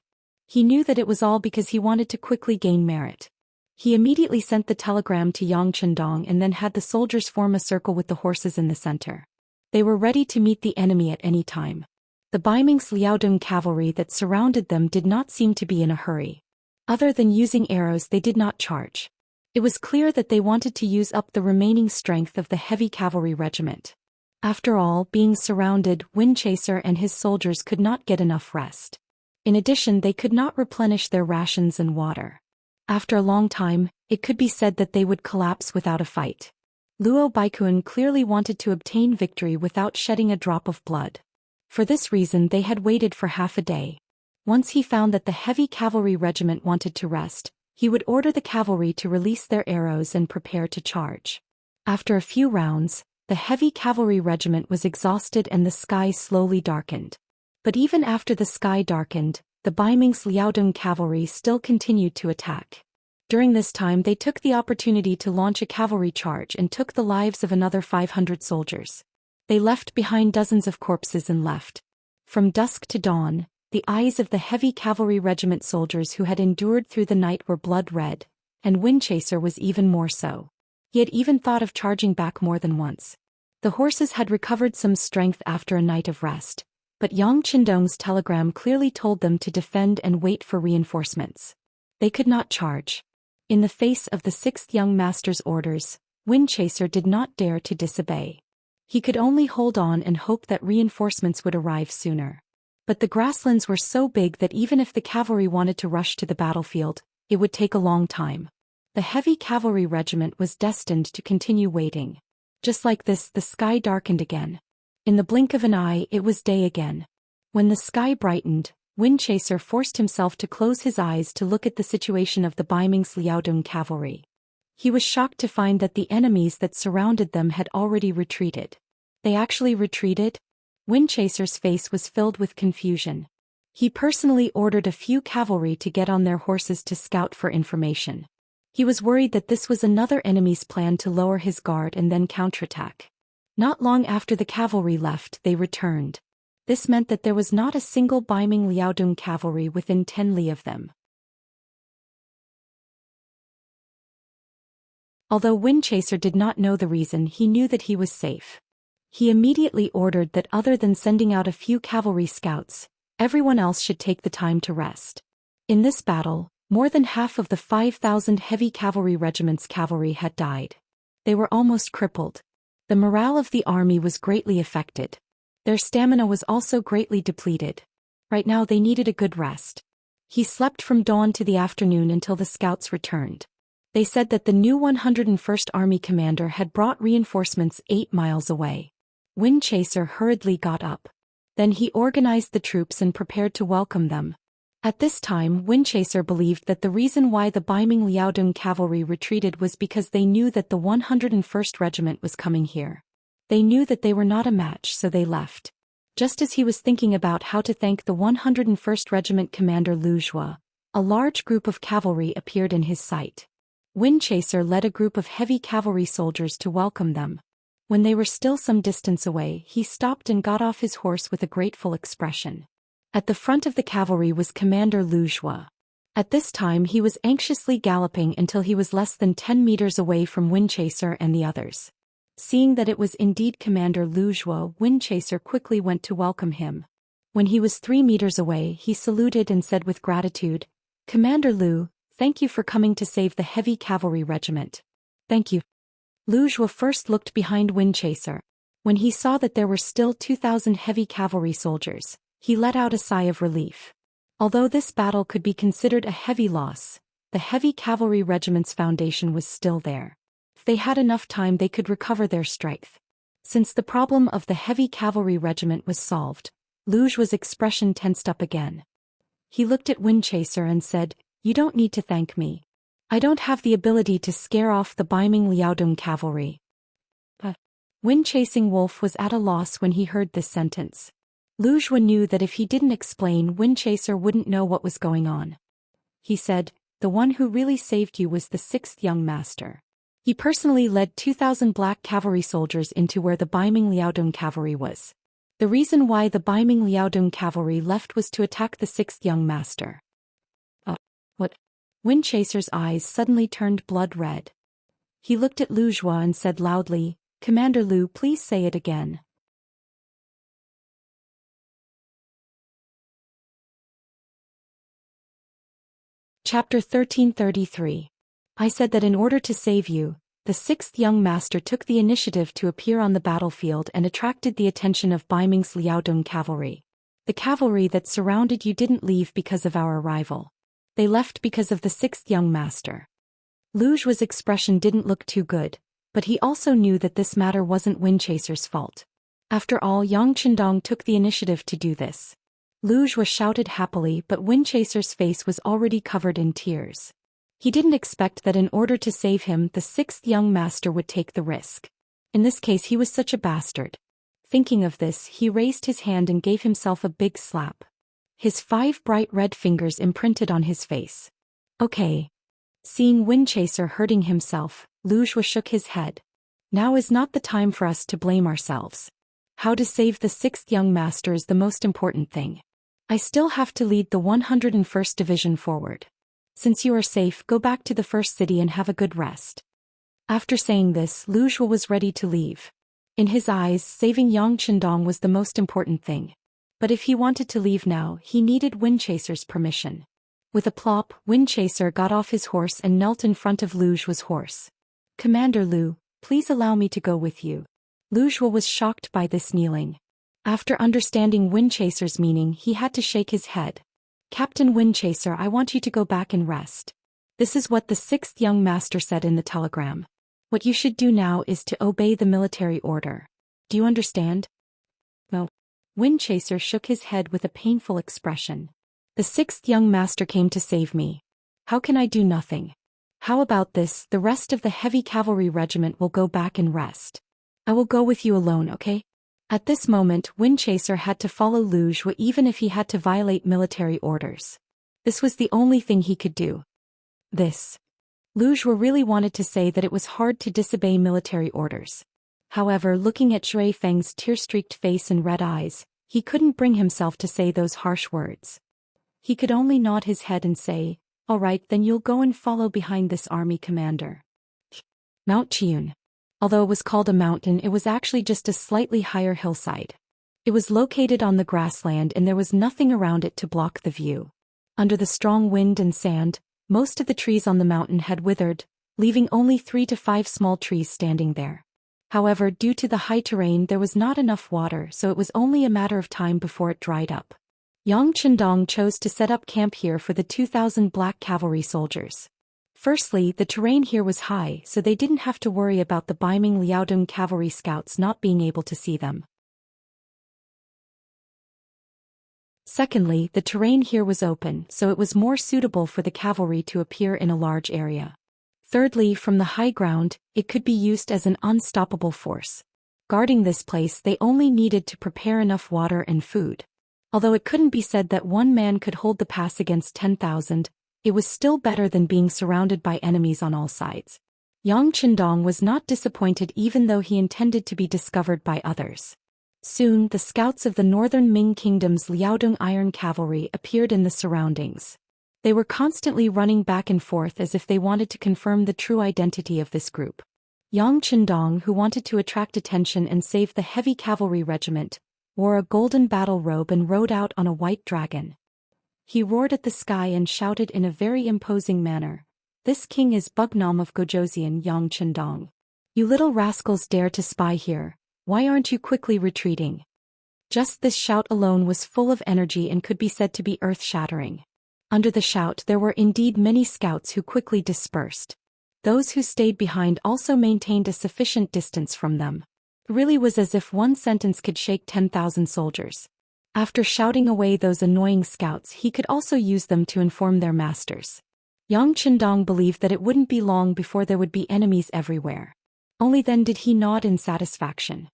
He knew that it was all because he wanted to quickly gain merit. He immediately sent the telegram to Yang Chendong and then had the soldiers form a circle with the horses in the center. They were ready to meet the enemy at any time. The Baiming's Liaodong cavalry that surrounded them did not seem to be in a hurry. Other than using arrows, they did not charge. It was clear that they wanted to use up the remaining strength of the heavy cavalry regiment. After all, being surrounded, Windchaser and his soldiers could not get enough rest. In addition, they could not replenish their rations and water. After a long time, it could be said that they would collapse without a fight. Luo Baikuan clearly wanted to obtain victory without shedding a drop of blood. For this reason they had waited for half a day. Once he found that the heavy cavalry regiment wanted to rest, he would order the cavalry to release their arrows and prepare to charge. After a few rounds, the heavy cavalry regiment was exhausted and the sky slowly darkened. But even after the sky darkened, the Baiming's Liaodong cavalry still continued to attack. During this time they took the opportunity to launch a cavalry charge and took the lives of another 500 soldiers. They left behind dozens of corpses and left. From dusk to dawn, the eyes of the heavy cavalry regiment soldiers who had endured through the night were blood red, and Windchaser was even more so. He had even thought of charging back more than once. The horses had recovered some strength after a night of rest, but Yang Chendong's telegram clearly told them to defend and wait for reinforcements. They could not charge. In the face of the 6th young master's orders, Windchaser did not dare to disobey. He could only hold on and hope that reinforcements would arrive sooner. But the grasslands were so big that even if the cavalry wanted to rush to the battlefield, it would take a long time. The heavy cavalry regiment was destined to continue waiting. Just like this, the sky darkened again. In the blink of an eye, it was day again. When the sky brightened, Windchaser forced himself to close his eyes to look at the situation of the Baiming's Liaodong cavalry. He was shocked to find that the enemies that surrounded them had already retreated. They actually retreated? Windchaser's face was filled with confusion. He personally ordered a few cavalry to get on their horses to scout for information. He was worried that this was another enemy's plan to lower his guard and then counterattack. Not long after the cavalry left, they returned. This meant that there was not a single Baiming Liaodong cavalry within 10 li of them. Although Windchaser did not know the reason, he knew that he was safe. He immediately ordered that other than sending out a few cavalry scouts, everyone else should take the time to rest. In this battle, more than half of the 5,000 heavy cavalry regiment's cavalry had died. They were almost crippled. The morale of the army was greatly affected. Their stamina was also greatly depleted. Right now they needed a good rest. He slept from dawn to the afternoon until the scouts returned. They said that the new 101st Army commander had brought reinforcements 8 miles away. Windchaser hurriedly got up. Then he organized the troops and prepared to welcome them. At this time, Windchaser believed that the reason why the Baiming Liaodong cavalry retreated was because they knew that the 101st Regiment was coming here. They knew that they were not a match, so they left. Just as he was thinking about how to thank the 101st Regiment commander Lu Zhua, a large group of cavalry appeared in his sight. Windchaser led a group of heavy cavalry soldiers to welcome them. When they were still some distance away, he stopped and got off his horse with a grateful expression. At the front of the cavalry was Commander Lu Zhua. At this time he was anxiously galloping until he was less than 10 meters away from Windchaser and the others. Seeing that it was indeed Commander Lu Zhua, Windchaser quickly went to welcome him. When he was 3 meters away, he saluted and said with gratitude, "Commander Lu, thank you for coming to save the heavy cavalry regiment." "Thank you." Lu Zhua first looked behind Windchaser. When he saw that there were still 2,000 heavy cavalry soldiers, he let out a sigh of relief. Although this battle could be considered a heavy loss, the heavy cavalry regiment's foundation was still there. If they had enough time, they could recover their strength. Since the problem of the heavy cavalry regiment was solved, Lu Zhua's expression tensed up again. He looked at Windchaser and said, "You don't need to thank me. I don't have the ability to scare off the Baiming Liaodong cavalry." Wind-chasing wolf was at a loss when he heard this sentence. Lu Zhua knew that if he didn't explain, Windchaser wouldn't know what was going on. He said, "The one who really saved you was the 6th young master. He personally led 2,000 black cavalry soldiers into where the Baiming Liaodong cavalry was. The reason why the Baiming Liaodong cavalry left was to attack the 6th young master." What? Windchaser's eyes suddenly turned blood red. He looked at Lu Zhua and said loudly, "Commander Lu, please say it again." Chapter 1333. I said that in order to save you, the 6th young master took the initiative to appear on the battlefield and attracted the attention of Baiming's Liaodong cavalry. The cavalry that surrounded you didn't leave because of our arrival. They left because of the 6th young master. Lu Zhua's expression didn't look too good, but he also knew that this matter wasn't Windchaser's fault. After all, Yang Qindong took the initiative to do this. Lu Zhua shouted happily, but Windchaser's face was already covered in tears. He didn't expect that in order to save him, the 6th young master would take the risk. In this case, he was such a bastard. Thinking of this, he raised his hand and gave himself a big slap. His 5 bright red fingers imprinted on his face. "Okay." Seeing Windchaser hurting himself, Lu Zhua shook his head. "Now is not the time for us to blame ourselves. How to save the 6th young master is the most important thing. I still have to lead the 101st Division forward. Since you are safe, go back to the first city and have a good rest." After saying this, Lu Zhua was ready to leave. In his eyes, saving Yang Qindong was the most important thing. But if he wanted to leave now, he needed Windchaser's permission. With a plop, Windchaser got off his horse and knelt in front of Lu Zhua's horse. "Commander Lu, please allow me to go with you." Lu Zhua was shocked by this kneeling. After understanding Windchaser's meaning, he had to shake his head. "Captain Windchaser, I want you to go back and rest. This is what the 6th young master said in the telegram. What you should do now is to obey the military order. Do you understand?" "No." Windchaser shook his head with a painful expression. "The 6th young master came to save me. How can I do nothing? How about this, the rest of the heavy cavalry regiment will go back and rest. I will go with you alone, okay?" At this moment, Windchaser had to follow Lu Zhua even if he had to violate military orders. This was the only thing he could do. This. Lu Zhuo really wanted to say that it was hard to disobey military orders. However, looking at Shui Feng's tear-streaked face and red eyes, he couldn't bring himself to say those harsh words. He could only nod his head and say, "All right, then you'll go and follow behind this army commander." Mount Qian. Although it was called a mountain, it was actually just a slightly higher hillside. It was located on the grassland and there was nothing around it to block the view. Under the strong wind and sand, most of the trees on the mountain had withered, leaving only 3 to 5 small trees standing there. However, due to the high terrain there was not enough water, so it was only a matter of time before it dried up. Yang Chendong chose to set up camp here for the 2,000 black cavalry soldiers. Firstly, the terrain here was high, so they didn't have to worry about the Baiming Liaodong cavalry scouts not being able to see them. Secondly, the terrain here was open, so it was more suitable for the cavalry to appear in a large area. Thirdly, from the high ground, it could be used as an unstoppable force. Guarding this place, they only needed to prepare enough water and food. Although it couldn't be said that one man could hold the pass against 10,000, it was still better than being surrounded by enemies on all sides. Yang Chendong was not disappointed even though he intended to be discovered by others. Soon, the scouts of the northern Ming Kingdom's Liaodong Iron Cavalry appeared in the surroundings. They were constantly running back and forth as if they wanted to confirm the true identity of this group. Yang Chendong, who wanted to attract attention and save the heavy cavalry regiment, wore a golden battle robe and rode out on a white dragon. He roared at the sky and shouted in a very imposing manner, "This king is Bugnam of Gojoseon, Yang Chendong. You little rascals dare to spy here, why aren't you quickly retreating?" Just this shout alone was full of energy and could be said to be earth-shattering. Under the shout there were indeed many scouts who quickly dispersed. Those who stayed behind also maintained a sufficient distance from them. It really was as if one sentence could shake 10,000 soldiers. After shouting away those annoying scouts, he could also use them to inform their masters. Yang Chendong believed that it wouldn't be long before there would be enemies everywhere. Only then did he nod in satisfaction.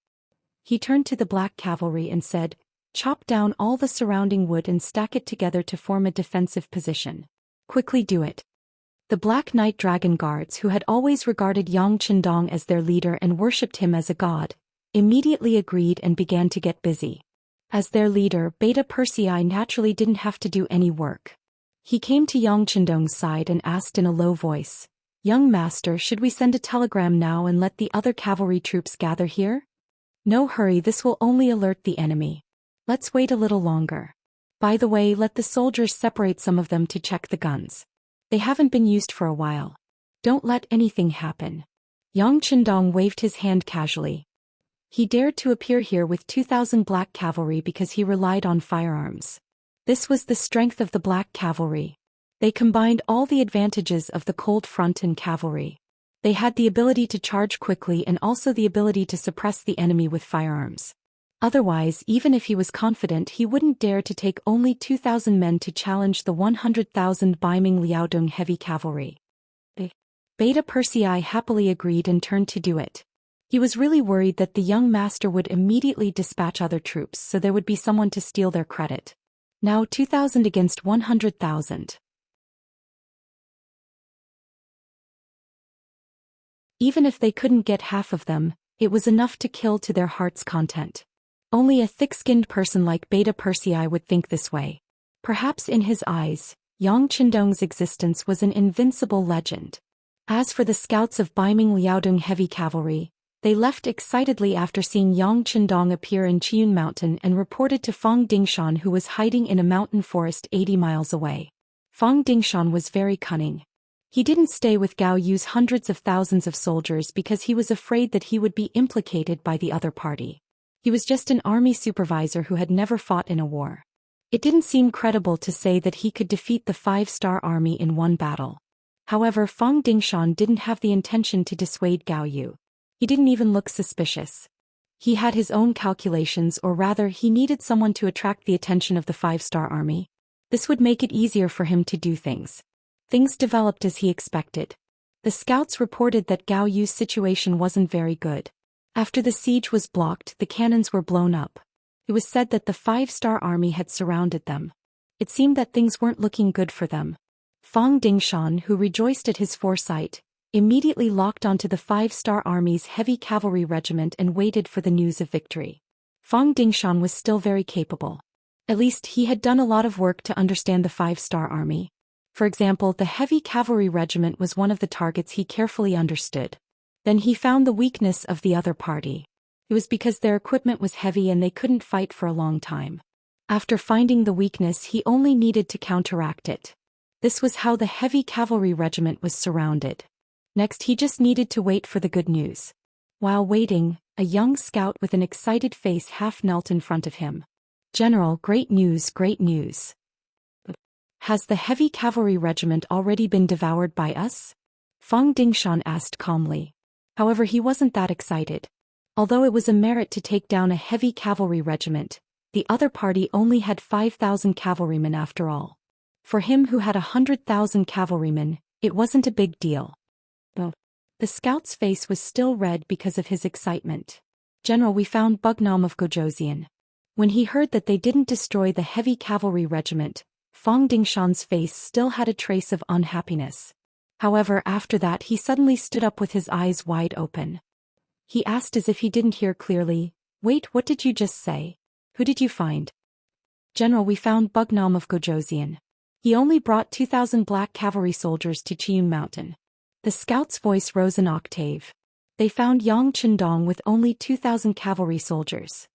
He turned to the black cavalry and said, "Chop down all the surrounding wood and stack it together to form a defensive position. Quickly do it." The Black Knight Dragon Guards, who had always regarded Yang Chendong as their leader and worshipped him as a god, immediately agreed and began to get busy. As their leader, Beta Persei naturally didn't have to do any work. He came to Yang Chendong's side and asked in a low voice, "Young master, should we send a telegram now and let the other cavalry troops gather here?" "No hurry, this will only alert the enemy. Let's wait a little longer. By the way, let the soldiers separate some of them to check the guns. They haven't been used for a while. Don't let anything happen." Yang Chendong waved his hand casually. He dared to appear here with 2,000 black cavalry because he relied on firearms. This was the strength of the black cavalry. They combined all the advantages of the cold front and cavalry. They had the ability to charge quickly and also the ability to suppress the enemy with firearms. Otherwise, even if he was confident, he wouldn't dare to take only 2,000 men to challenge the 100,000 Baiming Liaodong heavy cavalry. Beta Persei happily agreed and turned to do it. He was really worried that the young master would immediately dispatch other troops, so there would be someone to steal their credit. Now 2,000 against 100,000. Even if they couldn't get half of them, it was enough to kill to their heart's content. Only a thick-skinned person like Beta Persei would think this way. Perhaps in his eyes, Yang Chendong's existence was an invincible legend. As for the scouts of Baiming Liaodong heavy cavalry, they left excitedly after seeing Yang Chendong appear in Qian Mountain and reported to Fang Dingshan, who was hiding in a mountain forest 80 miles away. Fang Dingshan was very cunning. He didn't stay with Gao Yu's hundreds of thousands of soldiers because he was afraid that he would be implicated by the other party. He was just an army supervisor who had never fought in a war. It didn't seem credible to say that he could defeat the 5-star army in one battle. However, Fang Dingshan didn't have the intention to dissuade Gao Yu. He didn't even look suspicious. He had his own calculations, or rather, he needed someone to attract the attention of the 5-star army. This would make it easier for him to do things. Things developed as he expected. The scouts reported that Gao Yu's situation wasn't very good. After the siege was blocked, the cannons were blown up. It was said that the 5-star army had surrounded them. It seemed that things weren't looking good for them. Fang Dingshan, who rejoiced at his foresight, immediately locked onto the 5-star army's heavy cavalry regiment and waited for the news of victory. Fang Dingshan was still very capable. At least he had done a lot of work to understand the 5-star army. For example, the heavy cavalry regiment was one of the targets he carefully understood. Then he found the weakness of the other party. It was because their equipment was heavy and they couldn't fight for a long time. After finding the weakness, he only needed to counteract it. This was how the heavy cavalry regiment was surrounded. Next, he just needed to wait for the good news. While waiting, a young scout with an excited face half knelt in front of him. "General, great news, great news. Has the heavy cavalry regiment already been devoured by us?" Fang Dingshan asked calmly. However, he wasn't that excited. Although it was a merit to take down a heavy cavalry regiment, the other party only had 5,000 cavalrymen after all. For him who had 100,000 cavalrymen, it wasn't a big deal. The scout's face was still red because of his excitement. "General, we found Bugnam of Gojosian." When he heard that they didn't destroy the heavy cavalry regiment, Fang Dingshan's face still had a trace of unhappiness. However, after that he suddenly stood up with his eyes wide open. He asked as if he didn't hear clearly, "Wait, what did you just say? Who did you find?" "General, we found Bugnam of Gojosian. He only brought 2,000 black cavalry soldiers to Chiyun Mountain." The scout's voice rose an octave. They found Yang Chendong with only 2,000 cavalry soldiers.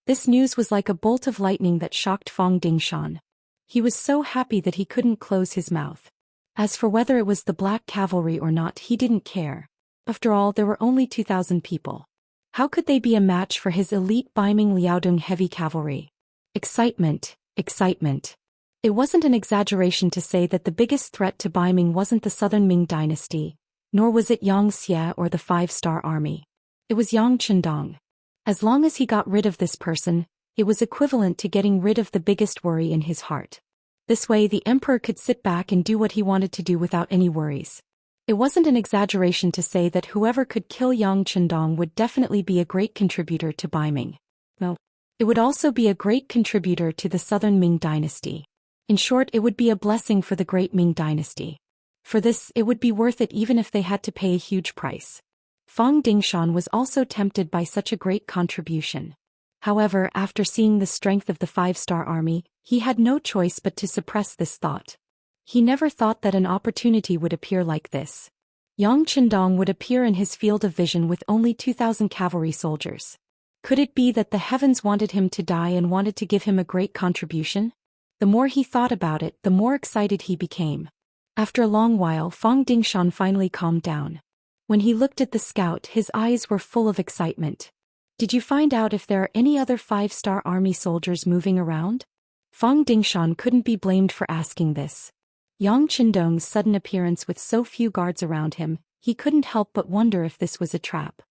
This news was like a bolt of lightning that shocked Fang Dingshan. He was so happy that he couldn't close his mouth. As for whether it was the black cavalry or not, he didn't care. After all, there were only 2,000 people. How could they be a match for his elite Baiming Liaodong heavy cavalry? Excitement, excitement. It wasn't an exaggeration to say that the biggest threat to Baiming wasn't the southern Ming dynasty, nor was it Xianxia or the 5-star army. It was Yang Chendong. As long as he got rid of this person, it was equivalent to getting rid of the biggest worry in his heart. This way the emperor could sit back and do what he wanted to do without any worries. It wasn't an exaggeration to say that whoever could kill Yang Chendong would definitely be a great contributor to Baiming. No, it would also be a great contributor to the southern Ming dynasty. In short, it would be a blessing for the great Ming dynasty. For this, it would be worth it even if they had to pay a huge price. Fang Dingshan was also tempted by such a great contribution. However, after seeing the strength of the 5-star army, he had no choice but to suppress this thought. He never thought that an opportunity would appear like this. Yang Chendong would appear in his field of vision with only 2,000 cavalry soldiers. Could it be that the heavens wanted him to die and wanted to give him a great contribution? The more he thought about it, the more excited he became. After a long while, Fang Dingshan finally calmed down. When he looked at the scout, his eyes were full of excitement. "Did you find out if there are any other 5-star army soldiers moving around?" Fang Dingshan couldn't be blamed for asking this. Yang Chendong's sudden appearance with so few guards around him, he couldn't help but wonder if this was a trap.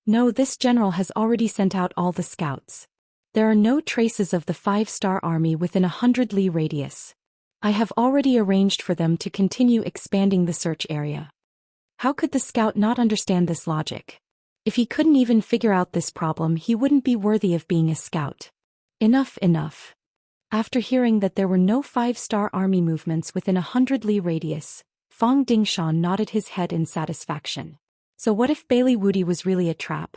No, this general has already sent out all the scouts. There are no traces of the 5-star army within 100 li radius. I have already arranged for them to continue expanding the search area. How could the scout not understand this logic? If he couldn't even figure out this problem, he wouldn't be worthy of being a scout. Enough, enough. After hearing that there were no 5-star army movements within 100 li radius, Fang Dingshan nodded his head in satisfaction. So what if Bailey Wudi was really a trap?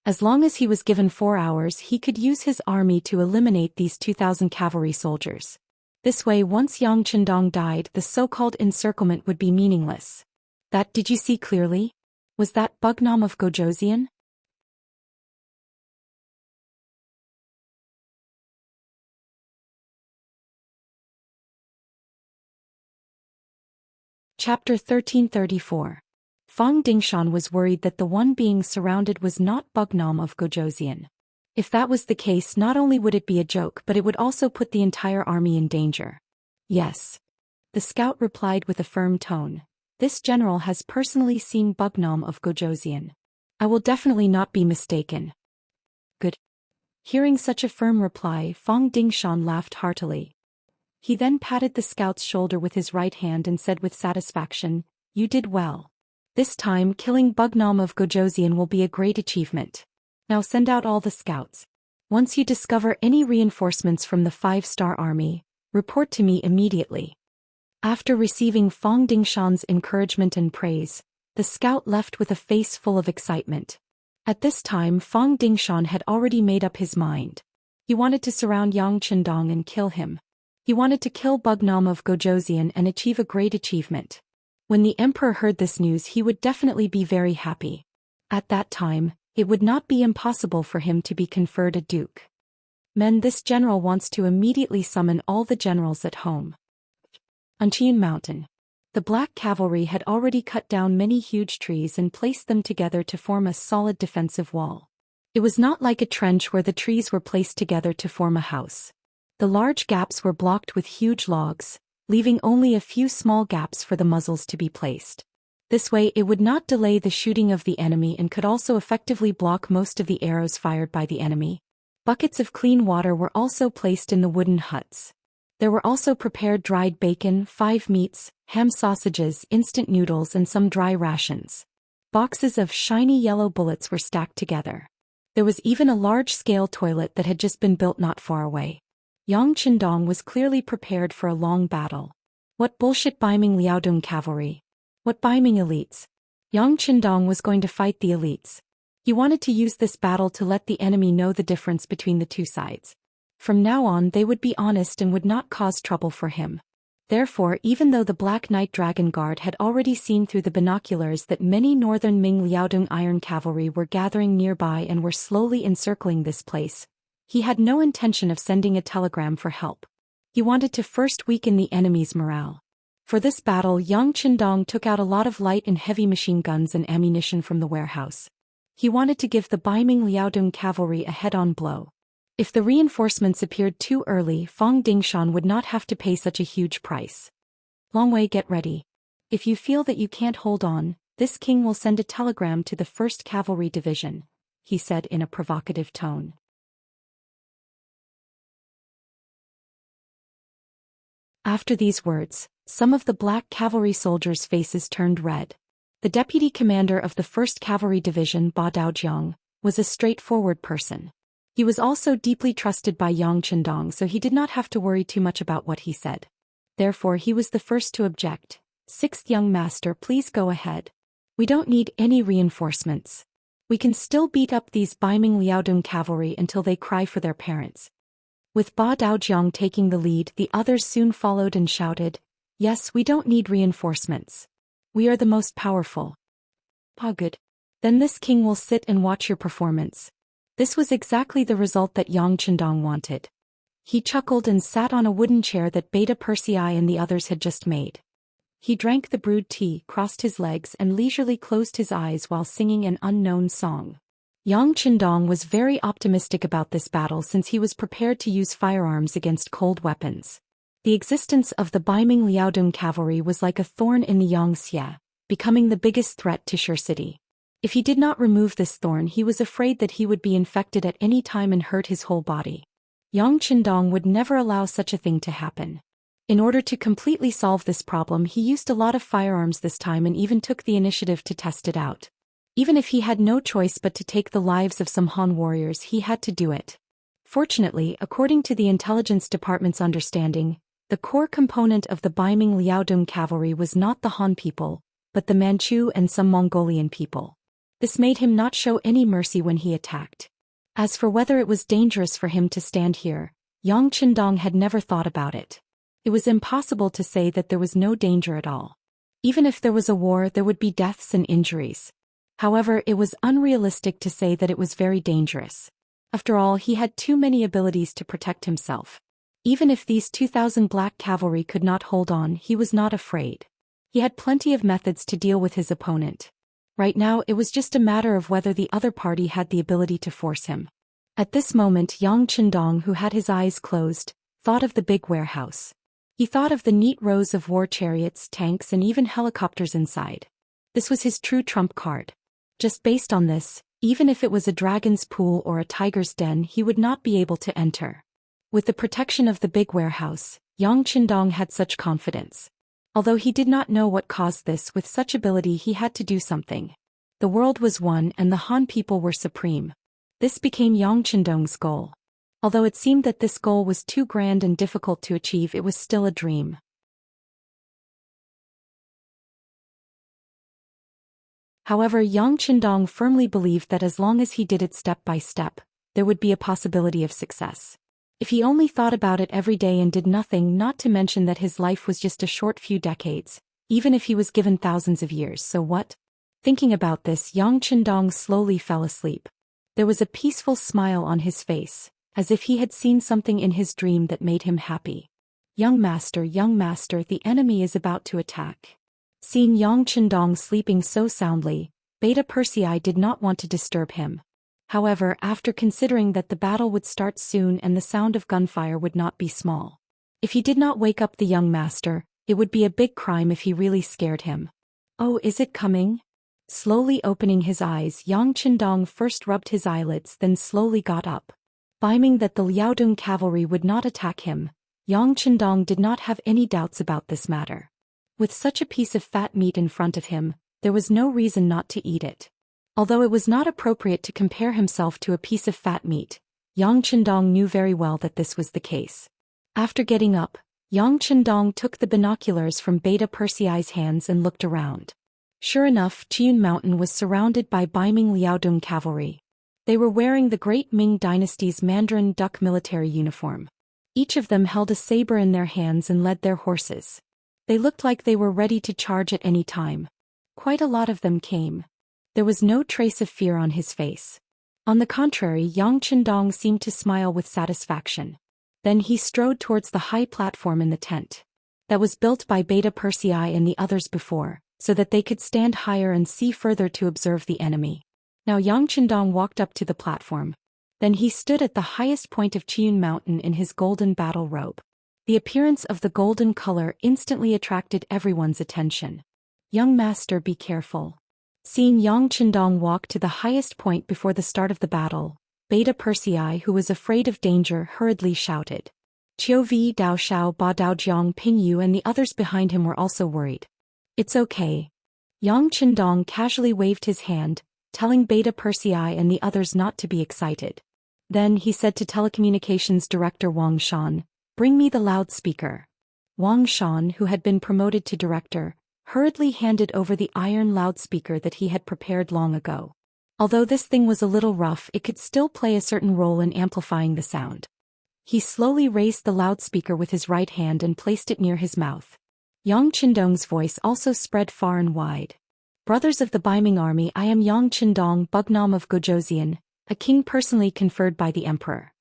As long as he was given 4 hours, he could use his army to eliminate these 2,000 cavalry soldiers. This way, once Yang Chendong died, the so-called encirclement would be meaningless. That, did you see clearly? Was that Bugnam of Gojosian? Chapter 1334. Fang Dingshan was worried that the one being surrounded was not Bugnam of Gojosian. If that was the case, not only would it be a joke, but it would also put the entire army in danger. Yes. The scout replied with a firm tone. This general has personally seen Bugnam of Gojosian. I will definitely not be mistaken. Good. Hearing such a firm reply, Fang Dingshan laughed heartily. He then patted the scout's shoulder with his right hand and said with satisfaction, "You did well. This time, killing Bugnam of Gojosian will be a great achievement. Now send out all the scouts." Once you discover any reinforcements from the 5-star army, report to me immediately. After receiving Fang Dingshan's encouragement and praise, the scout left with a face full of excitement. At this time Fang Dingshan had already made up his mind. He wanted to surround Yang Qindong and kill him. He wanted to kill Bugnam of Zhou and achieve a great achievement. When the emperor heard this news he would definitely be very happy. At that time, it would not be impossible for him to be conferred a duke. This general wants to immediately summon all the generals at home. On Qian Mountain, the Black Cavalry had already cut down many huge trees and placed them together to form a solid defensive wall. It was not like a trench where the trees were placed together to form a house. The large gaps were blocked with huge logs, leaving only a few small gaps for the muzzles to be placed. This way it would not delay the shooting of the enemy and could also effectively block most of the arrows fired by the enemy. Buckets of clean water were also placed in the wooden huts. There were also prepared dried bacon, 5 meats, ham sausages, instant noodles and some dry rations. Boxes of shiny yellow bullets were stacked together. There was even a large-scale toilet that had just been built not far away. Yang Qindong was clearly prepared for a long battle. What bullshit Baiming Liaodong cavalry? What Baiming elites? Yang Qindong was going to fight the elites. He wanted to use this battle to let the enemy know the difference between the two sides. From now on they would be honest and would not cause trouble for him. Therefore, even though the Black Knight Dragon Guard had already seen through the binoculars that many northern Ming Liaodong Iron Cavalry were gathering nearby and were slowly encircling this place, he had no intention of sending a telegram for help. He wanted to first weaken the enemy's morale. For this battle Yang Qindong took out a lot of light and heavy machine guns and ammunition from the warehouse. He wanted to give the Baiming Liaodong Cavalry a head-on blow. If the reinforcements appeared too early, Fang Dingshan would not have to pay such a huge price. Longwei, get ready. If you feel that you can't hold on, this king will send a telegram to the 1st Cavalry Division, he said in a provocative tone. After these words, some of the Black Cavalry soldiers' faces turned red. The deputy commander of the 1st Cavalry Division, Ba Daojiang, was a straightforward person. He was also deeply trusted by Yang Qindong, so he did not have to worry too much about what he said. Therefore he was the first to object. 6th young master, please go ahead. We don't need any reinforcements. We can still beat up these Baiming Liaodong cavalry until they cry for their parents. With Ba Daojiang taking the lead, the others soon followed and shouted, yes, we don't need reinforcements. We are the most powerful. Ah, good. Then this king will sit and watch your performance. This was exactly the result that Yang Qindong wanted. He chuckled and sat on a wooden chair that Beta Persei and the others had just made. He drank the brewed tea, crossed his legs and leisurely closed his eyes while singing an unknown song. Yang Qindong was very optimistic about this battle since he was prepared to use firearms against cold weapons. The existence of the Baiming Liaodong cavalry was like a thorn in the Xianxia, becoming the biggest threat to Shi City. If he did not remove this thorn, he was afraid that he would be infected at any time and hurt his whole body. Yang Qindong would never allow such a thing to happen. In order to completely solve this problem, he used a lot of firearms this time and even took the initiative to test it out. Even if he had no choice but to take the lives of some Han warriors, he had to do it. Fortunately, according to the intelligence department's understanding, the core component of the Baiming Liaodong cavalry was not the Han people, but the Manchu and some Mongolian people. This made him not show any mercy when he attacked. As for whether it was dangerous for him to stand here, Yang Qindong had never thought about it. It was impossible to say that there was no danger at all. Even if there was a war, there would be deaths and injuries. However, it was unrealistic to say that it was very dangerous. After all, he had too many abilities to protect himself. Even if these 2,000 Black Cavalry could not hold on, he was not afraid. He had plenty of methods to deal with his opponent. Right now it was just a matter of whether the other party had the ability to force him. At this moment Yang Qindong, who had his eyes closed, thought of the big warehouse. He thought of the neat rows of war chariots, tanks and even helicopters inside. This was his true trump card. Just based on this, even if it was a dragon's pool or a tiger's den, he would not be able to enter. With the protection of the big warehouse, Yang Qindong had such confidence. Although he did not know what caused this, with such ability he had to do something. The world was one and the Han people were supreme. This became Yang Qindong's goal. Although it seemed that this goal was too grand and difficult to achieve, it was still a dream. However, Yang Qindong firmly believed that as long as he did it step by step, there would be a possibility of success. If he only thought about it every day and did nothing, not to mention that his life was just a short few decades, even if he was given thousands of years, so what? Thinking about this, Yang Qindong slowly fell asleep. There was a peaceful smile on his face, as if he had seen something in his dream that made him happy. Young master, the enemy is about to attack. Seeing Yang Qindong sleeping so soundly, Beta Persei did not want to disturb him. However, after considering that the battle would start soon and the sound of gunfire would not be small, if he did not wake up the young master, it would be a big crime if he really scared him. Oh, is it coming? Slowly opening his eyes, Yang Qindong first rubbed his eyelids, then slowly got up. Biming that the Liaodong cavalry would not attack him, Yang Qindong did not have any doubts about this matter. With such a piece of fat meat in front of him, there was no reason not to eat it. Although it was not appropriate to compare himself to a piece of fat meat, Yang Qindong knew very well that this was the case. After getting up, Yang Qindong took the binoculars from Beta Persei's hands and looked around. Sure enough, Qian Mountain was surrounded by Biming Liaodong cavalry. They were wearing the Great Ming Dynasty's Mandarin duck military uniform. Each of them held a saber in their hands and led their horses. They looked like they were ready to charge at any time. Quite a lot of them came. There was no trace of fear on his face. On the contrary, Yang Qindong seemed to smile with satisfaction. Then he strode towards the high platform in the tent that was built by Beta Persei and the others before, so that they could stand higher and see further to observe the enemy. Now Yang Qindong walked up to the platform. Then he stood at the highest point of Qian Mountain in his golden battle robe. The appearance of the golden color instantly attracted everyone's attention. Young master, be careful. Seeing Yang Qindong walk to the highest point before the start of the battle, Beta Persei, who was afraid of danger, hurriedly shouted. Qiu Vi, Dao Xiao, Ba Dao Jiang, Ping Yu and the others behind him were also worried. It's okay. Yang Qindong casually waved his hand, telling Beta Persei and the others not to be excited. Then he said to Telecommunications Director Wang Shan, "Bring me the loudspeaker." Wang Shan, who had been promoted to director, hurriedly handed over the iron loudspeaker that he had prepared long ago. Although this thing was a little rough, it could still play a certain role in amplifying the sound. He slowly raised the loudspeaker with his right hand and placed it near his mouth. Yang Qindong's voice also spread far and wide. Brothers of the Biming army, I am Yang Qindong, Bugnam of Zhou Xian, a king personally conferred by the emperor.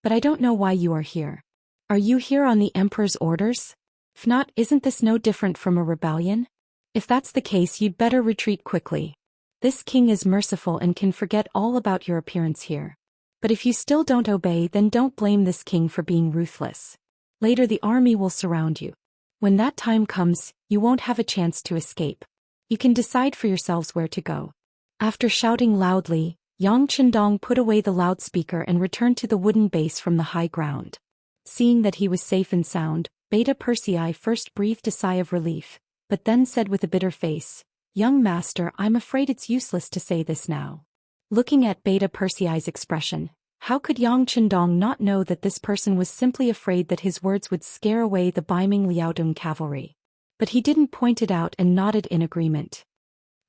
But I don't know why you are here. Are you here on the emperor's orders? If not, isn't this no different from a rebellion? If that's the case, you'd better retreat quickly. This king is merciful and can forget all about your appearance here. But if you still don't obey, then don't blame this king for being ruthless. Later the army will surround you. When that time comes, you won't have a chance to escape. You can decide for yourselves where to go. After shouting loudly, Yang Qindong put away the loudspeaker and returned to the wooden base from the high ground. Seeing that he was safe and sound, Beta Persei first breathed a sigh of relief, but then said with a bitter face, "Young master, I'm afraid it's useless to say this now." Looking at Beta Persei's expression, how could Yang Qindong not know that this person was simply afraid that his words would scare away the Biming Liaodong cavalry? But he didn't point it out and nodded in agreement.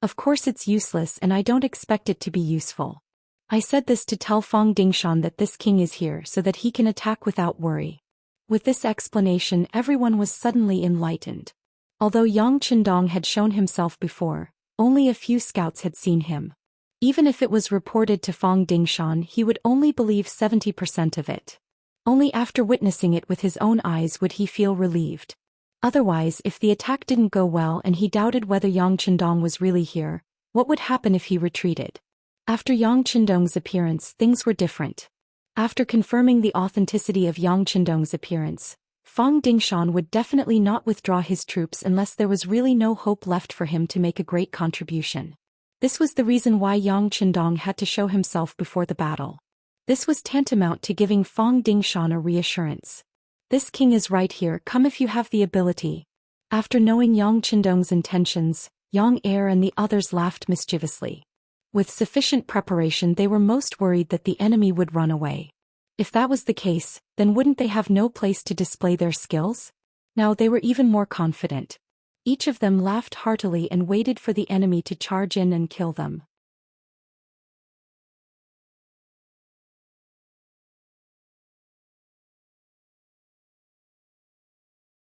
Of course it's useless and I don't expect it to be useful. I said this to tell Fang Dingshan that this king is here so that he can attack without worry. With this explanation, everyone was suddenly enlightened. Although Yang Qindong had shown himself before, only a few scouts had seen him. Even if it was reported to Fang Dingshan, he would only believe 70% of it. Only after witnessing it with his own eyes would he feel relieved. Otherwise, if the attack didn't go well and he doubted whether Yang Qindong was really here, what would happen if he retreated? After Yang Qindong's appearance, things were different. After confirming the authenticity of Yang Qindong's appearance, Fang Dingshan would definitely not withdraw his troops unless there was really no hope left for him to make a great contribution. This was the reason why Yang Qindong had to show himself before the battle. This was tantamount to giving Fang Dingshan a reassurance. This king is right here, come if you have the ability. After knowing Yang Qindong's intentions, Yang Heir and the others laughed mischievously. With sufficient preparation, they were most worried that the enemy would run away. If that was the case, then wouldn't they have no place to display their skills? Now they were even more confident. Each of them laughed heartily and waited for the enemy to charge in and kill them.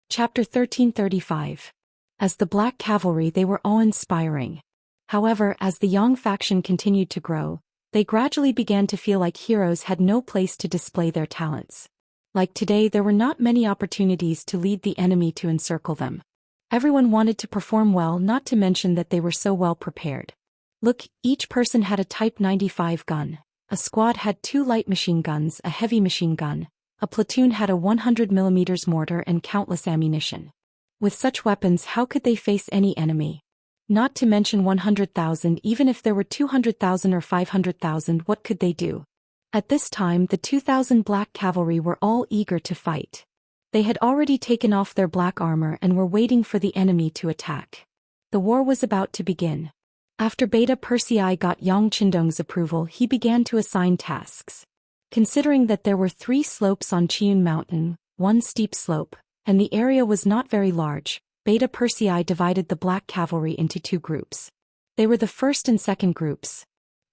Chapter 1335. As the Black Cavalry, they were awe-inspiring. However, as the Yang faction continued to grow, they gradually began to feel like heroes had no place to display their talents. Like today, there were not many opportunities to lead the enemy to encircle them. Everyone wanted to perform well, not to mention that they were so well prepared. Look, each person had a Type 95 gun. A squad had 2 light machine guns, a heavy machine gun. A platoon had a 100mm mortar and countless ammunition. With such weapons, how could they face any enemy? Not to mention 100,000, even if there were 200,000 or 500,000, what could they do? At this time, the 2,000 Black Cavalry were all eager to fight. They had already taken off their black armor and were waiting for the enemy to attack. The war was about to begin. After Beta Persei got Yang Qindong's approval, he began to assign tasks. Considering that there were 3 slopes on Qiyun Mountain, 1 steep slope, and the area was not very large, Beta Persei divided the Black Cavalry into 2 groups. They were the first and second groups.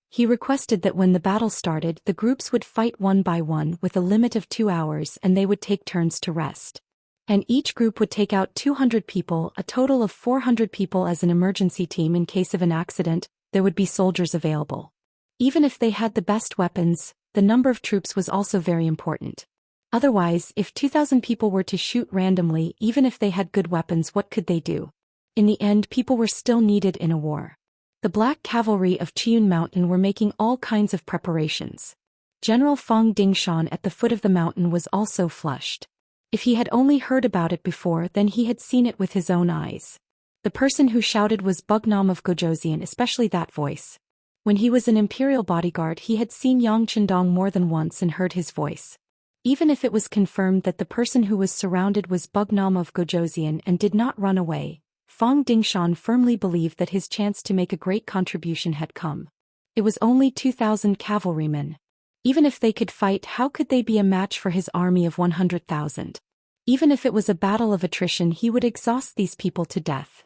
He requested that when the battle started, the groups would fight one by one with a limit of 2 hours, and they would take turns to rest. And each group would take out 200 people, a total of 400 people as an emergency team in case of an accident. There would be soldiers available. Even if they had the best weapons, the number of troops was also very important. Otherwise, if 2,000 people were to shoot randomly, even if they had good weapons, what could they do? In the end, people were still needed in a war. The Black Cavalry of Qiyun Mountain were making all kinds of preparations. General Fang Dingshan at the foot of the mountain was also flushed. If he had only heard about it before, then he had seen it with his own eyes. The person who shouted was Bugnam of Gojosian, especially that voice. When he was an imperial bodyguard, he had seen Yang Qindong more than once and heard his voice. Even if it was confirmed that the person who was surrounded was Bugnam of Gojosian and did not run away, Fang Dingshan firmly believed that his chance to make a great contribution had come. It was only 2,000 cavalrymen. Even if they could fight, how could they be a match for his army of 100,000? Even if it was a battle of attrition, he would exhaust these people to death.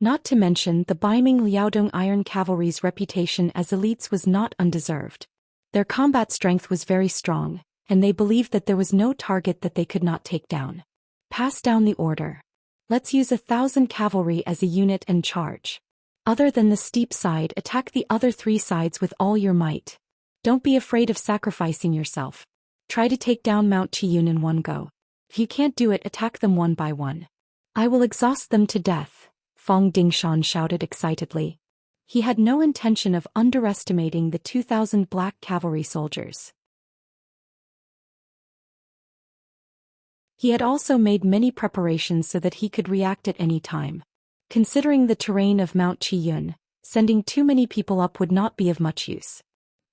Not to mention, the Baiming Liaodong Iron Cavalry's reputation as elites was not undeserved. Their combat strength was very strong, and they believed that there was no target that they could not take down. Pass down the order. Let's use 1,000 cavalry as a unit and charge. Other than the steep side, attack the other 3 sides with all your might. Don't be afraid of sacrificing yourself. Try to take down Mount Qiyun in one go. If you can't do it, attack them one by one. I will exhaust them to death, Fang Dingshan shouted excitedly. He had no intention of underestimating the 2,000 Black Cavalry soldiers. He had also made many preparations so that he could react at any time. Considering the terrain of Mount Qiyun, sending too many people up would not be of much use.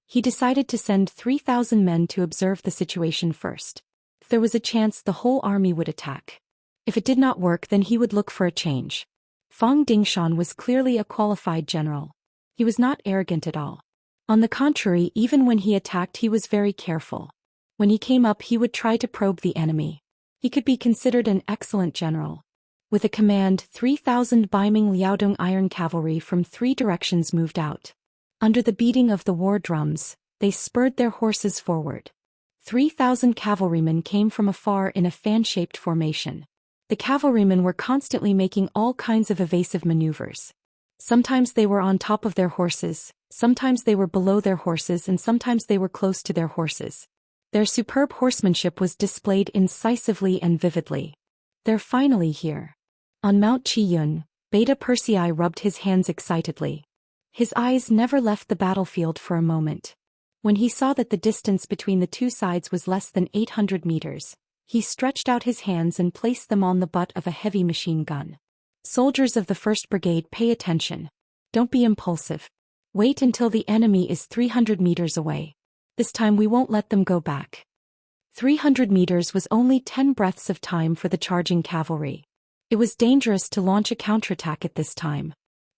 He decided to send 3,000 men to observe the situation first. If there was a chance, the whole army would attack. If it did not work, then he would look for a change. Fang Dingshan was clearly a qualified general. He was not arrogant at all. On the contrary, even when he attacked, he was very careful. When he came up, he would try to probe the enemy. He could be considered an excellent general. With a command, 3,000 Baiming Liaodong Iron Cavalry from 3 directions moved out. Under the beating of the war drums, they spurred their horses forward. 3,000 cavalrymen came from afar in a fan-shaped formation. The cavalrymen were constantly making all kinds of evasive maneuvers. Sometimes they were on top of their horses, sometimes they were below their horses, and sometimes they were close to their horses. Their superb horsemanship was displayed incisively and vividly. They're finally here. On Mount Qiyun, Beta Persei rubbed his hands excitedly. His eyes never left the battlefield for a moment. When he saw that the distance between the 2 sides was less than 800 meters, he stretched out his hands and placed them on the butt of a heavy machine gun. Soldiers of the 1st Brigade, pay attention. Don't be impulsive. Wait until the enemy is 300 meters away. This time we won't let them go back. 300 meters was only 10 breaths of time for the charging cavalry. It was dangerous to launch a counterattack at this time.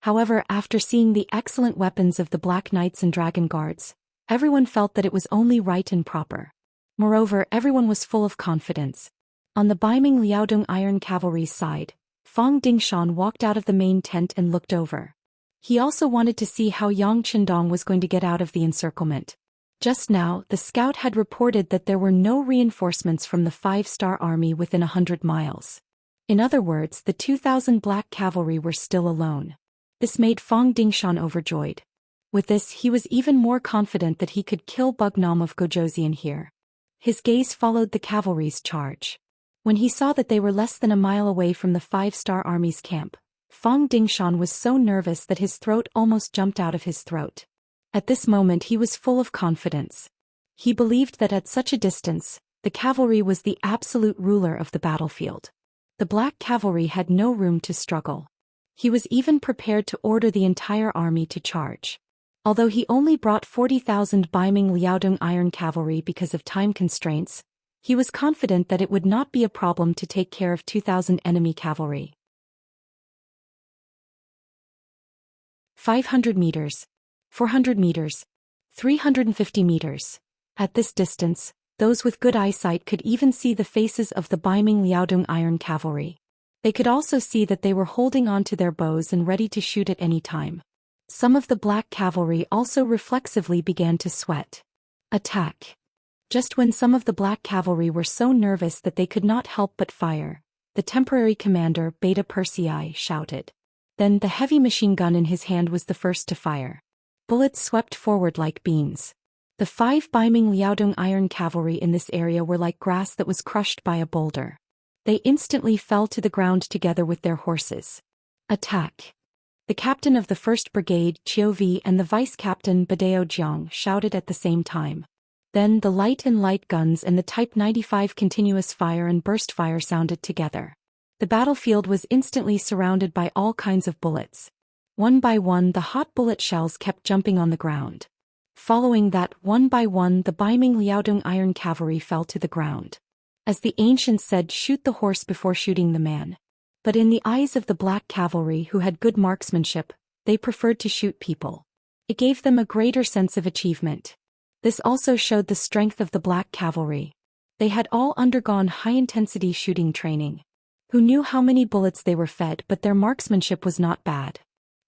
However, after seeing the excellent weapons of the Black Knights and Dragon Guards, everyone felt that it was only right and proper. Moreover, everyone was full of confidence. On the Baiming Liaodong Iron Cavalry's side, Fang Dingshan walked out of the main tent and looked over. He also wanted to see how Yang Qindong was going to get out of the encirclement. Just now, the scout had reported that there were no reinforcements from the 5-star army within 100 miles. In other words, the 2,000 black cavalry were still alone. This made Fang Dingshan overjoyed. With this, he was even more confident that he could kill Bugnam of Gojoseon here. His gaze followed the cavalry's charge. When he saw that they were less than a mile away from the 5-star army's camp, Fang Dingshan was so nervous that his throat almost jumped out of his throat. At this moment he was full of confidence. He believed that at such a distance, the cavalry was the absolute ruler of the battlefield. The black cavalry had no room to struggle. He was even prepared to order the entire army to charge. Although he only brought 40,000 Baiming Liaodong Iron Cavalry because of time constraints, he was confident that it would not be a problem to take care of 2,000 enemy cavalry. 500 meters. 400 meters. 350 meters. At this distance, those with good eyesight could even see the faces of the Baiming Liaodong Iron Cavalry. They could also see that they were holding on to their bows and ready to shoot at any time. Some of the black cavalry also reflexively began to sweat. Attack! Just when some of the black cavalry were so nervous that they could not help but fire, the temporary commander, Beta Persei, shouted. Then the heavy machine gun in his hand was the first to fire. Bullets swept forward like beans. The 5 Baiming Liaodong Iron Cavalry in this area were like grass that was crushed by a boulder. They instantly fell to the ground together with their horses. Attack! The captain of the 1st Brigade, Qiuvi, and the vice-captain, Badao Jiang, shouted at the same time. Then the light and light guns and the Type 95 continuous fire and burst fire sounded together. The battlefield was instantly surrounded by all kinds of bullets. One by one the hot bullet shells kept jumping on the ground. Following that, one by one the Baiming Liaodong Iron Cavalry fell to the ground. As the ancients said, shoot the horse before shooting the man. But in the eyes of the black cavalry who had good marksmanship, they preferred to shoot people. It gave them a greater sense of achievement. This also showed the strength of the black cavalry. They had all undergone high-intensity shooting training. Who knew how many bullets they were fed, but their marksmanship was not bad.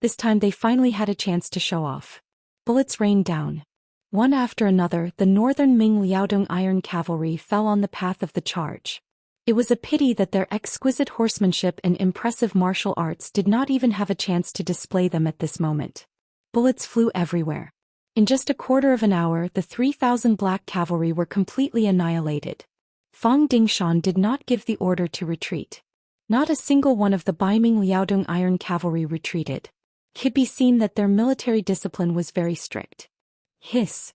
This time they finally had a chance to show off. Bullets rained down. One after another, the northern Ming Liaodong Iron Cavalry fell on the path of the charge. It was a pity that their exquisite horsemanship and impressive martial arts did not even have a chance to display them at this moment. Bullets flew everywhere. In just a quarter of an hour, the 3,000 black cavalry were completely annihilated. Fang Dingshan did not give the order to retreat. Not a single one of the Baiming Liaodong Iron Cavalry retreated. It could be seen that their military discipline was very strict. Hiss!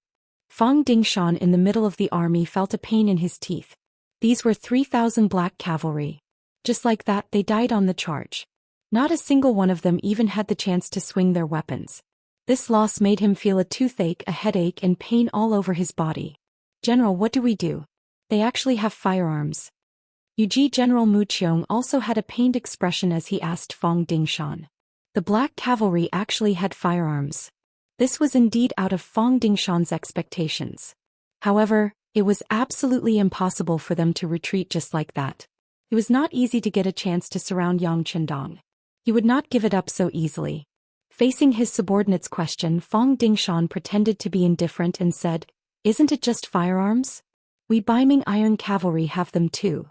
Fang Dingshan in the middle of the army felt a pain in his teeth. These were 3,000 black cavalry. Just like that, they died on the charge. Not a single one of them even had the chance to swing their weapons. This loss made him feel a toothache, a headache, and pain all over his body. General, what do we do? They actually have firearms. Yuji General Mu Qiong also had a pained expression as he asked Fang Dingshan. The black cavalry actually had firearms. This was indeed out of Fang Dingshan's expectations. However, it was absolutely impossible for them to retreat just like that. It was not easy to get a chance to surround Yang Qindong. He would not give it up so easily. Facing his subordinate's question, Fang Dingshan pretended to be indifferent and said, "Isn't it just firearms? We Baiming Iron Cavalry have them too.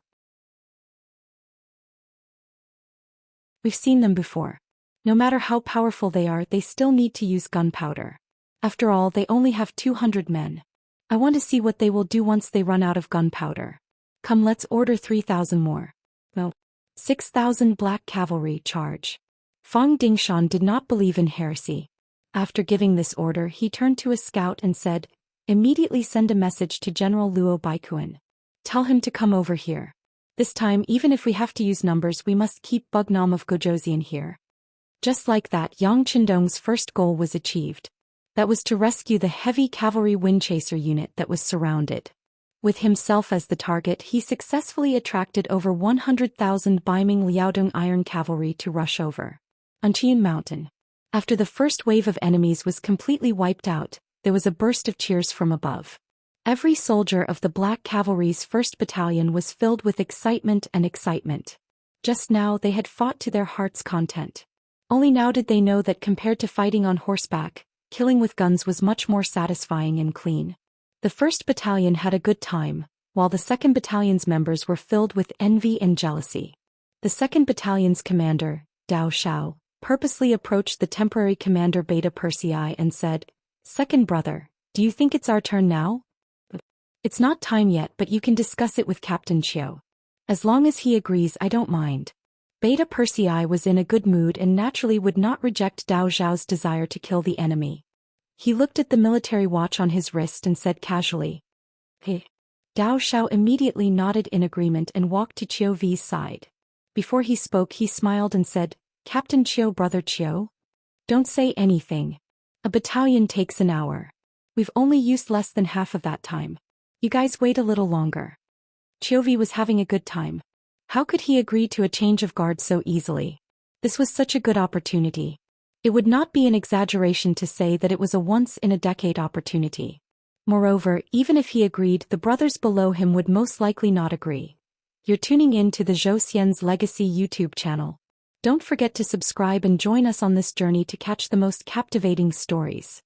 We've seen them before. No matter how powerful they are, they still need to use gunpowder. After all, they only have 200 men. I want to see what they will do once they run out of gunpowder. Come, let's order 3,000 more. No. 6,000 black cavalry charge." Fang Dingshan did not believe in heresy. After giving this order, he turned to a scout and said, "Immediately send a message to General Luo Baikuan. Tell him to come over here. This time, even if we have to use numbers, we must keep Bugnam of Gojoseon here." Just like that, Yang Qindong's first goal was achieved. That was to rescue the heavy cavalry wind chaser unit that was surrounded. With himself as the target, he successfully attracted over 100,000 Baiming Liaodong Iron Cavalry to rush over. Anqian Mountain. After the first wave of enemies was completely wiped out, there was a burst of cheers from above. Every soldier of the Black Cavalry's 1st Battalion was filled with excitement and excitement. Just now they had fought to their heart's content. Only now did they know that compared to fighting on horseback, killing with guns was much more satisfying and clean. The 1st Battalion had a good time, while the 2nd Battalion's members were filled with envy and jealousy. The 2nd Battalion's commander, Daoist, purposely approached the temporary commander Beta Persei and said, "Second brother, do you think it's our turn now? It's not time yet, but you can discuss it with Captain Qiu. As long as he agrees, I don't mind." Beta Persei was in a good mood and naturally would not reject Dao Zhao's desire to kill the enemy. He looked at the military watch on his wrist and said casually, "Hey." Dao Xiao immediately nodded in agreement and walked to Qiu V's side. Before he spoke, he smiled and said, "Captain Qiu, brother Qiu? Don't say anything. A battalion takes an hour. We've only used less than half of that time. You guys wait a little longer." Qiu V was having a good time. How could he agree to a change of guard so easily? This was such a good opportunity. It would not be an exaggeration to say that it was a once-in-a-decade opportunity. Moreover, even if he agreed, the brothers below him would most likely not agree. You're tuning in to the Zhou Xian's Legacy YouTube channel. Don't forget to subscribe and join us on this journey to catch the most captivating stories.